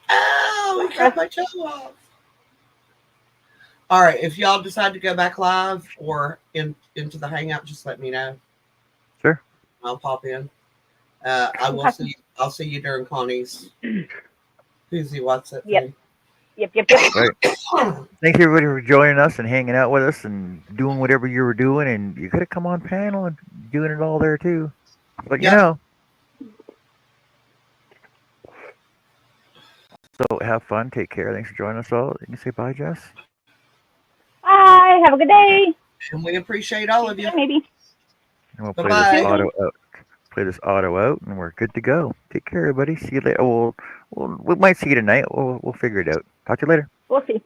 Oh, we cut my toe off. All right. If y'all decide to go back live or into the hangout, just let me know. Sure. I'll pop in. I will see. I'll see you during Connie's. Who's he? What's it? Yep. Yep. Right. Thanks everybody for joining us and hanging out with us and doing whatever you were doing. And you could have come on panel and doing it all there too. But So have fun. Take care. Thanks for joining us all. You can say bye, Jess. Bye. Have a good day. And we appreciate all of you. Maybe. And we'll play this auto out. Play this auto out, and we're good to go. Take care, everybody. See you later. We might see you tonight. We'll figure it out. Talk to you later. We'll see.